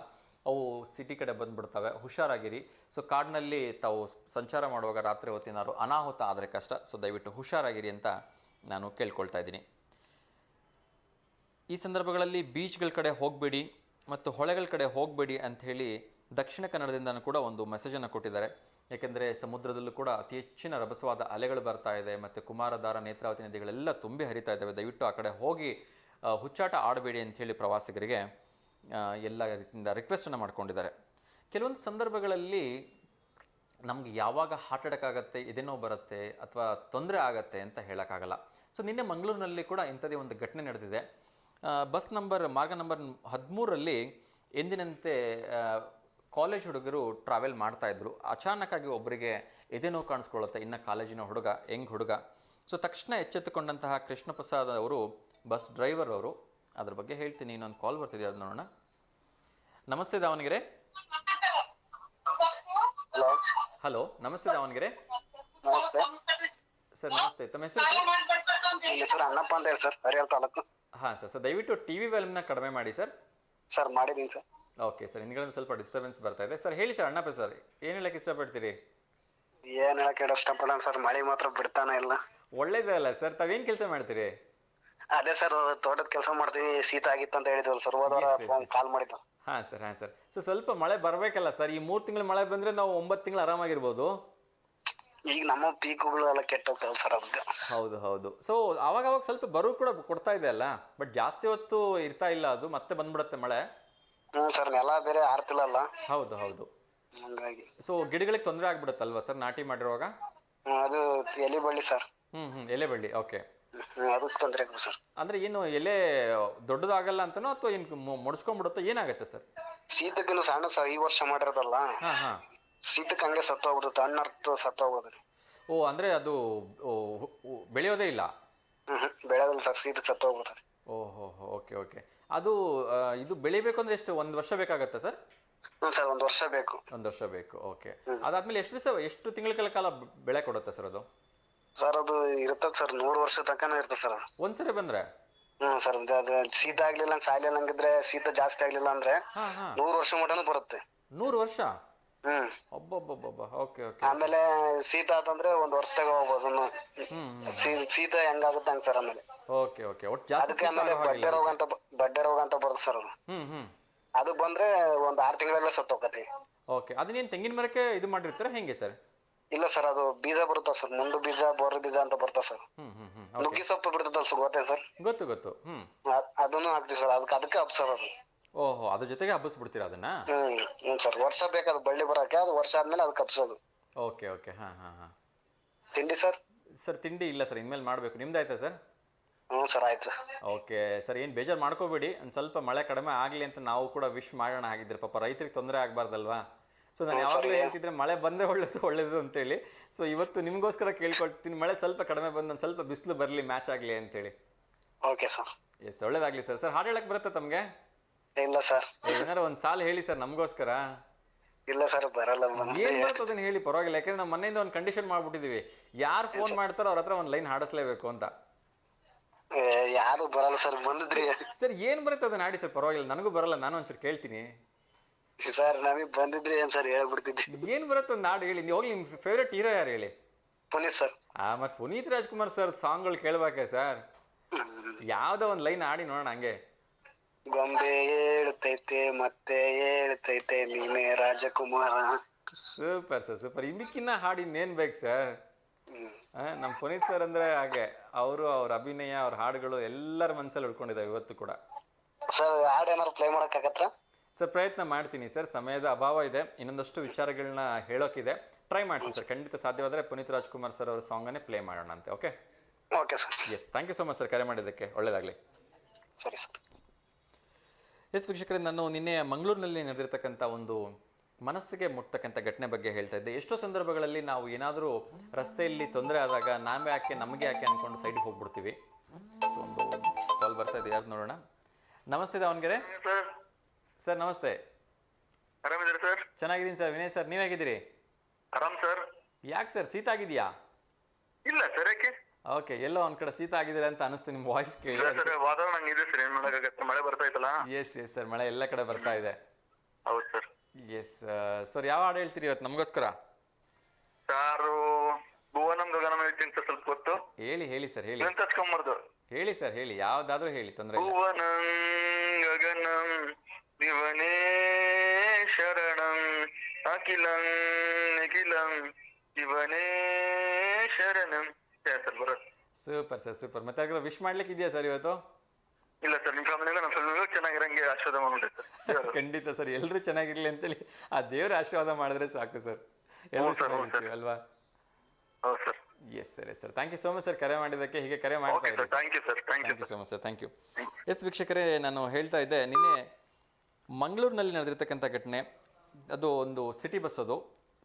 ಅವು ಸಿಟಿ ಕಡೆ ಬಂದುಬಿಡ್ತವೆ. ಹುಷಾರಾಗಿರಿ. ಸೊ ಕಾಡಿನಲ್ಲಿ ತಾವು ಸಂಚಾರ ಮಾಡುವಾಗ ರಾತ್ರಿ ಹೊತ್ತಿನಾರು ಅನಾಹುತ ಆದರೆ ಕಷ್ಟ. ಸೊ ದಯವಿಟ್ಟು ಹುಷಾರಾಗಿರಿ ಅಂತ ನಾನು ಕೇಳ್ಕೊಳ್ತಾ ಇದ್ದೀನಿ. ಈ ಸಂದರ್ಭಗಳಲ್ಲಿ ಬೀಚ್ಗಳ ಕಡೆ ಹೋಗಬೇಡಿ ಮತ್ತು ಹೊಳೆಗಳ ಕಡೆ ಹೋಗಬೇಡಿ ಅಂಥೇಳಿ ದಕ್ಷಿಣ ಕನ್ನಡದಿಂದನೂ ಕೂಡ ಒಂದು ಮೆಸೇಜನ್ನು ಕೊಟ್ಟಿದ್ದಾರೆ. ಏಕೆಂದರೆ ಸಮುದ್ರದಲ್ಲೂ ಕೂಡ ಅತಿ ಹೆಚ್ಚಿನ ರಭಸವಾದ ಅಲೆಗಳು ಬರ್ತಾ ಇದೆ ಮತ್ತು ಕುಮಾರಧಾರ, ನೇತ್ರಾವತಿ ನದಿಗಳೆಲ್ಲ ತುಂಬಿ ಹರಿತಾ ಇದ್ದಾವೆ. ದಯವಿಟ್ಟು ಆ ಕಡೆ ಹೋಗಿ ಹುಚ್ಚಾಟ ಆಡಬೇಡಿ ಅಂಥೇಳಿ ಪ್ರವಾಸಿಗರಿಗೆ ಎಲ್ಲ ರೀತಿಯಿಂದ ರಿಕ್ವೆಸ್ಟನ್ನು ಮಾಡ್ಕೊಂಡಿದ್ದಾರೆ. ಕೆಲವೊಂದು ಸಂದರ್ಭಗಳಲ್ಲಿ ನಮಗೆ ಯಾವಾಗ ಹಾರ್ಟ್ ಅಟ್ಯಾಕ್ ಆಗುತ್ತೆ, ಎದೆನೋ ಬರುತ್ತೆ ಅಥವಾ ತೊಂದರೆ ಆಗುತ್ತೆ ಅಂತ ಹೇಳೋಕ್ಕಾಗಲ್ಲ. ಸೊ ನಿನ್ನೆ ಮಂಗಳೂರಿನಲ್ಲಿ ಕೂಡ ಇಂಥದ್ದೇ ಒಂದು ಘಟನೆ ನಡೆದಿದೆ. ಮಾರ್ಗ ನಂಬರ್ 13ರಲ್ಲಿ ಎಂದಿನಂತೆ ಕಾಲೇಜ್ ಹುಡುಗರು ಟ್ರಾವೆಲ್ ಮಾಡ್ತಾಯಿದ್ರು. ಅಚಾನಕ್ಕಾಗಿ ಒಬ್ಬರಿಗೆ ಎದೆನೋ ಕಾಣಿಸ್ಕೊಳ್ಳುತ್ತೆ. ಇನ್ನು ಕಾಲೇಜಿನ ಹುಡುಗ, ಯಂಗ್ ಹುಡುಗ. ಸೊ ತಕ್ಷಣ ಎಚ್ಚೆತ್ತುಕೊಂಡಂತಹ ಕೃಷ್ಣ ಪ್ರಸಾದ್ ಅವರು, ಬಸ್ ಡ್ರೈವರ್ ಅವರು, ಅದ್ರ ಬಗ್ಗೆ ಹೇಳ್ತೀನಿ. ಇನ್ನೊಂದು ಕಾಲ್ ಬರ್ತಿದೆ, ಅದು ನೋಡೋಣ. ನಮಸ್ತೆ ದಾವಣಗೆರೆ. ಹಲೋ, ನಮಸ್ತೆ ದಾವಣಗೆರೆ. ನಮಸ್ತೆ ಸರ್ ನಮಸ್ತೆ. ತಮ್ಮ ಹೆಸರು? ಹೆಸರು ಅಣ್ಣಪ್ಪ ಅಂತ ಹೇಳಿ ಸರ್, ಹರಿಹರ ತಾಲೂಕು. ಹಾಂ ಸರ್ ದಯವಿಟ್ಟು ಟಿವಿ ವ್ಯಾಲ್ಯೂಮ್ನ ಕಡಿಮೆ ಮಾಡಿ ಸರ್. ಸರ್ ಮಾಡಿದ್ದೀನಿ ಸರ್. ಓಕೆ ಸರ್, ಹಿಂದ್ಗಡೆ ಸ್ವಲ್ಪ ಡಿಸ್ಟರ್ಬೆನ್ಸ್ ಬರ್ತಾ ಇದೆ. ಸರ್ ಹೇಳಿ ಸರ್. ಅಣ್ಣಪ್ಪ ಸರ್, ಏನು ಹೇಳಕ್ಕೆ ಇಷ್ಟಪಡ್ತೀರಿ? ಏನ್ ಹೇಳಕ್ ಇಷ್ಟಪಡೋಣ ಸರ್, ಮಳೆ ಮಾತ್ರ ಬಿಡ್ತಾನೆ ಇಲ್ಲ. ಒಳ್ಳೇದೇ ಅಲ್ಲ ಸರ್. ತಾವೇನು ಕೆಲಸ ಮಾಡ್ತೀರಿ? ಅದೇ ಸರ್, ತೋಟದ ಕೆಲಸ ಮಾಡ್ತೀವಿ. ಶೀತ ಆಗಿತ್ತು ಅಂತ ಹೇಳಿದ್ವಲ್ಲ ಸರ್, ಹೋದವರ ಕಾಲ್ ಮಾಡಿದ್ದು. ಹಾಂ ಸರ್. ಸೊ ಸ್ವಲ್ಪ ಮಳೆ ಬರಬೇಕಲ್ಲ ಸರ್. ಈ 3 ತಿಂಗಳು ಮಳೆ ಬಂದರೆ ನಾವು 9 ತಿಂಗಳು ಆರಾಮಾಗಿರ್ಬೋದು. ಈಗ ನಮ್ಮ ಪೀಕುಗಳು ಎಲ್ಲ ಕೆಟ್ಟೋಗ್ತಾವ ಸರ್, ಅದಕ್ಕೆ. ಹೌದು. ಸೊ ಅವಾಗ ಸ್ವಲ್ಪ ಬರೋ ಕೂಡ ಕೊಡ್ತಾ ಇದೆ ಅಲ್ಲ, ಬಟ್ ಜಾಸ್ತಿ ಹೊತ್ತು ಇರ್ತಾ ಇಲ್ಲ, ಅದು ಮತ್ತೆ ಬಂದ್ಬಿಡುತ್ತೆ ಮಳೆ. ಸರ್, ನೆಲ ಬೇರೆ ಆರ್ತಿಲ್ಲ. ಹೌದು. ಹಂಗಾಗಿ ಸೊ ಗಿಡಗಳಿಗೆ ತೊಂದರೆ ಆಗ್ಬಿಡುತ್ತಲ್ವಾ ಸರ್ ನಾಟಿ ಮಾಡಿರುವಾಗ? ಅದು ಎಲೆ ಬಳ್ಳಿ ಸರ್. ಎಲೆ ಬಳ್ಳಿ. ಓಕೆ. ಅದಕ್ಕೆ ತೊಂದರೆ ಸರ್. ಅಂದ್ರೆ ಏನು ಎಲೆ ದೊಡ್ಡದಾಗಲ್ಲ ಅಂತನೋ ಅಥವಾ ಏನು ಮುಡ್ಸ್ಕೊಂಡ್ಬಿಡುತ್ತೋ, ಏನಾಗುತ್ತೆ ಸರ್? ಶೀತಕ್ಕಿನ್ನು ಸಣ್ಣ ಸರ್, ಈ ವರ್ಷ ಮಾಡಿರೋದಲ್ಲ. ಶೀತಕ್ಕೆ ಹಂಗೆ ಸತ್ತೋಗ್ಬಿಡುತ್ತೆ, ಹಣ್ಣರ್ತು ಸತ್ತೋಗ್ಬಿಡುತ್ತೆ. ಓ, ಅಂದ್ರೆ ಅದು ಬೆಳೆಯೋದೇ ಇಲ್ಲ? ಬೆಳೆಯೋದಿಲ್ಲ ಸರ್, ಶೀತಕ್ಕೆ ಸತ್ತೋಗ್ಬಿಡುತ್ತೆ. ಓಹೋ, ಓಕೆ. ಅದು ಇದು ಬೆಳಿಬೇಕು ಅಂದ್ರೆ ಎಷ್ಟು, 1 ವರ್ಷ ಬೇಕಾಗತ್ತೆ ಸರ್? ಸರ್, 1 ವರ್ಷ ಬೇಕು. 1 ವರ್ಷ ಬೇಕು. ಓಕೆ. ಅದಾದ್ಮೇಲೆ ಎಷ್ಟು ತಿಂಗಳ ಕಾಲ ಬೆಳೆ ಕೊಡುತ್ತೆ ಸರ್ ಅದು? ಸರ್, ಅದು ಇರ್ತದ ಸರ್, 100 ವರ್ಷ ತನಕನೂ ಇರ್ತದೆ ಸರ್. ಅದು ಒಂದ್ಸರಿ ಬಂದ್ರೆ? ಸರ್, ಶೀತ ಆಗ್ಲಿಲ್ಲ, ಸಾಯ್ಲಿಲ್ಲ ಹಂಗಿದ್ರೆ, ಶೀತ ಜಾಸ್ತಿ ಆಗ್ಲಿಲ್ಲ ಅಂದ್ರೆ 100 ವರ್ಷ ಮಟನು ಬರುತ್ತೆ. 100 ವರ್ಷ? ಒಬ್ಬೊಬ್ಬೊಬ್ಬ. ಓಕೆ. ಆಮೇಲೆ ಶೀತ ಆತಂದ್ರೆ 1 ವರ್ಷದಾಗ ಹೋಗ್ಬೋದು. ಶೀತ ಹೆಂಗಾಗುತ್ತೆ ಹಂಗ ಸರ್. ಆಮೇಲೆ ಓಕೆ. ಒಟ್ಟು ಜಾಸ್ತಿ. ಅದಕ್ಕೆ ಆಮೇಲೆ ಬಡ್ಡೆ ರೋಗ ಅಂತ ಬರುತ್ತೆ ಸರ್. ಅದು ಅದು ಬಂದ್ರೆ 1 6 ತಿಂಗಳೆಲ್ಲ ಸತ್ತೋಕತಿ. ಓಕೆ. ಅದನ್ನೇನು ತೆಂಗಿನ ಮರಕ್ಕೆ ಇದು ಮಾಡಿರ್ತೀರಾ ಹೆಂಗೆ ಸರ್? ಇಲ್ಲ ಸರ್, ಅದು ಬೀಜ ಬರುತ್ತಾವ ಸರ್, ಮುಂಡು ಬೀಜ, ಬೋರ್ ಬೀಜ ಅಂತ ಬರ್ತಾವ ಸರ್. ನುಗ್ಗಿ ಸೊಪ್ಪು ಬಿಡ್ತದಲ್ಲ ಸರ್, ಗೊತ್ತೇ ಸರ್? ಗೊತ್ತು. ಅದನ್ನು ಹಾಕ್ತಿವಿ ಸರ್. ಅದಕ್ಕೆ ಹಬ್ಸರ್ ಅದು. ಓಹೋ, ಅದ್ರ ಜೊತೆಗೆ ಹಬ್ಬಿಸ್ಬಿಡ್ತೀರಾ ಅದನ್ನ? ಸರ್, ವರ್ಷ ಬೇಕಾದ ಬಳ್ಳಿ ಬರಕ್ಕೆ, ಅದು ವರ್ಷ ಆದ್ಮೇಲೆ ಅದಕ್ಕೆ ಹಬ್ಸೋದು. ಓಕೆ. ಹಾ. ತಿಂಡಿ ಸರ್? ಸರ್ ತಿಂಡಿ ಇಲ್ಲ ಸರ್, ಇನ್ಮೇಲೆ ಮಾಡ್ಬೇಕು. ನಿಮ್ದಾಯ್ತಾ ಸರ್? ಸರ್, ಆಯ್ತು. ಓಕೆ ಸರ್, ಏನು ಬೇಜಾರು ಮಾಡ್ಕೋಬೇಡಿ. ಒಂದು ಸ್ವಲ್ಪ ಮಳೆ ಕಡಿಮೆ ಆಗಲಿ ಅಂತ ನಾವು ಕೂಡ ವಿಶ್ ಮಾಡೋಣ. ಆಗಿದ್ರೆ ಪಾಪ ರೈತರಿಗೆ ತೊಂದರೆ ಆಗಬಾರ್ದಲ್ವಾ? ಸೊ ನಾನು ಯಾವಾಗಲೂ ಹೇಳ್ತಿದ್ರೆ ಮಳೆ ಬಂದರೆ ಒಳ್ಳೇದು ಅಂತೇಳಿ. ಸೊ ಇವತ್ತು ನಿಮಗೋಸ್ಕರ ಕೇಳ್ಕೊಳ್ತೀನಿ, ಮಳೆ ಸ್ವಲ್ಪ ಕಡಿಮೆ ಬಂದು ಒಂದು ಸ್ವಲ್ಪ ಬಿಸಿಲು ಬರಲಿ, ಮ್ಯಾಚ್ ಆಗಲಿ ಅಂತೇಳಿ. Okay sir. ಎಸ್, ಒಳ್ಳೇದಾಗಲಿ ಸರ್. ಹಾಡು ಹೇಳಕ್ಕೆ ಬರುತ್ತೆ ತಮಗೆ? ಇಲ್ಲ ಸರ್. ಏನಾರ ಒಂದ್ ಸಾಲ ಹೇಳಿ ಸರ್ ನಮಗೋಸ್ಕರ. ಇಲ್ಲ ಸರ್ ಬರಲ್ಲ. ಏನ್ ಬರುತ್ತೆ ಅದನ್ನ ಹೇಳಿ, ಪರವಾಗಿಲ್ಲ. ಯಾಕಂದ್ರೆ ನಮ್ಮ ಮನೆಯಿಂದ ಒಂದು ಕಂಡೀಷನ್ ಮಾಡ್ಬಿಟ್ಟಿದೀವಿ, ಯಾರು ಫೋನ್ ಮಾಡ್ತಾರೋ ಅವ್ರ ಹತ್ರ ಒಂದು ಲೈನ್ ಹಾಡಿಸ್ಲೇಬೇಕು ಅಂತ. ಯಾರು ಬರಲ್ಲ ಸರ್. ಬಂದಿದ್ರಿ ಸರ್ ಏನ್ ಬರುತ್ತೆ ಅದನ್ನ ಹಾಡಿ ಸರ್, ಪರವಾಗಿಲ್ಲ, ನನಗೂ ಬರಲ್ಲ, ನಾನು ಒಂಚೂರು ಕೇಳ್ತೀನಿ. ಸರ್ ನಮಗ್ ಬಂದಿದ್ರಿ ಏನ್ ಸರ್ ಹೇಳ್ಬಿಡ್ತಿದ್ವಿ. ಏನ್ ಬರುತ್ತೆ ಒಂದು ಹಾಡು ಹೇಳಿ. ನೀವು ಹೋಗ್ಲಿ, ನಿಮ್ ಫೇವ್ರೇಟ್ ಹೀರೋ ಯಾರು ಹೇಳಿ? ಪುನೀತ್ ಸರ್. ಮತ್ ಪುನೀತ್ ರಾಜ್ಕುಮಾರ್ ಸರ್ ಸಾಂಗ್ಗಳು ಕೇಳ್ಬೇಕೆ ಸರ್? ಯಾವ್ದೋ ಒಂದ್ ಲೈನ್ ಹಾಡಿ ನೋಡೋಣ ಹಂಗೆ. ಗೊಂಬೆ ಹೇಳ್ತೈತೆ ಮತ್ತೆ ಹೇಳ್ತೈತೆ ನೀನೇ ರಾಜಕುಮಾರ. Super sir, super. ಇದಕ್ಕಿನ್ನ ಹಾಡು ಇನ್ನೇನ್ ಬೇಕು ಸರ್? ನಮ್ ಪುನೀತ್ ಸರ್ ಅಂದ್ರೆ ಹಾಗೆ, ಅವರು ಅವ್ರ ಅಭಿನಯ, ಅವ್ರ ಹಾಡುಗಳು ಎಲ್ಲರ ಮನಸ್ಸಲ್ಲಿ ಉಳ್ಕೊಂಡಿದ್ದಾವೆ ಇವತ್ತು ಕೂಡ. ಸರ್ ಹಾಡು ಏನಾರು ಪ್ಲೇ ಮಾಡಕ್ಕಾಗತ್ತಾ? ಸರ್ ಪ್ರಯತ್ನ ಮಾಡ್ತೀನಿ ಸರ್, ಸಮಯದ ಅಭಾವ ಇದೆ, ಇನ್ನೊಂದಷ್ಟು ವಿಚಾರಗಳನ್ನ ಹೇಳೋಕಿದೆ, ಟ್ರೈ ಮಾಡ್ತೀನಿ ಸರ್. ಖಂಡಿತ ಸಾಧ್ಯವಾದರೆ ಪುನೀತ್ ರಾಜ್ಕುಮಾರ್ ಸರ್ ಅವ್ರ ಸಾಂಗನ್ನೇ ಪ್ಲೇ ಮಾಡೋಣ ಅಂತೆ. Okay okay sir. Yes, thank you so much sir, ಕರೆ ಮಾಡಿದ್ದಕ್ಕೆ. ಒಳ್ಳೇದಾಗಲಿ. ಸರಿ ಸರ್. ಎಸ್ ವೀಕ್ಷಕರೇ, ನಾನು ನಿನ್ನೆ ಮಂಗಳೂರಿನಲ್ಲಿ ನಡೆದಿರ್ತಕ್ಕಂಥ ಒಂದು ಮನಸ್ಸಿಗೆ ಮುಟ್ತಕ್ಕಂಥ ಘಟನೆ ಬಗ್ಗೆ ಹೇಳ್ತಾ ಇದ್ದೆ. ಎಷ್ಟೋ ಸಂದರ್ಭಗಳಲ್ಲಿ ನಾವು ಏನಾದರೂ ರಸ್ತೆಯಲ್ಲಿ ತೊಂದರೆ ಆದಾಗ ನಾವೇ ಯಾಕೆ ನಮಗೆ ಯಾಕೆ ಅಂದ್ಕೊಂಡು ಸೈಡಿಗೆ ಹೋಗ್ಬಿಡ್ತೀವಿ. ಸೊ ಒಂದು ಕಾಲ್ ಬರ್ತಾ ಇದೆ, ಯಾರು ನೋಡೋಣ. ನಮಸ್ತೆ ದಾವಣಗೆರೆ ಸರ್. ನಮಸ್ತೆ. ಆರಾಮಿದ್ದೀರಾ ಸರ್? ಚೆನ್ನಾಗಿದ್ದೀನಿ ಸರ್. ವಿನಯ್ ಸರ್, ನೀವು ಹೇಗಿದ್ದೀರಿ? ಆರಾಮ್ ಸರ್. ಯಾಕೆ ಸರ್, ಶೀತ ಆಗಿದೆಯಾ? ಇಲ್ಲ ಸರ್, ಯಾಕೆ? ಓಕೆ, ಎಲ್ಲೋ ಒಂದ್ ಕಡೆ ಶೀತ ಆಗಿದ್ದೀರಾ ಅಂತ ಅನಿಸ್ತು ನಿಮ್ಮ ವಾಯ್ಸ್ ಕೇಳಿ. ಸರ್ ವಾತಾವರಣ ಹಂಗಿದೆ ಸರ್, ಏನ್ ಮಾಡಕ್ಕಾಗತ್ತೆ, ಮಳೆ ಬರ್ತಾ ಇತ್ತಲ್ಲ. ಎಸ್ ಎಸ್ ಸರ್, ಮಳೆ ಎಲ್ಲ ಕಡೆ ಬರ್ತಾ ಇದೆ. ಹೌದು ಸರ್. ಎಸ್ ಸರ್, ಯಾವ ಹಾಡು ಹೇಳ್ತೀರಿ ಇವತ್ತು ನಮಗೋಸ್ಕರ? ಸಾರು ಭುವನಂ ಗಗನಂ ಹೇಳ್ತೀನಿ ಸರ್, ಸ್ವಲ್ಪ ಹೊತ್ತು. ಹೇಳಿ ಸರ್, ಹೇಳಿ. ನೆನ್ಸ್ಕೊಂಬರ್ದು. ಹೇಳಿ ಸರ್, ಹೇಳಿ, ಯಾವ್ದಾದ್ರೂ ಹೇಳಿ, ತೊಂದರೆ ಇಲ್ಲ. ಭುವನಂ ಗಗನಂ ದಿವನೇ ಶರಣಂ ಅಖಿಲಂ ನಿಖಿಲಂ ಶಿವನೇ ಶರಣಂ. ಸರ್ ಬರುತ್ತೆ. Super sir, super. ಮತ್ತೆ ಯಾರು ವಿಶ್ ಮಾಡ್ಲಿಕ್ಕೆ ಇದೆಯಾ ಸರ್ ಇವತ್ತು? ಇಲ್ಲ ಸರ್, ನಿಮ್ಮ ಫ್ಯಾಮಿಲಿಗೆ ನಮ್ಮ ಫ್ಯಾಮಿಲಿಗೂ ಚೆನ್ನಾಗಿರಂಗೆ ಆಶೀರ್ವಾದ ಮಾಡ್ಬಿಟ್ಟೆ ಸರ್. ಖಂಡಿತ ಸರ್, ಎಲ್ಲರೂ ಚೆನ್ನಾಗಿರ್ಲಿ ಅಂತೇಳಿ ಆ ದೇವ್ರ ಆಶೀರ್ವಾದ ಮಾಡಿದ್ರೆ ಸಾಕು ಸರ್, ಎಲ್ಲರೂ ಚೆನ್ನಾಗಿರ್ತೀವಿ ಅಲ್ವಾ? ಹೌದು sir. Yes sir, yes sir. Thank you so much sir, ಕರೆ ಮಾಡಿದ್ದಕ್ಕೆ. ಹೀಗೆ ಕರೆ ಮಾಡ್ತಾ ಇರಿ. Thank you sir. Thank you so much sir, thank you. Yes ವೀಕ್ಷಕರೇ, ನಾನು ಹೇಳ್ತಾ ಇದ್ದೆ, ನಿನ್ನೆ ಮಂಗಳೂರಿನಲ್ಲಿ ನಡೆದಿರ್ತಕ್ಕಂಥ ಘಟನೆ. ಅದು ಒಂದು ಸಿಟಿ ಬಸ್, ಅದು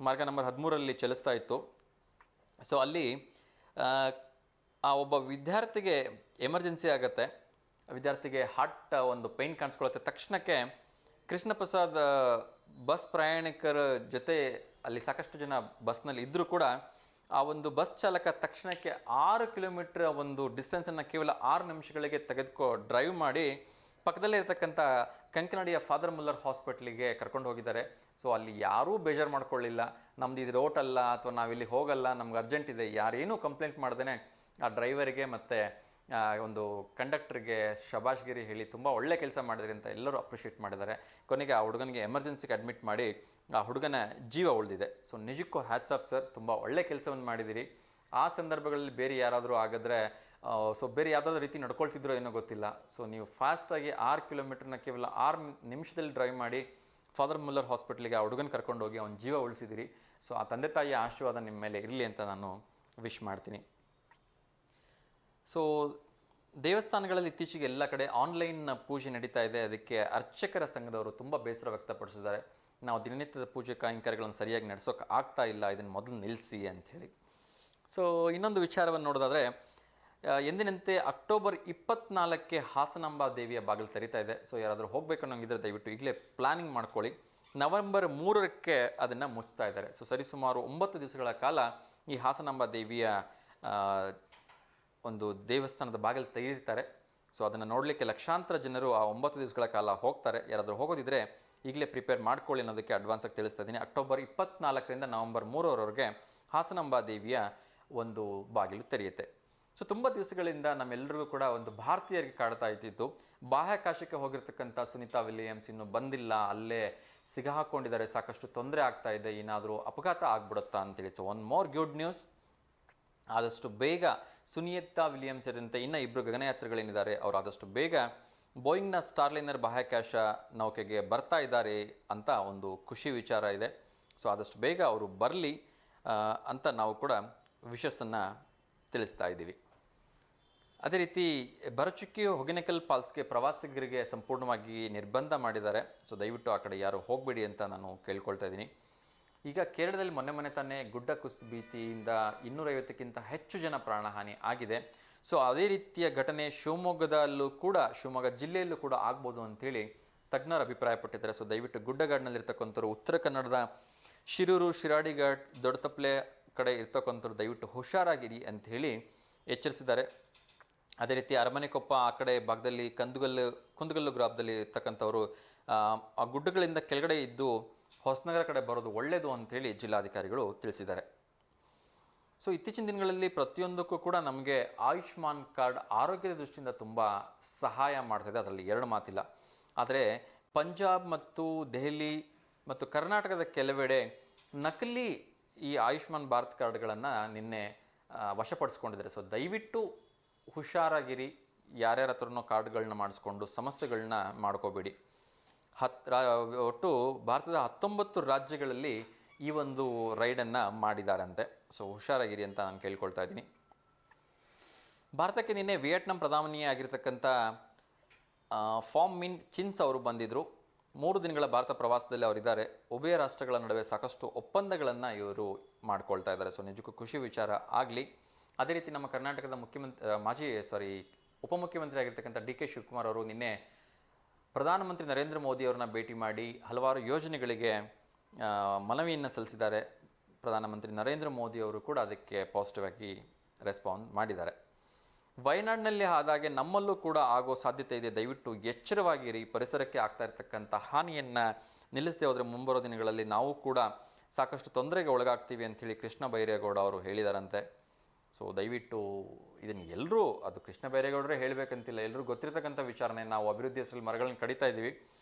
ಮಾರ್ಗ ನಂಬರ್ 13ರಲ್ಲಿ ಚಲಿಸ್ತಾ ಇತ್ತು. ಸೊ ಅಲ್ಲಿ ಆ ಒಬ್ಬ ವಿದ್ಯಾರ್ಥಿಗೆ ಎಮರ್ಜೆನ್ಸಿ ಆಗುತ್ತೆ. ವಿದ್ಯಾರ್ಥಿಗೆ ಹಾರ್ಟ್ ಒಂದು ಪೈನ್ ಕಾಣಿಸ್ಕೊಳ್ಳುತ್ತೆ. ತಕ್ಷಣಕ್ಕೆ ಕೃಷ್ಣ ಪ್ರಸಾದ್ ಬಸ್ ಪ್ರಯಾಣಿಕರ ಜೊತೆ ಅಲ್ಲಿ ಸಾಕಷ್ಟು ಜನ ಬಸ್ನಲ್ಲಿ ಇದ್ದರೂ ಕೂಡ ಆ ಒಂದು ಬಸ್ ಚಾಲಕ ತಕ್ಷಣಕ್ಕೆ 6 ಕಿಲೋಮೀಟರ್ ಒಂದು ಡಿಸ್ಟೆನ್ಸನ್ನು ಕೇವಲ 6 ನಿಮಿಷಗಳಿಗೆ ಡ್ರೈವ್ ಮಾಡಿ ಪಕ್ಕದಲ್ಲೇ ಇರತಕ್ಕಂಥ ಕಂಕನಾಡಿಯ ಫಾದರ್ ಮುಲ್ಲರ್ ಹಾಸ್ಪಿಟ್ಲಿಗೆ ಕರ್ಕೊಂಡು ಹೋಗಿದ್ದಾರೆ. ಸೊ ಅಲ್ಲಿ ಯಾರೂ ಬೇಜಾರು ಮಾಡ್ಕೊಳ್ಳಿಲ್ಲ, ನಮ್ದು ಇದು ರೋಟ್ ಅಲ್ಲ ಅಥವಾ ನಾವಿಲ್ಲಿ ಹೋಗಲ್ಲ, ನಮ್ಗೆ ಅರ್ಜೆಂಟ್ ಇದೆ, ಯಾರೇನೂ ಕಂಪ್ಲೇಂಟ್ ಮಾಡ್ದೇ ಆ ಡ್ರೈವರಿಗೆ ಮತ್ತು ಒಂದು ಕಂಡಕ್ಟರ್ಗೆ ಶಬಾಷ್ಗಿರಿ ಹೇಳಿ ತುಂಬ ಒಳ್ಳೆ ಕೆಲಸ ಮಾಡಿದ್ರಿ ಅಂತ ಎಲ್ಲರೂ ಅಪ್ರಿಷಿಯೇಟ್ ಮಾಡಿದ್ದಾರೆ. ಕೊನೆಗೆ ಆ ಹುಡುಗನಿಗೆ ಎಮರ್ಜೆನ್ಸಿಗೆ ಅಡ್ಮಿಟ್ ಮಾಡಿ ಆ ಹುಡುಗನ ಜೀವ ಉಳಿದಿದೆ. ಸೊ ನಿಜಕ್ಕೂ ಹ್ಯಾಟ್ಸ್ ಆಫ್ ಸರ್, ತುಂಬ ಒಳ್ಳೆ ಕೆಲಸವನ್ನು ಮಾಡಿದಿರಿ. ಆ ಸಂದರ್ಭಗಳಲ್ಲಿ ಬೇರೆ ಯಾರಾದರೂ ಆಗಿದ್ರೆ ಸೊ ಬೇರೆ ಯಾವುದಾದ್ರೂ ರೀತಿ ನಡ್ಕೊಳ್ತಿದ್ರೋ ಏನೋ ಗೊತ್ತಿಲ್ಲ. ಸೊ ನೀವು ಫಾಸ್ಟಾಗಿ 6 ಕಿಲೋಮೀಟರ್ನ ಕೇವಲ 6 ನಿಮಿಷದಲ್ಲಿ ಡ್ರೈವ್ ಮಾಡಿ ಫಾದರ್ ಮುಲ್ಲರ್ ಹಾಸ್ಪಿಟ್ಲಿಗೆ ಆ ಹುಡುಗನ ಕರ್ಕೊಂಡು ಹೋಗಿ ಅವನ ಜೀವ ಉಳಿಸಿದಿರಿ. ಸೊ ಆ ತಂದೆ ತಾಯಿಯ ಆಶೀರ್ವಾದ ನಿಮ್ಮ ಮೇಲೆ ಇರಲಿ ಅಂತ ನಾನು ವಿಶ್ ಮಾಡ್ತೀನಿ. ಸೊ ದೇವಸ್ಥಾನಗಳಲ್ಲಿ ಇತ್ತೀಚೆಗೆ ಎಲ್ಲ ಕಡೆ ಆನ್ಲೈನ್ ಪೂಜೆ ನಡೀತಾ ಇದೆ. ಅದಕ್ಕೆ ಅರ್ಚಕರ ಸಂಘದವರು ತುಂಬ ಬೇಸರ ವ್ಯಕ್ತಪಡಿಸಿದ್ದಾರೆ. ನಾವು ದಿನನಿತ್ಯದ ಪೂಜೆ ಕೈಂಕರ್ಯಗಳನ್ನು ಸರಿಯಾಗಿ ನಡೆಸೋಕೆ ಆಗ್ತಾ ಇಲ್ಲ, ಇದನ್ನು ಮೊದಲು ನಿಲ್ಲಿಸಿ ಅಂಥೇಳಿ. ಸೊ ಇನ್ನೊಂದು ವಿಚಾರವನ್ನು ನೋಡೋದಾದರೆ, ಎಂದಿನಂತೆ ಅಕ್ಟೋಬರ್ 24ಕ್ಕೆ ಹಾಸನಾಂಬ ದೇವಿಯ ಬಾಗಿಲು ತೆರೀತಾ ಇದೆ. ಸೊ ಯಾರಾದರೂ ಹೋಗಬೇಕು ಅನ್ನೋಂಗಿದ್ರೆ ದಯವಿಟ್ಟು ಈಗಲೇ ಪ್ಲಾನಿಂಗ್ ಮಾಡ್ಕೊಳ್ಳಿ. ನವೆಂಬರ್ 3ಕ್ಕೆ ಅದನ್ನು ಮುಚ್ತಾ ಇದ್ದಾರೆ. ಸೊ ಸರಿಸುಮಾರು 9 ದಿವಸಗಳ ಕಾಲ ಈ ಹಾಸನಾಂಬ ದೇವಿಯ ಒಂದು ದೇವಸ್ಥಾನದ ಬಾಗಿಲು ತೆಗೆದಿರ್ತಾರೆ. ಸೊ ಅದನ್ನು ನೋಡಲಿಕ್ಕೆ ಲಕ್ಷಾಂತರ ಜನರು ಆ 9 ದಿವಸಗಳ ಕಾಲ ಹೋಗ್ತಾರೆ. ಯಾರಾದರೂ ಹೋಗೋದಿದ್ರೆ ಈಗಲೇ ಪ್ರಿಪೇರ್ ಮಾಡ್ಕೊಳ್ಳಿ ಅನ್ನೋದಕ್ಕೆ ಅಡ್ವಾನ್ಸಾಗಿ ತಿಳಿಸ್ತಾ ಇದ್ದೀನಿ. ಅಕ್ಟೋಬರ್ 24ರಿಂದ ನವೆಂಬರ್ 3ರವರೆಗೆ ಹಾಸನಾಂಬ ದೇವಿಯ ಒಂದು ಬಾಗಿಲು ತೆರೆಯುತ್ತೆ. ಸೊ ತುಂಬ ದಿವಸಗಳಿಂದ ನಮ್ಮೆಲ್ಲರಿಗೂ ಕೂಡ ಒಂದು ಭಾರತೀಯರಿಗೆ ಕಾಡ್ತಾ ಇದ್ದಿದ್ದು, ಬಾಹ್ಯಾಕಾಶಕ್ಕೆ ಹೋಗಿರ್ತಕ್ಕಂಥ ಸುನೀತಾ ವಿಲಿಯಮ್ಸ್ ಇನ್ನೂ ಬಂದಿಲ್ಲ, ಅಲ್ಲೇ ಸಿಗಾಕೊಂಡಿದ್ದಾರೆ, ಸಾಕಷ್ಟು ತೊಂದರೆ ಆಗ್ತಾ ಇದೆ, ಏನಾದರೂ ಅಪಘಾತ ಆಗ್ಬಿಡುತ್ತಾ ಅಂತೇಳಿ. So one more good news, ಆದಷ್ಟು ಬೇಗ ಸುನೀತಾ ವಿಲಿಯಮ್ಸ್ ಸೇರಿದಂತೆ ಇನ್ನೂ 2 ಗಗನಯಾತ್ರಿಗಳೇನಿದ್ದಾರೆ ಅವರು ಆದಷ್ಟು ಬೇಗ ಬೋಯಿಂಗ್ನ ಸ್ಟಾರ್ಲೈನರ್ ಬಾಹ್ಯಾಕಾಶ ನೌಕೆಗೆ ಬರ್ತಾ ಇದ್ದಾರೆ ಅಂತ ಒಂದು ಖುಷಿ ವಿಚಾರ ಇದೆ. ಸೊ ಆದಷ್ಟು ಬೇಗ ಅವರು ಬರಲಿ ಅಂತ ನಾವು ಕೂಡ ವಿಶಸ್ಸನ್ನು ತಿಳಿಸ್ತಾ ಇದ್ದೀವಿ. ಅದೇ ರೀತಿ ಭರಚುಕ್ಕಿ ಹೊಗೆನಕಲ್ ಫಾಲ್ಸ್ಗೆ ಪ್ರವಾಸಿಗರಿಗೆ ಸಂಪೂರ್ಣವಾಗಿ ನಿರ್ಬಂಧ ಮಾಡಿದ್ದಾರೆ. ಸೊ ದಯವಿಟ್ಟು ಆ ಕಡೆ ಯಾರು ಹೋಗಬೇಡಿ ಅಂತ ನಾನು ಕೇಳ್ಕೊಳ್ತಾ ಇದ್ದೀನಿ. ಈಗ ಕೇರಳದಲ್ಲಿ ಮೊನ್ನೆ ತಾನೇ ಗುಡ್ಡ ಕುಸಿತ ಭೀತಿಯಿಂದ 250ಕ್ಕಿಂತ ಹೆಚ್ಚು ಜನ ಪ್ರಾಣಹಾನಿ ಆಗಿದೆ. ಸೊ ಅದೇ ರೀತಿಯ ಘಟನೆ ಶಿವಮೊಗ್ಗ ಜಿಲ್ಲೆಯಲ್ಲೂ ಕೂಡ ಆಗ್ಬೋದು ಅಂಥೇಳಿ ತಜ್ಞರು ಅಭಿಪ್ರಾಯಪಟ್ಟಿದ್ದಾರೆ. ಸೊ ದಯವಿಟ್ಟು ಗುಡ್ಡಗಾಡಿನಲ್ಲಿರ್ತಕ್ಕಂಥವ್ರು, ಉತ್ತರ ಕನ್ನಡದ ಶಿರೂರು, ಶಿರಾಡಿಘಾಟ್, ದೊಡ್ಡತಪ್ಪಲೆ ಕಡೆ ಇರ್ತಕ್ಕಂಥವ್ರು ದಯವಿಟ್ಟು ಹುಷಾರಾಗಿರಿ ಅಂತ ಹೇಳಿ ಎಚ್ಚರಿಸಿದ್ದಾರೆ. ಅದೇ ರೀತಿ ಅರಮನೆಕೊಪ್ಪ ಆ ಕಡೆ ಭಾಗದಲ್ಲಿ ಕುಂದಗಲ್ಲು ಗ್ರಾಮದಲ್ಲಿ ಇರ್ತಕ್ಕಂಥವ್ರು ಆ ಗುಡ್ಡಗಳಿಂದ ಕೆಳಗಡೆ ಇದ್ದು ಹೊಸನಗರ ಕಡೆ ಬರೋದು ಒಳ್ಳೆಯದು ಅಂಥೇಳಿ ಜಿಲ್ಲಾಧಿಕಾರಿಗಳು ತಿಳಿಸಿದ್ದಾರೆ. ಸೊ ಇತ್ತೀಚಿನ ದಿನಗಳಲ್ಲಿ ಪ್ರತಿಯೊಂದಕ್ಕೂ ಕೂಡ ನಮಗೆ ಆಯುಷ್ಮಾನ್ ಕಾರ್ಡ್ ಆರೋಗ್ಯದ ದೃಷ್ಟಿಯಿಂದ ತುಂಬ ಸಹಾಯ ಮಾಡ್ತಿದೆ, ಅದರಲ್ಲಿ ಎರಡು ಮಾತಿಲ್ಲ. ಆದರೆ ಪಂಜಾಬ್ ಮತ್ತು ದೆಹಲಿ ಮತ್ತು ಕರ್ನಾಟಕದ ಕೆಲವೆಡೆ ನಕಲಿ ಈ ಆಯುಷ್ಮಾನ್ ಭಾರತ್ ಕಾರ್ಡ್ಗಳನ್ನು ನಿನ್ನೆ ವಶಪಡಿಸ್ಕೊಂಡಿದ್ದಾರೆ. ಸೊ ದಯವಿಟ್ಟು ಹುಷಾರಾಗಿರಿ, ಯಾರ್ಯಾರ ಹತ್ರನೋ ಕಾರ್ಡ್ಗಳನ್ನ ಮಾಡಿಸ್ಕೊಂಡು ಸಮಸ್ಯೆಗಳನ್ನ ಮಾಡ್ಕೋಬೇಡಿ. ಒಟ್ಟು ಭಾರತದ 19 ರಾಜ್ಯಗಳಲ್ಲಿ ಈ ಒಂದು ರೈಡನ್ನು ಮಾಡಿದಾರಂತೆ. ಸೊ ಹುಷಾರಾಗಿರಿ ಅಂತ ನಾನು ಕೇಳ್ಕೊಳ್ತಾ ಇದ್ದೀನಿ. ಭಾರತಕ್ಕೆ ನಿನ್ನೆ ವಿಯೆಟ್ನಾಂ ಪ್ರಧಾನಿಯಾಗಿರ್ತಕ್ಕಂಥ ಫಾಮ್ ಮಿನ್ ಚಿನ್ಸ್ ಅವರು ಬಂದಿದ್ದರು. 3 ದಿನಗಳ ಭಾರತ ಪ್ರವಾಸದಲ್ಲಿ ಅವರಿದ್ದಾರೆ. ಉಭಯ ರಾಷ್ಟ್ರಗಳ ನಡುವೆ ಸಾಕಷ್ಟು ಒಪ್ಪಂದಗಳನ್ನು ಇವರು ಮಾಡ್ಕೊಳ್ತಾ ಇದ್ದಾರೆ. ಸೊ ನಿಜಕ್ಕೂ ಖುಷಿ ವಿಚಾರ ಆಗಲಿ. ಅದೇ ರೀತಿ ನಮ್ಮ ಕರ್ನಾಟಕದ ಉಪಮುಖ್ಯಮಂತ್ರಿ ಆಗಿರ್ತಕ್ಕಂಥ ಡಿ ಕೆ ಶಿವಕುಮಾರ್ ಅವರು ನಿನ್ನೆ ಪ್ರಧಾನಮಂತ್ರಿ ನರೇಂದ್ರ ಮೋದಿ ಅವರನ್ನ ಭೇಟಿ ಮಾಡಿ ಹಲವಾರು ಯೋಜನೆಗಳಿಗೆ ಮನವಿಯನ್ನು ಸಲ್ಲಿಸಿದ್ದಾರೆ. ಪ್ರಧಾನಮಂತ್ರಿ ನರೇಂದ್ರ ಮೋದಿ ಅವರು ಕೂಡ ಅದಕ್ಕೆ ಪಾಸಿಟಿವ್ ಆಗಿ ರೆಸ್ಪಾನ್ಸ್ ಮಾಡಿದ್ದಾರೆ. ವಯನಾಡಿನಲ್ಲಿ ಆದಾಗೆ ನಮ್ಮಲ್ಲೂ ಕೂಡ ಆಗೋ ಸಾಧ್ಯತೆ ಇದೆ, ದಯವಿಟ್ಟು ಎಚ್ಚರವಾಗಿರಿ. ಪರಿಸರಕ್ಕೆ ಆಗ್ತಾ ಇರ್ತಕ್ಕಂಥ ಹಾನಿಯನ್ನು ನಿಲ್ಲಿಸದೆ ಹೋದರೆ ಮುಂಬರೋ ದಿನಗಳಲ್ಲಿ ನಾವು ಕೂಡ ಸಾಕಷ್ಟು ತೊಂದರೆಗೆ ಒಳಗಾಗ್ತೀವಿ ಅಂಥೇಳಿ ಕೃಷ್ಣ ಬೈರೇಗೌಡ ಅವರು ಹೇಳಿದಾರಂತೆ. ಸೊ ದಯವಿಟ್ಟು ಇದನ್ನು ಎಲ್ಲರೂ, ಅದು ಕೃಷ್ಣ ಬೈರೇಗೌಡರೇ ಹೇಳಬೇಕಂತಿಲ್ಲ, ಎಲ್ಲರೂ ಗೊತ್ತಿರತಕ್ಕಂಥ ವಿಚಾರನೆ. ನಾವು ಅಭಿವೃದ್ಧಿ ಹೆಸರಲ್ಲಿ ಮರಗಳನ್ನ ಕಡಿತಾ ಇದ್ದೀವಿ.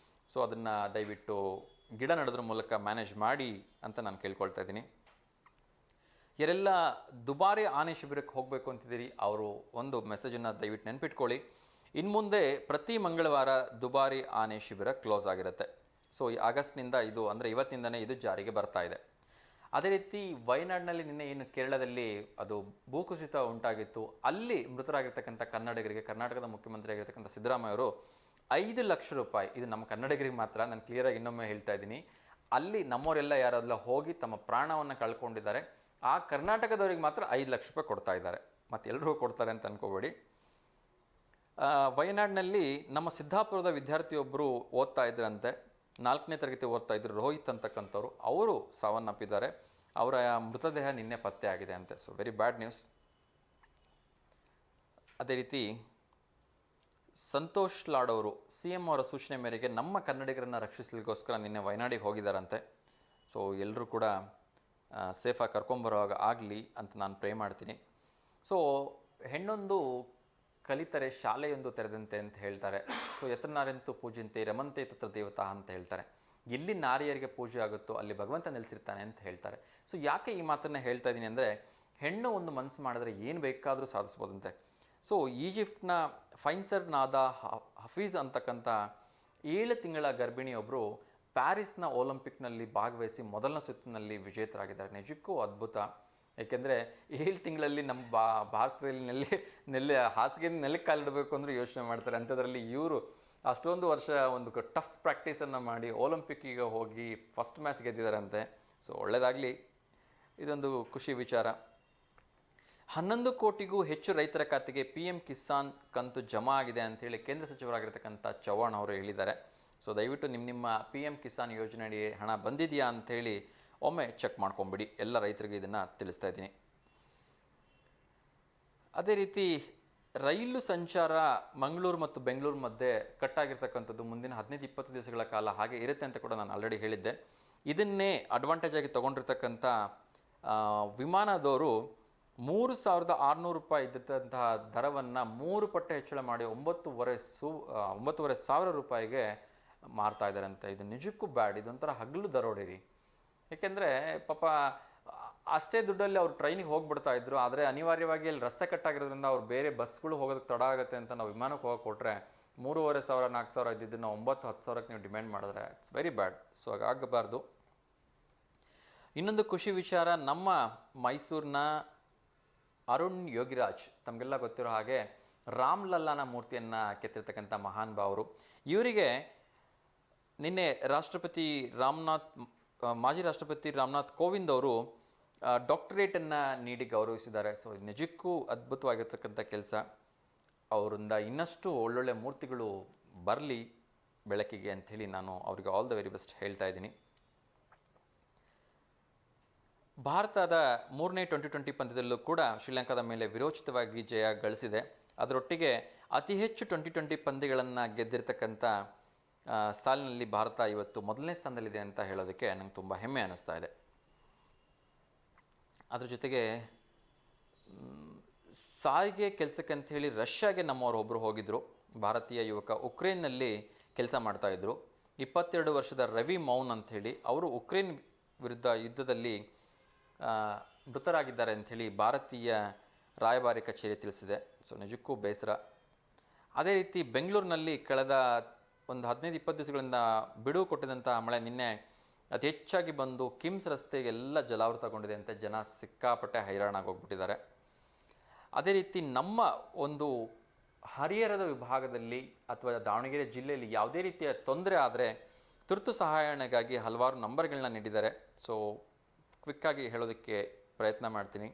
ಸೊ ಅದನ್ನು ದಯವಿಟ್ಟು ಗಿಡ ನೆಡೋದ್ರ ಮೂಲಕ ಮ್ಯಾನೇಜ್ ಮಾಡಿ ಅಂತ ನಾನು ಕೇಳ್ಕೊಳ್ತಾ ಇದ್ದೀನಿ. ಯಾರೆಲ್ಲ ದುಬಾರಿ ಆನೆ ಶಿಬಿರಕ್ಕೆ ಹೋಗಬೇಕು ಅಂತಿದ್ದೀರಿ ಅವರು ಒಂದು ಮೆಸೇಜನ್ನು ದಯವಿಟ್ಟು ನೆನ್ಪಿಟ್ಕೊಳ್ಳಿ. ಇನ್ನು ಮುಂದೆ ಪ್ರತಿ ಮಂಗಳವಾರ ದುಬಾರಿ ಆನೆ ಶಿಬಿರ ಕ್ಲೋಸ್ ಆಗಿರುತ್ತೆ. ಸೊ ಈ ಆಗಸ್ಟ್ನಿಂದ ಇದು ಅಂದರೆ ಇವತ್ತಿಂದನೇ ಇದು ಜಾರಿಗೆ ಬರ್ತಾ ಇದೆ. ಅದೇ ರೀತಿ ವಯನಾಡಿನಲ್ಲಿ ನಿನ್ನೆ ಏನು ಕೇರಳದಲ್ಲಿ ಅದು ಭೂಕುಸಿತ ಉಂಟಾಗಿತ್ತು, ಅಲ್ಲಿ ಮೃತರಾಗಿರ್ತಕ್ಕಂಥ ಕನ್ನಡಿಗರಿಗೆ ಕರ್ನಾಟಕದ ಮುಖ್ಯಮಂತ್ರಿ ಆಗಿರ್ತಕ್ಕಂಥ ಸಿದ್ದರಾಮಯ್ಯ ಅವರು 5 ಲಕ್ಷ ರೂಪಾಯಿ, ಇದು ನಮ್ಮ ಕನ್ನಡಿಗರಿಗೆ ಮಾತ್ರ, ನಾನು ಕ್ಲಿಯರಾಗಿ ಇನ್ನೊಮ್ಮೆ ಹೇಳ್ತಾ ಇದ್ದೀನಿ, ಅಲ್ಲಿ ನಮ್ಮವರೆಲ್ಲ ಯಾರೆಲ್ಲ ಹೋಗಿ ತಮ್ಮ ಪ್ರಾಣವನ್ನು ಕಳ್ಕೊಂಡಿದ್ದಾರೆ ಆ ಕರ್ನಾಟಕದವರಿಗೆ ಮಾತ್ರ 5 ಲಕ್ಷ ರೂಪಾಯಿ ಕೊಡ್ತಾ ಇದ್ದಾರೆ. ಮತ್ತು ಎಲ್ಲರೂ ಕೊಡ್ತಾರೆ ಅಂತ ಅನ್ಕೋಬೇಡಿ. ವಯನಾಡಿನಲ್ಲಿ ನಮ್ಮ ಸಿದ್ದಾಪುರದ ವಿದ್ಯಾರ್ಥಿಯೊಬ್ಬರು ಓದ್ತಾ ಇದ್ರಂತೆ, 4ನೇ ತರಗತಿ ಓದ್ತಾ ಇದ್ರು, ರೋಹಿತ್ ಅಂತಕ್ಕಂಥವ್ರು, ಅವರು ಸಾವನ್ನಪ್ಪಿದ್ದಾರೆ. ಅವರ ಮೃತದೇಹ ನಿನ್ನೆ ಪತ್ತೆ ಆಗಿದೆ ಅಂತೆ. So very bad news. ಅದೇ ರೀತಿ ಸಂತೋಷ್ ಲಾಡ್ ಅವರು CM ಅವರ ಸೂಚನೆ ಮೇರೆಗೆ ನಮ್ಮ ಕನ್ನಡಿಗರನ್ನು ರಕ್ಷಿಸಲಿಕ್ಕೋಸ್ಕರ ನಿನ್ನೆ ವಯನಾಡಿಗೆ ಹೋಗಿದ್ದಾರಂತೆ. ಸೊ ಎಲ್ಲರೂ ಕೂಡ ಸೇಫಾಗಿ ಕರ್ಕೊಂಬರುವಾಗ ಆಗಲಿ ಅಂತ ನಾನು ಪ್ರೇ ಮಾಡ್ತೀನಿ. ಸೊ ಹೆಣ್ಣೊಂದು ಕಲಿತರೆ ಶಾಲೆಯೊಂದು ತೆರೆದಂತೆ ಅಂತ ಹೇಳ್ತಾರೆ. ಸೊ ಯತ್ರನಾರ್ಯಂತು ಪೂಜ್ಯಂತೆ ರಮಂತೆ ತತ್ರ ದೇವತಾ ಅಂತ ಹೇಳ್ತಾರೆ. ಎಲ್ಲಿ ನಾರಿಯರಿಗೆ ಪೂಜೆ ಆಗುತ್ತೋ ಅಲ್ಲಿ ಭಗವಂತ ನೆಲೆಸಿರ್ತಾನೆ ಅಂತ ಹೇಳ್ತಾರೆ. ಸೊ ಯಾಕೆ ಈ ಮಾತನ್ನು ಹೇಳ್ತಾ ಇದ್ದೀನಿ ಅಂದರೆ, ಹೆಣ್ಣು ಒಂದು ಮನಸ್ಸು ಮಾಡಿದ್ರೆ ಏನು ಬೇಕಾದರೂ ಸಾಧಿಸ್ಬೋದಂತೆ. ಸೊ ಈಜಿಪ್ಟ್ನ ಫೈನ್ಸರ್ ನಾದಾ ಹಫೀಜ್ ಅಂತಕ್ಕಂಥ 7 ತಿಂಗಳ ಗರ್ಭಿಣಿಯೊಬ್ಬರು ಪ್ಯಾರಿಸ್ನ ಒಲಿಂಪಿಕ್ನಲ್ಲಿ ಭಾಗವಹಿಸಿ ಮೊದಲನೇ ಸುತ್ತಿನಲ್ಲಿ ವಿಜೇತರಾಗಿದ್ದಾರೆ. ನಿಜಕ್ಕೂ ಅದ್ಭುತ. ಏಕೆಂದರೆ 7 ತಿಂಗಳಲ್ಲಿ ನಮ್ಮ ಭಾರತದಲ್ಲಿ ಹಾಸಿಗೆಯಿಂದ ನೆಲಕ್ಕೆ ಕಾಲಿಡಬೇಕು ಅಂದರೆ ಯೋಚನೆ ಮಾಡ್ತಾರೆ. ಅಂಥದ್ರಲ್ಲಿ ಇವರು ಅಷ್ಟೊಂದು ವರ್ಷ ಒಂದು ಟಫ್ ಪ್ರಾಕ್ಟೀಸನ್ನು ಮಾಡಿ ಒಲಿಂಪಿಕ್ಕಿಗೆ ಹೋಗಿ ಫಸ್ಟ್ ಮ್ಯಾಚ್ ಗೆದ್ದಿದ್ದಾರಂತೆ. ಸೊ ಒಳ್ಳೆಯದಾಗಲಿ, ಇದೊಂದು ಖುಷಿ ವಿಚಾರ. 11 ಕೋಟಿಗೂ ಹೆಚ್ಚು ರೈತರ ಖಾತೆಗೆ PM ಕಿಸಾನ್ ಕಂತು ಜಮಾ ಆಗಿದೆ ಅಂಥೇಳಿ ಕೇಂದ್ರ ಸಚಿವರಾಗಿರ್ತಕ್ಕಂಥ ಚವ್ಹಾಣ್ ಅವರು ಹೇಳಿದ್ದಾರೆ. ಸೊ ದಯವಿಟ್ಟು ನಿಮ್ಮ PM ಕಿಸಾನ್ ಯೋಜನೆಯಡಿ ಹಣ ಬಂದಿದೆಯಾ ಅಂಥೇಳಿ ಒಮ್ಮೆ ಚೆಕ್ ಮಾಡ್ಕೊಂಬಿಡಿ. ಎಲ್ಲ ರೈತರಿಗೆ ಇದನ್ನು ತಿಳಿಸ್ತಾ ಇದ್ದೀನಿ. ಅದೇ ರೀತಿ ರೈಲು ಸಂಚಾರ ಮಂಗಳೂರು ಮತ್ತು ಬೆಂಗಳೂರು ಮಧ್ಯೆ ಕಟ್ಟಾಗಿರ್ತಕ್ಕಂಥದ್ದು ಮುಂದಿನ 15-20 ದಿವಸಗಳ ಕಾಲ ಹಾಗೆ ಇರುತ್ತೆ ಅಂತ ಕೂಡ ನಾನು ಆಲ್ರೆಡಿ ಹೇಳಿದ್ದೆ. ಇದನ್ನೇ ಅಡ್ವಾಂಟೇಜ್ ಆಗಿ ತೊಗೊಂಡಿರ್ತಕ್ಕಂಥ ವಿಮಾನದವರು 3,600 ರೂಪಾಯಿ ಇದ್ದಂತಹ ದರವನ್ನು 3 ಪಟ್ಟು ಹೆಚ್ಚಳ ಮಾಡಿ 9,500 ರೂಪಾಯಿಗೆ ಮಾರ್ತಾ ಇದ್ದಾರಂತೆ. ಇದು ನಿಜಕ್ಕೂ ಬ್ಯಾಡ್. ಇದೊಂಥರ ಹಗಲು ದರೋಡೆರಿ. ಏಕೆಂದರೆ ಪಾಪ ಅಷ್ಟೇ ದುಡ್ಡಲ್ಲಿ ಅವ್ರು ಟ್ರೈನಿಗೆ ಹೋಗ್ಬಿಡ್ತಾ ಇದ್ರು. ಆದರೆ ಅನಿವಾರ್ಯವಾಗಿ ಅಲ್ಲಿ ರಸ್ತೆ ಕಟ್ಟಾಗಿರೋದ್ರಿಂದ ಅವ್ರು ಬೇರೆ ಬಸ್ಗಳು ಹೋಗೋದಕ್ಕೆ ತಡ ಆಗುತ್ತೆ ಅಂತ ನಾವು ವಿಮಾನಕ್ಕೆ ಹೋಗಿ ಕೊಟ್ಟರೆ 3,500-4,000 ಇದ್ದಿದ್ದನ್ನು 9,000-10,000ಕ್ಕೆ ನೀವು ಡಿಮ್ಯಾಂಡ್ ಮಾಡಿದ್ರೆ ಇಟ್ಸ್ ವೆರಿ ಬ್ಯಾಡ್. ಸೊ ಹಾಗಾಗಬಾರ್ದು. ಇನ್ನೊಂದು ಖುಷಿ ವಿಚಾರ, ನಮ್ಮ ಮೈಸೂರಿನ ಅರುಣ್ ಯೋಗಿರಾಜ್, ತಮಗೆಲ್ಲ ಗೊತ್ತಿರೋ ಹಾಗೆ ರಾಮ್ಲಲ್ಲಾನ ಮೂರ್ತಿಯನ್ನು ಕೆತ್ತಿರ್ತಕ್ಕಂಥ ಮಹಾನ್ ಭಾವರು, ಇವರಿಗೆ ನಿನ್ನೆ ಮಾಜಿ ರಾಷ್ಟ್ರಪತಿ ರಾಮನಾಥ್ ಕೋವಿಂದ್ ಅವರು ಡಾಕ್ಟರೇಟನ್ನು ನೀಡಿ ಗೌರವಿಸಿದ್ದಾರೆ. ಸೊ ನಿಜಕ್ಕೂ ಅದ್ಭುತವಾಗಿರ್ತಕ್ಕಂಥ ಕೆಲಸ. ಅವರಿಂದ ಇನ್ನಷ್ಟು ಒಳ್ಳೊಳ್ಳೆ ಮೂರ್ತಿಗಳು ಬರಲಿ ಬೆಳಕಿಗೆ ಅಂಥೇಳಿ ನಾನು ಅವರಿಗೆ ಆಲ್ ದ ವೆರಿ ಬೆಸ್ಟ್ ಹೇಳ್ತಾ ಇದ್ದೀನಿ. ಭಾರತದ 3ನೇ T20 ಪಂದ್ಯದಲ್ಲೂ ಕೂಡ ಶ್ರೀಲಂಕಾದ ಮೇಲೆ ವಿರೋಚಿತವಾಗಿ ಜಯ ಗಳಿಸಿದೆ. ಅದರೊಟ್ಟಿಗೆ ಅತಿ ಹೆಚ್ಚು T20 ಪಂದ್ಯಗಳನ್ನು ಗೆದ್ದಿರ್ತಕ್ಕಂಥ ಸಾಲಿನಲ್ಲಿ ಭಾರತ ಇವತ್ತು ಮೊದಲನೇ ಸ್ಥಾನದಲ್ಲಿದೆ ಅಂತ ಹೇಳೋದಕ್ಕೆ ನಂಗೆ ತುಂಬ ಹೆಮ್ಮೆ ಅನ್ನಿಸ್ತಾ ಇದೆ. ಅದ್ರ ಜೊತೆಗೆ ಸಾರಿಗೆ ಕೆಲಸಕ್ಕೆ ಅಂತ ಹೇಳಿ ರಷ್ಯಾಗೆ ನಮ್ಮವರು ಒಬ್ಬರು ಹೋಗಿದ್ದರು. ಭಾರತೀಯ ಯುವಕ ಉಕ್ರೇನ್ನಲ್ಲಿ ಕೆಲಸ ಮಾಡ್ತಾಯಿದ್ರು. 22 ವರ್ಷದ ರವಿ ಮೌನ್ ಅಂಥೇಳಿ ಅವರು ಉಕ್ರೇನ್ ವಿರುದ್ಧ ಯುದ್ಧದಲ್ಲಿ ಮೃತರಾಗಿದ್ದಾರೆ ಅಂಥೇಳಿ ಭಾರತೀಯ ರಾಯಭಾರಿ ಕಚೇರಿ ತಿಳಿಸಿದೆ. ಸೊ ನಿಜಕ್ಕೂ ಬೇಸರ. ಅದೇ ರೀತಿ ಬೆಂಗಳೂರಿನಲ್ಲಿ ಕಳೆದ ಒಂದು 15-20 ದಿವಸಗಳಿಂದ ಬಿಡುವು ಕೊಟ್ಟಿದ್ದಂಥ ಮಳೆ ನಿನ್ನೆ ಅತಿ ಹೆಚ್ಚಾಗಿ ಬಂದು ಕಿಮ್ಸ್ ರಸ್ತೆಗೆಲ್ಲ ಜಲಾವೃತಗೊಂಡಿದೆ ಅಂತ ಜನ ಸಿಕ್ಕಾಪಟ್ಟೆ ಹೈರಾಣಾಗೋಗ್ಬಿಟ್ಟಿದ್ದಾರೆ. ಅದೇ ರೀತಿ ನಮ್ಮ ಒಂದು ಹರಿಹರದ ವಿಭಾಗದಲ್ಲಿ ಅಥವಾ ದಾವಣಗೆರೆ ಜಿಲ್ಲೆಯಲ್ಲಿ ಯಾವುದೇ ರೀತಿಯ ತೊಂದರೆ ಆದರೆ ತುರ್ತು ಸಹಾಯಣೆಗಾಗಿ ಹಲವಾರು ನಂಬರ್ಗಳನ್ನ ನೀಡಿದ್ದಾರೆ. ಸೊ ಕ್ವಿಕ್ಕಾಗಿ ಹೇಳೋದಕ್ಕೆ ಪ್ರಯತ್ನ ಮಾಡ್ತೀನಿ.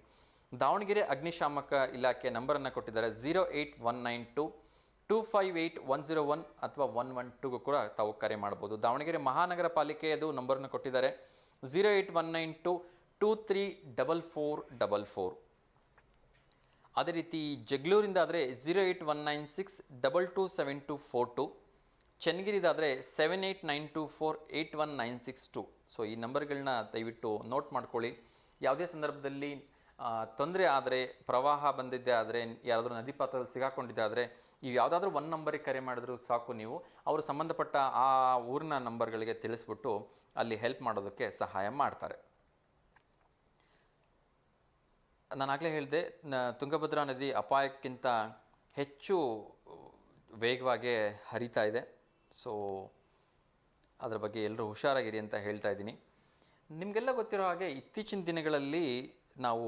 ದಾವಣಗೆರೆ ಅಗ್ನಿಶಾಮಕ ಇಲಾಖೆ ನಂಬರನ್ನು ಕೊಟ್ಟಿದ್ದಾರೆ 08192581001 ಅಥವಾ 112ಗೂ ಕೂಡ ತಾವು ಕರೆ ಮಾಡ್ಬೋದು. ದಾವಣಗೆರೆ ಮಹಾನಗರ ಪಾಲಿಕೆಯದು ನಂಬರನ್ನು ಕೊಟ್ಟಿದ್ದಾರೆ 08192234444. ಅದೇ ರೀತಿ ಜಗಳೂರಿಂದ ಆದರೆ 08196227242. ಚನ್ನಗಿರಿದಾದರೆ 7892481962. ಸೊ ಈ ನಂಬರ್ಗಳನ್ನ ದಯವಿಟ್ಟು ನೋಟ್ ಮಾಡ್ಕೊಳ್ಳಿ. ಯಾವುದೇ ಸಂದರ್ಭದಲ್ಲಿ ತೊಂದರೆ ಆದರೆ, ಪ್ರವಾಹ ಬಂದಿದ್ದೆ ಆದರೆ, ಯಾರಾದರೂ ನದಿ ಪಾತ್ರದಲ್ಲಿ ಸಿಗಾಕೊಂಡಿದ್ದೆ ಆದರೆ ಇವು ಯಾವುದಾದ್ರೂ ಒಂದು ನಂಬರಿಗೆ ಕರೆ ಮಾಡಿದ್ರು ಸಾಕು. ನೀವು ಅವರು ಸಂಬಂಧಪಟ್ಟ ಆ ಊರಿನ ನಂಬರ್ಗಳಿಗೆ ತಿಳಿಸ್ಬಿಟ್ಟು ಅಲ್ಲಿ ಹೆಲ್ಪ್ ಮಾಡೋದಕ್ಕೆ ಸಹಾಯ ಮಾಡ್ತಾರೆ. ನಾನಾಗಲೇ ಹೇಳಿದೆ, ತುಂಗಭದ್ರಾ ನದಿ ಅಪಾಯಕ್ಕಿಂತ ಹೆಚ್ಚು ವೇಗವಾಗಿ ಹರಿತಾ ಇದೆ. ಸೊ ಅದರ ಬಗ್ಗೆ ಎಲ್ಲರೂ ಹುಷಾರಾಗಿರಿ ಅಂತ ಹೇಳ್ತಾ ಇದ್ದೀನಿ. ನಿಮಗೆಲ್ಲ ಗೊತ್ತಿರೋ ಹಾಗೆ ಇತ್ತೀಚಿನ ದಿನಗಳಲ್ಲಿ ನಾವು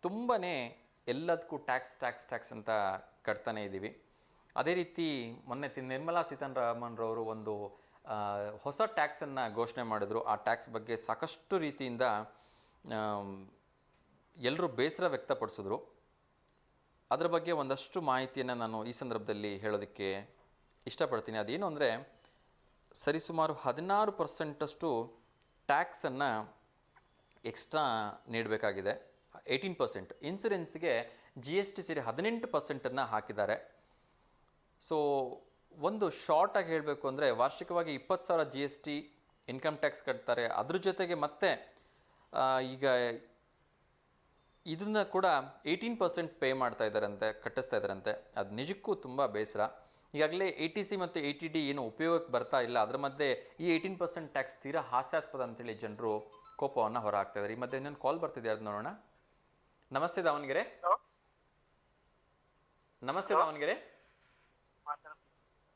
ತುಂಬಾ ಎಲ್ಲದಕ್ಕೂ ಟ್ಯಾಕ್ಸ್ ಅಂತ ಕಟ್ತಾನೇ ಇದ್ದೀವಿ. ಅದೇ ರೀತಿ ಮೊನ್ನೆ ನಿರ್ಮಲಾ ಸೀತಾರಾಮನ್ರವರು ಒಂದು ಹೊಸ ಟ್ಯಾಕ್ಸನ್ನು ಘೋಷಣೆ ಮಾಡಿದ್ರು. ಆ ಟ್ಯಾಕ್ಸ್ ಬಗ್ಗೆ ಸಾಕಷ್ಟು ರೀತಿಯಿಂದ ಎಲ್ಲರೂ ಬೇಸರ ವ್ಯಕ್ತಪಡಿಸಿದ್ರು. ಅದರ ಬಗ್ಗೆ ಒಂದಷ್ಟು ಮಾಹಿತಿಯನ್ನು ನಾನು ಈ ಸಂದರ್ಭದಲ್ಲಿ ಹೇಳೋದಕ್ಕೆ ಇಷ್ಟಪಡ್ತೀನಿ. ಅದೇನು ಅಂದರೆ, ಸರಿಸುಮಾರು 16% ಟ್ಯಾಕ್ಸನ್ನು ಎಕ್ಸ್ಟ್ರಾ ನೀಡಬೇಕಾಗಿದೆ. 18%. ಇನ್ಸೂರೆನ್ಸ್ಗೆ GST ಸೇರಿ 18% ಹಾಕಿದ್ದಾರೆ. ಸೊ ಒಂದು ಶಾರ್ಟಾಗಿ ಹೇಳಬೇಕು ಅಂದರೆ, ವಾರ್ಷಿಕವಾಗಿ 20,000 GST ಇನ್ಕಮ್ ಟ್ಯಾಕ್ಸ್ ಕಟ್ತಾರೆ. ಅದ್ರ ಜೊತೆಗೆ ಮತ್ತೆ ಈಗ ಇದನ್ನು ಕೂಡ 18% ಪೇ ಮಾಡ್ತಾ ಇದ್ದಾರಂತೆ, ಕಟ್ಟಿಸ್ತಾ ಇದ್ದಾರಂತೆ. ಅದು ನಿಜಕ್ಕೂ ತುಂಬ ಬೇಸರ. ಈಗಾಗಲೇ ATC ಮತ್ತು ATD ಏನು ಉಪಯೋಗಕ್ಕೆ ಬರ್ತಾ ಇಲ್ಲ, ಅದರ ಮಧ್ಯೆ ಈ 18% ಟ್ಯಾಕ್ಸ್ ತೀರಾ ಹಾಸ್ಯಾಸ್ಪದ ಅಂತೇಳಿ ಜನರು ಕೋಪವನ್ನು ಹೊರ ಹಾಕ್ತಾ ಇದ್ದಾರೆ. ಈ ಮಧ್ಯೆ ಇನ್ನೊಂದು ಕಾಲ್ ಬರ್ತಿದೆ, ಅದು ನೋಡೋಣ. ನಮಸ್ತೆ ದಾವಣಗೆರೆ. ನಮಸ್ತೆ ದಾವಣಗೆರೆ.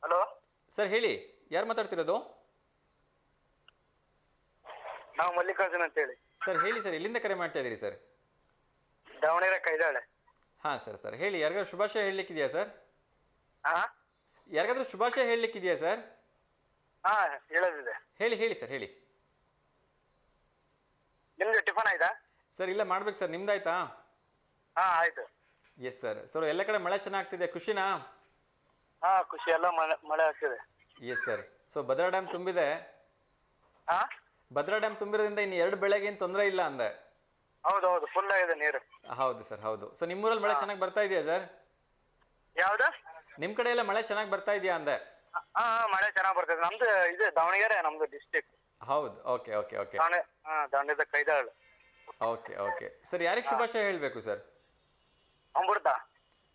ಹಲೋ ಸರ್ ಹೇಳಿ, ಯಾರು ಮಾತಾಡ್ತಿರೋದು? ನಾವು ಮಲ್ಲಿಕಾರ್ಜುನ್ ಅಂತ ಹೇಳಿ. ಸರ್ ಹೇಳಿ ಸರ್, ಎಲ್ಲಿಂದ ಕರೆ ಮಾಡ್ತಾ ಇದ್ದೀರಿ ಸರ್? ದಾವಣಗೆರೆ ಕೈದಾಳೆ. ಹಾಂ ಸರ್ ಹೇಳಿ. ಯಾರಿಗಾದ್ರೂ ಶುಭಾಶಯ ಹೇಳಲಿಕ್ಕಿದೆಯಾ ಸರ್? ಹಾ, ಯಾರಿಗಾದ್ರೂ ಶುಭಾಶಯ ಹೇಳಲಿಕ್ಕಿದೆಯಾ ಸರ್? ಹಾ ಹೇಳೋದಿದೆ. ಹೇಳಿ ಸರ್ ಹೇಳಿ. ನಿಮ್ದು ಟಿಫನ್ ಆಯ್ತಾ? ಸರ್ ಇಲ್ಲ, ಮಾಡ್ಬೇಕು ಸರ್. ನಿಮ್ದಾಯ್ತಾ? ಹಾ ಆಯ್ತು. Yes sir. ಎಲ್ಲ ಕಡೆ ಮಳೆ ಚೆನ್ನಾಗ್ತಿದೆ, ಖುಷಿನಾ? ಹಾ ಖುಷಿ, ಎಲ್ಲ ಮಳೆ ಆಗ್ತಿದೆ. Yes sir. So Bhadra dam ತುಂಬಿದೆ. ಹಾ, ಭದ್ರಾ ಡ್ಯಾಮ್ ತುಂಬಿರೋದ್ರಿಂದ ಇನ್ನು 2 ಬೆಳೆಗೆ ಏನು ತೊಂದರೆ ಇಲ್ಲ ಅಂದೆ. ಹೌದು ಫುಲ್ ಆಗಿದೆ ನೀರು. ಹೌದು ಸರ್, ಹೌದು. ಸೊ ನಿಮ್ಮೂರಲ್ಲಿ ಮಳೆ ಚೆನ್ನಾಗಿ ಬರ್ತಾ ಇದೆಯಾ ಸರ್? ಯಾವ್ದು? ನಿಮ್ಮ ಕಡೆ ಎಲ್ಲ ಮಳೆ ಚೆನ್ನಾಗಿ ಬರ್ತಾ ಇದೆಯಾ ಅಂದೆ? ಹಾ ಮಳೆ ಚೆನ್ನಾಗಿ ಬರ್ತದೆ. ನಮ್ದು ಇದು ದಾವಣಗೆರೆ, ನಮ್ದು ಡಿಸ್ಟ್ರಿಕ್ಟ್. ಹೌದು. Okay. Davanagere Kaidalu. Okay sir, ಯಾರಿಗೆ ಶುಭಾಶಯ ಹೇಳಬೇಕು ಸರ್?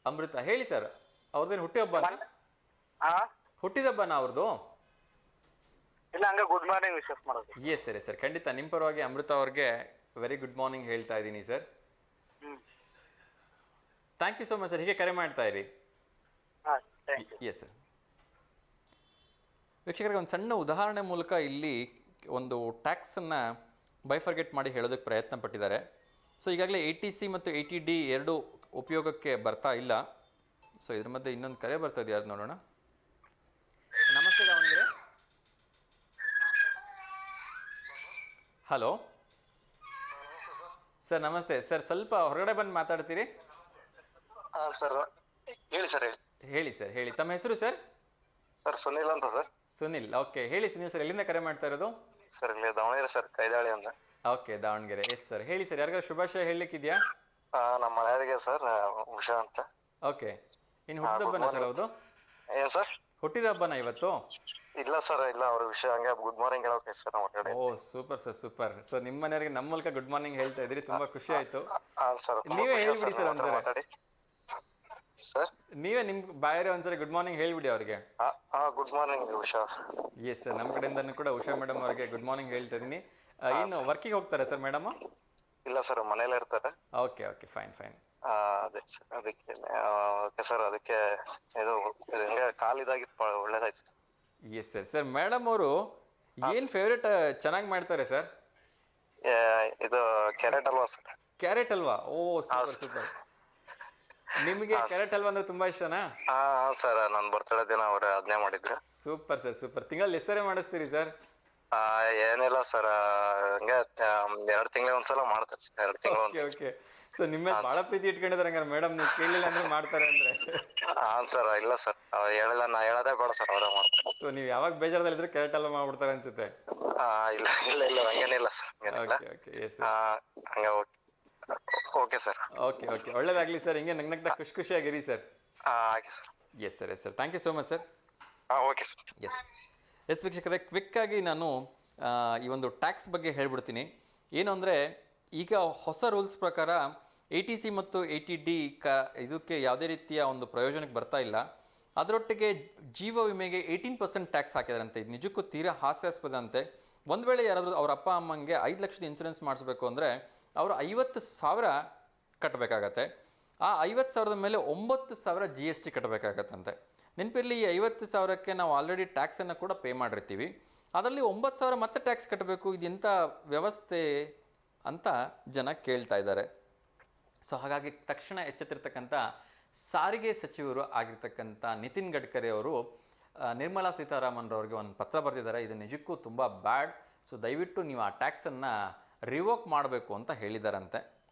ಅಮೃತ ಹೇಳಿ ಸರ್. ಅವ್ರದ್ದೇನು ಹುಟ್ಟಿದಬ್ಬನ? ಹುಟ್ಟಿದಬ್ಬನ ಅವ್ರದ್ದು? ಇಲ್ಲ, ಹಂಗ ಗುಡ್ ಮಾರ್ನಿಂಗ್ ವಿಶಸ್ ಮಾಡೋದು. ಎಸ್ ಸರ್, ಖಂಡಿತ ನಿಮ್ಮ ಪರವಾಗಿ ಅಮೃತ ಅವ್ರಿಗೆ ವೆರಿ ಗುಡ್ ಮಾರ್ನಿಂಗ್ ಹೇಳ್ತಾ ಇದ್ದೀನಿ sir. Thank you so much sir. ಹೀಗೆ ಕರೆ ಮಾಡ್ತಾ ಇರಿ. Yes sir. ವೀಕ್ಷಕರಿಗೆ ಒಂದು ಸಣ್ಣ ಉದಾಹರಣೆ ಮೂಲಕ ಇಲ್ಲಿ ಒಂದು ಟ್ಯಾಕ್ಸನ್ನು ಬೈಫರ್ಗೆಟ್ ಮಾಡಿ ಹೇಳೋದಕ್ಕೆ ಪ್ರಯತ್ನ ಪಟ್ಟಿದ್ದಾರೆ. ಸೊ ಈಗಾಗಲೇ ATC ಮತ್ತು ATD ಎರಡೂ ಉಪಯೋಗಕ್ಕೆ ಬರ್ತಾ ಇಲ್ಲ. ಸೊ ಇದ್ರ ಮಧ್ಯೆ ಇನ್ನೊಂದು ಕರೆ ಬರ್ತಾ ಇದೆ, ಯಾರು ನೋಡೋಣ. ನಮಸ್ತೆ ದಾವಣಗೆರೆ. ಹಲೋ ಸರ್, ನಮಸ್ತೆ ಸರ್. ಸ್ವಲ್ಪ ಹೊರಗಡೆ ಬಂದು ಮಾತಾಡ್ತೀರಿ? ಸರ್ ಹೇಳಿ ಸರ್. ಹೇಳಿ ಸರ್, ಹೇಳಿ. ತಮ್ಮ ಹೆಸರು ಸರ್? ಸರ್ ಸುನಿಲ್ ಅಂತ ಸರ್. ಸುನಿಲ್, ಓಕೆ. ಹೇಳಿ ಸುನಿಲ್ ಸರ್, ಎಲ್ಲಿಂದ ಕರೆ ಮಾಡ್ತಾ ಇರೋದು? ಸರ್ ಇಲ್ಲಿ ದಾವಣಗೆರೆ ಸರ್, ಕೈದಾಳಿ ಅಂತ. ಓಕೆ, ದಾವಣಗೆರೆ. ಎಸ್ ಸರ್, ಹೇಳಿ ಸರ್, ಯಾರಿಗಾರು ಶುಭಾಶಯ ಹೇಳಲಿಕ್ಕಿದೆಯಾ? ನಮ್ಮ ಮನೆಯವರಿಗೆ ಸರ್, ಉಷಾ ಅಂತ. ಓಕೆ. ಇನ್ನು ಹುಟ್ಟಿದ ಹಬ್ಬನ ಸರ್ ಅವ್ರದ್ದು? ಏನ್ ಸರ್? ಹುಟ್ಟಿದ ಹಬ್ಬನ ಇವತ್ತು? ಇಲ್ಲ ಸರ್, ಇಲ್ಲ, ಅವ್ರ ವಿಷಯ ಹಂಗೆ ಗುಡ್ ಮಾರ್ನಿಂಗ್ ಹೇಳೋಕೆ ಸರ್ ನಮ್ಮ ಕಡೆ. ಓ ಸೂಪರ್ ಸರ್, ಸೂಪರ್. ಸೊ ನಿಮ್ಮ ಮನೆಯವರಿಗೆ ನಮ್ಮ ಮೂಲಕ ಗುಡ್ ಮಾರ್ನಿಂಗ್ ಹೇಳ್ತಾ ಇದ್ರಿ, ತುಂಬಾ ಖುಷಿ ಆಯ್ತು. ಸರ್ ನೀವೇ ಹೇಳ್ಬಿಡಿ ಸರ್ ಒಂದ್ಸರಿ. ಮಾತಾಡಿ ಸರ್. ನೀವೇ ನಿಮ್ ಬಾಯರೇ ಒಂದ್ಸರಿ ಗುಡ್ ಮಾರ್ನಿಂಗ್ ಹೇಳ್ಬಿಡಿ ಅವ್ರಿಗೆ. Good morning Usha. Yes sir, ನಮ್ಮ ಕಡೆಯಿಂದನೂ ಕೂಡ ಉಷಾ ಮೇಡಮ್ ಅವರಿಗೆ ಗುಡ್ ಮಾರ್ನಿಂಗ್ ಹೇಳ್ತಾ ಇದೀನಿ. ಇನ್ನು ವರ್ಕಿಗೆ ಹೋಗ್ತಾರೆ ಸರ್ ಮೇಡಮ್? ಇಲ್ಲ ಸರ್, ಮನೇಲೆ ಇರ್ತಾರೆ. Okay okay, fine fine. ಅದೇ ಸರ್, ಅದಕ್ಕೆ ಓಕೆ ಸರ್, ಅದಕ್ಕೆ ಇದು ಹಿಂಗೆ ಕಾಲಿದಾಗಿತ್ತು, ಒಳ್ಳೇದಾಯ್ತು. Yes sir. ಸರ್ ಮೇಡಮ್ ಅವರು ಏನ್ ಫೇವ್ರೇಟ್ ಚೆನ್ನಾಗಿ ಮಾಡ್ತಾರೆ ಸರ್? ಇದು carrot halwa sir. Carrot halwa? Oh super super. ನಿಮಗೆ ಕ್ಯಾರೆಟ್ ಹಲ್ವಾ ಅಂದ್ರೆ ತುಂಬಾ ಇಷ್ಟನಾ? ಸರ್, ನನ್ನ ಬರ್ತಡೇ ದಿನ ಅವ್ರು ಅದನ್ನೇ ಮಾಡಿದ್ರು. Super sir, super. ತಿಂಗಳಲ್ಲಿ ಎಷ್ಟರೇ ಮಾಡಿಸ್ತೀರಿ ಸರ್? ಏನಿಲ್ಲ ಸರ್, ಹಂಗೆ 2 ತಿಂಗಳಿಗೆ ಒಂದ್ಸಲ ಮಾಡ್ತಾರೆ ಸರ್, 2 ತಿಂಗಳು. Okay okay. ಸೊ ನಿಮ್ಮ ಮೇಲೆ ಬಹಳ ಪ್ರೀತಿ ಇಟ್ಕೊಂಡಿದ್ದಾರೆ ಹಂಗಾರೆ ಮೇಡಮ್, ನೀವು ಕೇಳಿಲ್ಲ ಅಂದ್ರೆ ಮಾಡ್ತಾರೆ ಅಂದ್ರೆ. ಸರ್, ಇಲ್ಲ ಸರ್, ಹೇಳಿಲ್ಲ, ನಾ ಹೇಳೋದೇ ಬೇಡ ಸರ್, ಅವರೇ ಮಾಡ್ತಾರೆ. ಸೊ ನೀವು ಯಾವಾಗ ಬೇಜಾರದಲ್ಲಿದ್ರೆ ಕ್ಯಾರೆಟ್ ಹಲ್ವಾ ಮಾಡ್ಬಿಡ್ತಾರೆ ಅನ್ಸುತ್ತೆ. ಇಲ್ಲ ಇಲ್ಲ ಇಲ್ಲ, ಹಂಗೇನಿಲ್ಲ ಸರ್, ಹಂಗೇನಿಲ್ಲ. Okay okay. ಎಸ್ ಹಂಗೆ ಓಕೆ ಸರ್. ಓಕೆ ಓಕೆ, ಒಳ್ಳೇದಾಗ್ಲಿ ಸರ್, ಹಿಂಗೆ ನಗ್ನಗ್ತಾ ಖುಷಿ ಖುಷಿಯಾಗಿರಿ ಸರ್. ಹಾಗೆ sir. Yes sir, yes sir, thank you so much sir. Okay sir. Yes yes ವೀಕ್ಷಕರೇ, ಕ್ವಿಕ್ಕಾಗಿ ನಾನು ಈ ಒಂದು ಟ್ಯಾಕ್ಸ್ ಬಗ್ಗೆ ಹೇಳ್ಬಿಡ್ತೀನಿ. ಏನು ಅಂದರೆ, ಈಗ ಹೊಸ ರೂಲ್ಸ್ ಪ್ರಕಾರ ATC ಮತ್ತು ATD ಇದಕ್ಕೆ ಯಾವುದೇ ರೀತಿಯ ಒಂದು ಪ್ರಯೋಜನಕ್ಕೆ ಬರ್ತಾ ಇಲ್ಲ. ಅದರೊಟ್ಟಿಗೆ ಜೀವ ವಿಮೆಗೆ 18% ಟ್ಯಾಕ್ಸ್ ಹಾಕಿದಾರಂತೆ. ಇದು ನಿಜಕ್ಕೂ ತೀರಾ ಹಾಸ್ಯಾಸ್ಪದ ಅಂತೆ. ಒಂದು ವೇಳೆ ಯಾರಾದರೂ ಅವ್ರ ಅಪ್ಪ ಅಮ್ಮಂಗೆ 5 ಲಕ್ಷದ ಇನ್ಸೂರೆನ್ಸ್ ಮಾಡಿಸ್ಬೇಕು ಅಂದರೆ ಅವರು 50,000 ಕಟ್ಟಬೇಕಾಗತ್ತೆ. ಆ 50,000ದ ಮೇಲೆ 9,000 GST ಕಟ್ಟಬೇಕಾಗತ್ತಂತೆ. ನೆನಪಿರಲಿ, ಈ 50,000ಕ್ಕೆ ನಾವು ಆಲ್ರೆಡಿ ಟ್ಯಾಕ್ಸನ್ನು ಕೂಡ ಪೇ ಮಾಡಿರ್ತೀವಿ. ಅದರಲ್ಲಿ 9,000 ಮತ್ತೆ ಟ್ಯಾಕ್ಸ್ ಕಟ್ಟಬೇಕು. ಇದು ಎಂಥ ವ್ಯವಸ್ಥೆ ಅಂತ ಜನ ಕೇಳ್ತಾ ಇದ್ದಾರೆ. ಸೊ ಹಾಗಾಗಿ ತಕ್ಷಣ ಎಚ್ಚೆತ್ತಿರ್ತಕ್ಕಂಥ ಸಾರಿಗೆ ಸಚಿವರು ಆಗಿರ್ತಕ್ಕಂಥ ನಿತಿನ್ ಗಡ್ಕರಿ ಅವರು ನಿರ್ಮಲಾ ಸೀತಾರಾಮನ್ ಅವರಿಗೆ ಒಂದು ಪತ್ರ ಬರೆದಿದ್ದಾರೆ. ಇದು ನಿಜಕ್ಕೂ ತುಂಬ ಬ್ಯಾಡ್. ಸೊ ದಯವಿಟ್ಟು ನೀವು ಆ ಟ್ಯಾಕ್ಸನ್ನು ರಿವೋಕ್ ಮಾಡಬೇಕು ಅಂತ ಹೇಳಿದಾರಂತೆ.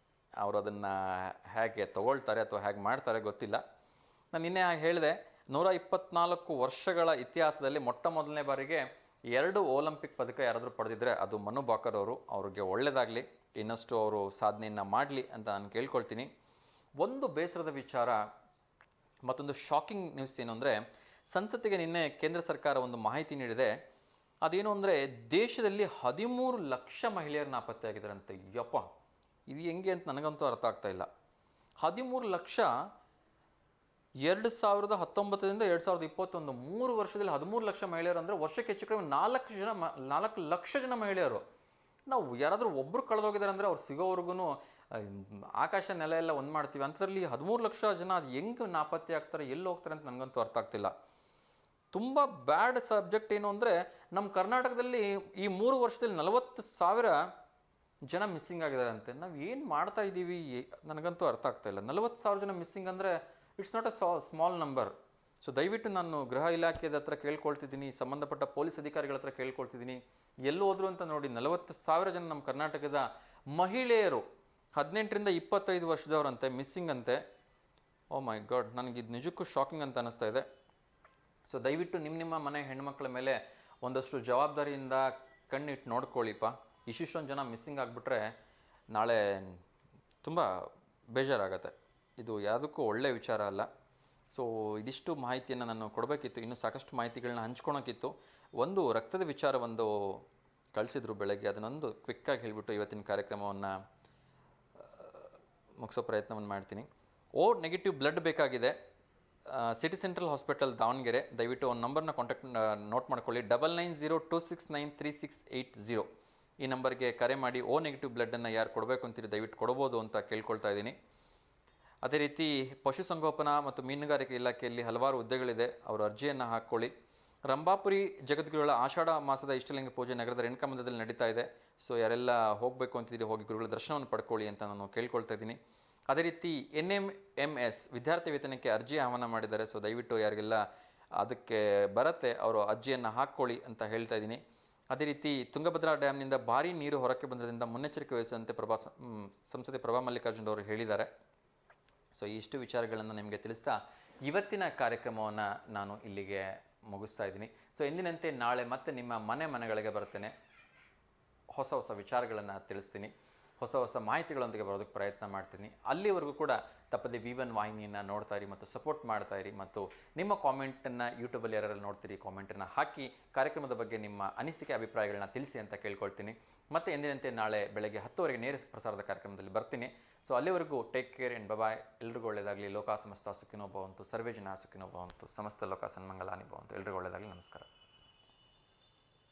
ಅವರು ಅದನ್ನು ಹೇಗೆ ತಗೊಳ್ತಾರೆ ಅಥವಾ ಹೇಗೆ ಮಾಡ್ತಾರೆ ಗೊತ್ತಿಲ್ಲ. ನಾನು ನಿನ್ನೆ ಹೇಳಿದೆ, 124 ವರ್ಷಗಳ ಇತಿಹಾಸದಲ್ಲಿ ಮೊಟ್ಟ ಮೊದಲನೇ ಬಾರಿಗೆ 2 ಒಲಿಂಪಿಕ್ ಪದಕ ಯಾರಾದರೂ ಪಡೆದಿದ್ದರೆ ಅದು ಮನು ಬಾಕರ್ ಅವರು. ಅವ್ರಿಗೆ ಒಳ್ಳೆಯದಾಗಲಿ, ಇನ್ನಷ್ಟು ಅವರು ಸಾಧನೆಯನ್ನು ಮಾಡಲಿ ಅಂತ ನಾನು ಕೇಳ್ಕೊಳ್ತೀನಿ. ಒಂದು ಬೇಸರದ ವಿಚಾರ, ಮತ್ತೊಂದು ಶಾಕಿಂಗ್ ನ್ಯೂಸ್ ಏನು ಅಂದರೆ, ಸಂಸತ್ತಿಗೆ ನಿನ್ನೆ ಕೇಂದ್ರ ಸರ್ಕಾರ ಒಂದು ಮಾಹಿತಿ ನೀಡಿದೆ. ಅದೇನು ಅಂದರೆ, ದೇಶದಲ್ಲಿ 13 ಲಕ್ಷ ಮಹಿಳೆಯರು ನಾಪತ್ತೆಯಾಗಿದ್ದಾರಂತೆ. ಯಪ್ಪ, ಇದು ಹೆಂಗೆ ಅಂತ ನನಗಂತೂ ಅರ್ಥ ಆಗ್ತಾ ಇಲ್ಲ. 13 ಲಕ್ಷ 2019ರಿಂದ 2021, 3 ವರ್ಷದಲ್ಲಿ 13 ಲಕ್ಷ ಮಹಿಳೆಯರು ಅಂದರೆ ವರ್ಷಕ್ಕೆ ಹೆಚ್ಚು ಕಡಿಮೆ 4 ಲಕ್ಷ ಜನ ಮಹಿಳೆಯರು. ನಾವು ಯಾರಾದರೂ ಒಬ್ಬರು ಕಳೆದೋಗಿದ್ದಾರೆ ಅಂದರೆ ಅವ್ರು ಸಿಗೋವರೆಗೂ ಆಕಾಶ ನೆಲ ಎಲ್ಲ ಒಂದು ಮಾಡ್ತೀವಿ. ಅಂಥದ್ರಲ್ಲಿ 13 ಲಕ್ಷ ಜನ ಅದು ಹೆಂಗೆ ನಾಪತ್ತೆ ಆಗ್ತಾರೆ, ಎಲ್ಲಿ ಹೋಗ್ತಾರೆ ಅಂತ ನನಗಂತೂ ಅರ್ಥ ಆಗ್ತಿಲ್ಲ. ತುಂಬ ಬ್ಯಾಡ್ ಸಬ್ಜೆಕ್ಟ್ ಏನು ಅಂದರೆ, ನಮ್ಮ ಕರ್ನಾಟಕದಲ್ಲಿ ಈ 3 ವರ್ಷದಲ್ಲಿ 40,000 ಜನ ಮಿಸ್ಸಿಂಗ್ ಆಗಿದ್ದಾರೆ ಅಂತೆ. ನಾವು ಏನು ಮಾಡ್ತಾ ಇದ್ದೀವಿ ನನಗಂತೂ ಅರ್ಥ ಆಗ್ತಾ ಇಲ್ಲ. 40,000 ಜನ ಮಿಸ್ಸಿಂಗ್ ಅಂದರೆ it's not a small number. So ದಯವಿಟ್ಟು ನಾನು ಗೃಹ ಇಲಾಖೆದ ಹತ್ರ ಕೇಳ್ಕೊಳ್ತಿದ್ದೀನಿ, ಸಂಬಂಧಪಟ್ಟ ಪೊಲೀಸ್ ಅಧಿಕಾರಿಗಳ ಹತ್ರ ಕೇಳ್ಕೊಳ್ತಿದ್ದೀನಿ, ಎಲ್ಲಿ ಹೋದ್ರು ಅಂತ ನೋಡಿ. 40,000 ಜನ ನಮ್ಮ ಕರ್ನಾಟಕದ ಮಹಿಳೆಯರು 18ರಿಂದ 25 ವರ್ಷದವರಂತೆ ಮಿಸ್ಸಿಂಗ್ ಅಂತೆ. ಓ ಮೈ ಗಾಡ್, ನನಗಿದು ನಿಜಕ್ಕೂ ಶಾಕಿಂಗ್ ಅಂತ ಅನ್ನಿಸ್ತಾ ಇದೆ. ಸೊ ದಯವಿಟ್ಟು ನಿಮ್ಮ ಮನೆ ಹೆಣ್ಮಕ್ಳ ಮೇಲೆ ಒಂದಷ್ಟು ಜವಾಬ್ದಾರಿಯಿಂದ ಕಣ್ಣಿಟ್ಟು ನೋಡ್ಕೊಳ್ಳಿಪ್ಪ. ಇಷ್ಟೊಂದು ಜನ ಮಿಸ್ಸಿಂಗ್ ಆಗಿಬಿಟ್ರೆ ನಾಳೆ ತುಂಬ ಬೇಜಾರಾಗತ್ತೆ. ಇದು ಯಾವುದಕ್ಕೂ ಒಳ್ಳೆಯ ವಿಚಾರ ಅಲ್ಲ. ಸೊ ಇದಿಷ್ಟು ಮಾಹಿತಿಯನ್ನು ನಾನು ಕೊಡಬೇಕಿತ್ತು, ಇನ್ನೂ ಸಾಕಷ್ಟು ಮಾಹಿತಿಗಳನ್ನ ಹಂಚ್ಕೊಳೋಕ್ಕಿತ್ತು. ಒಂದು ರಕ್ತದ ವಿಚಾರ ಒಂದು ಕಳಿಸಿದ್ರು ಬೆಳಗ್ಗೆ, ಅದನ್ನೊಂದು ಕ್ವಿಕ್ಕಾಗಿ ಹೇಳಿಬಿಟ್ಟು ಇವತ್ತಿನ ಕಾರ್ಯಕ್ರಮವನ್ನು ಮುಗಿಸೋ ಪ್ರಯತ್ನವನ್ನು ಮಾಡ್ತೀನಿ. ಓ ನೆಗೆಟಿವ್ ಬ್ಲಡ್ ಬೇಕಾಗಿದೆ, ಸಿಟಿ ಸೆಂಟ್ರಲ್ ಹಾಸ್ಪಿಟಲ್ ದಾವಣಗೆರೆ. ದಯವಿಟ್ಟು ಒಂದು ನಂಬರ್ನ ಕಾಂಟ್ಯಾಕ್ಟ್ ನೋಟ್ ಮಾಡ್ಕೊಳ್ಳಿ, 9902693680. ಈ ನಂಬರ್ಗೆ ಕರೆ ಮಾಡಿ ಓ ನೆಗೆಟಿವ್ ಬ್ಲಡ್ಡನ್ನು ಯಾರು ಕೊಡಬೇಕು ಅಂತೀರಿ ದಯವಿಟ್ಟು ಕೊಡ್ಬೋದು ಅಂತ ಕೇಳ್ಕೊಳ್ತಾ ಇದ್ದೀನಿ. ಅದೇ ರೀತಿ ಪಶುಸಂಗೋಪನಾ ಮತ್ತು ಮೀನುಗಾರಿಕೆ ಇಲಾಖೆಯಲ್ಲಿ ಹಲವಾರು ಹುದ್ದೆಗಳಿದೆ, ಅವರು ಅರ್ಜಿಯನ್ನು ಹಾಕ್ಕೊಳ್ಳಿ. ರಂಭಾಪುರಿ ಜಗದ್ಗುರುಗಳ ಆಷಾಢ ಮಾಸದ ಇಷ್ಟಲಿಂಗ ಪೂಜೆ ನಗರದ ರೇಣುಕಾಮಂದಿರದಲ್ಲಿ ನಡೀತಾ ಇದೆ. ಸೊ ಯಾರೆಲ್ಲ ಹೋಗಬೇಕು ಅಂತಿದ್ದೀರಿ ಹೋಗಿ ಗುರುಗಳ ದರ್ಶನವನ್ನು ಪಡ್ಕೊಳ್ಳಿ ಅಂತ ನಾನು ಕೇಳ್ಕೊಳ್ತಾ ಇದ್ದೀನಿ. ಅದೇ ರೀತಿ NMMS ವಿದ್ಯಾರ್ಥಿ ವೇತನಕ್ಕೆ ಅರ್ಜಿ ಆಹ್ವಾನ ಮಾಡಿದ್ದಾರೆ. ಸೊ ದಯವಿಟ್ಟು ಯಾರಿಗೆಲ್ಲ ಅದಕ್ಕೆ ಬರುತ್ತೆ ಅವರು ಅರ್ಜಿಯನ್ನು ಹಾಕ್ಕೊಳ್ಳಿ ಅಂತ ಹೇಳ್ತಾ ಇದ್ದೀನಿ. ಅದೇ ರೀತಿ ತುಂಗಭದ್ರಾ ಡ್ಯಾಮ್ನಿಂದ ಭಾರೀ ನೀರು ಹೊರಕ್ಕೆ ಬಂದಿರೋದ್ರಿಂದ ಮುನ್ನೆಚ್ಚರಿಕೆ ವಹಿಸುವಂತೆ ಸಂಸದೆ ಪ್ರಭಾ ಮಲ್ಲಿಕಾರ್ಜುನ್ ಅವರು ಹೇಳಿದ್ದಾರೆ. ಸೊ ಇಷ್ಟು ವಿಚಾರಗಳನ್ನು ನಿಮಗೆ ತಿಳಿಸ್ತಾ ಇವತ್ತಿನ ಕಾರ್ಯಕ್ರಮವನ್ನು ನಾನು ಇಲ್ಲಿಗೆ ಮುಗಿಸ್ತಾ ಇದ್ದೀನಿ. ಸೊ ಎಂದಿನಂತೆ ನಾಳೆ ಮತ್ತೆ ನಿಮ್ಮ ಮನೆಗಳಿಗೆ ಬರ್ತೇನೆ. ಹೊಸ ಹೊಸ ವಿಚಾರಗಳನ್ನು ತಿಳಿಸ್ತೀನಿ, ಹೊಸ ಹೊಸ ಮಾಹಿತಿಗಳೊಂದಿಗೆ ಬರೋದಕ್ಕೆ ಪ್ರಯತ್ನ ಮಾಡ್ತೀನಿ. ಅಲ್ಲಿವರೆಗೂ ಕೂಡ ತಪ್ಪದೆ V1 ವಾಹಿನಿಯನ್ನು ನೋಡ್ತಾ ಇರಿ ಮತ್ತು ಸಪೋರ್ಟ್ ಮಾಡ್ತಾ ಇರಿ. ಮತ್ತು ನಿಮ್ಮ ಕಾಮೆಂಟನ್ನು ಯೂಟ್ಯೂಬಲ್ಲಿ ಯಾರೆಲ್ಲ ನೋಡ್ತೀರಿ ಕಾಮೆಂಟನ್ನು ಹಾಕಿ ಕಾರ್ಯಕ್ರಮದ ಬಗ್ಗೆ ನಿಮ್ಮ ಅನಿಸಿಕೆ ಅಭಿಪ್ರಾಯಗಳನ್ನ ತಿಳಿಸಿ ಅಂತ ಕೇಳ್ಕೊಳ್ತೀನಿ. ಮತ್ತು ಎಂದಿನಂತೆ ನಾಳೆ ಬೆಳಗ್ಗೆ 10 ನೇರ ಪ್ರಸಾರದ ಕಾರ್ಯಕ್ರಮದಲ್ಲಿ ಬರ್ತೀನಿ. ಸೊ ಅಲ್ಲಿವರೆಗೂ ಟೇಕ್ ಕೇರ್ ಆ್ಯಂಡ್ ಬಾಯ್. ಎಲ್ರಿಗೂ ಒಳ್ಳೆಯದಾಗಲಿ. ಲೋಕ ಸಮಸ್ತ ಸುಖಿನೋ ಭವಂತು, ಸರ್ವೇ ಜನ ಸುಖಿನೋ ಭವಂತು, ಸಮಸ್ತ ಲೋಕ ಸನ್ಮಂಗಲಾನಿ ಭವಂತು. ಎಲ್ರಿಗೂ ಒಳ್ಳೆಯದಾಗಲಿ. ನಮಸ್ಕಾರ.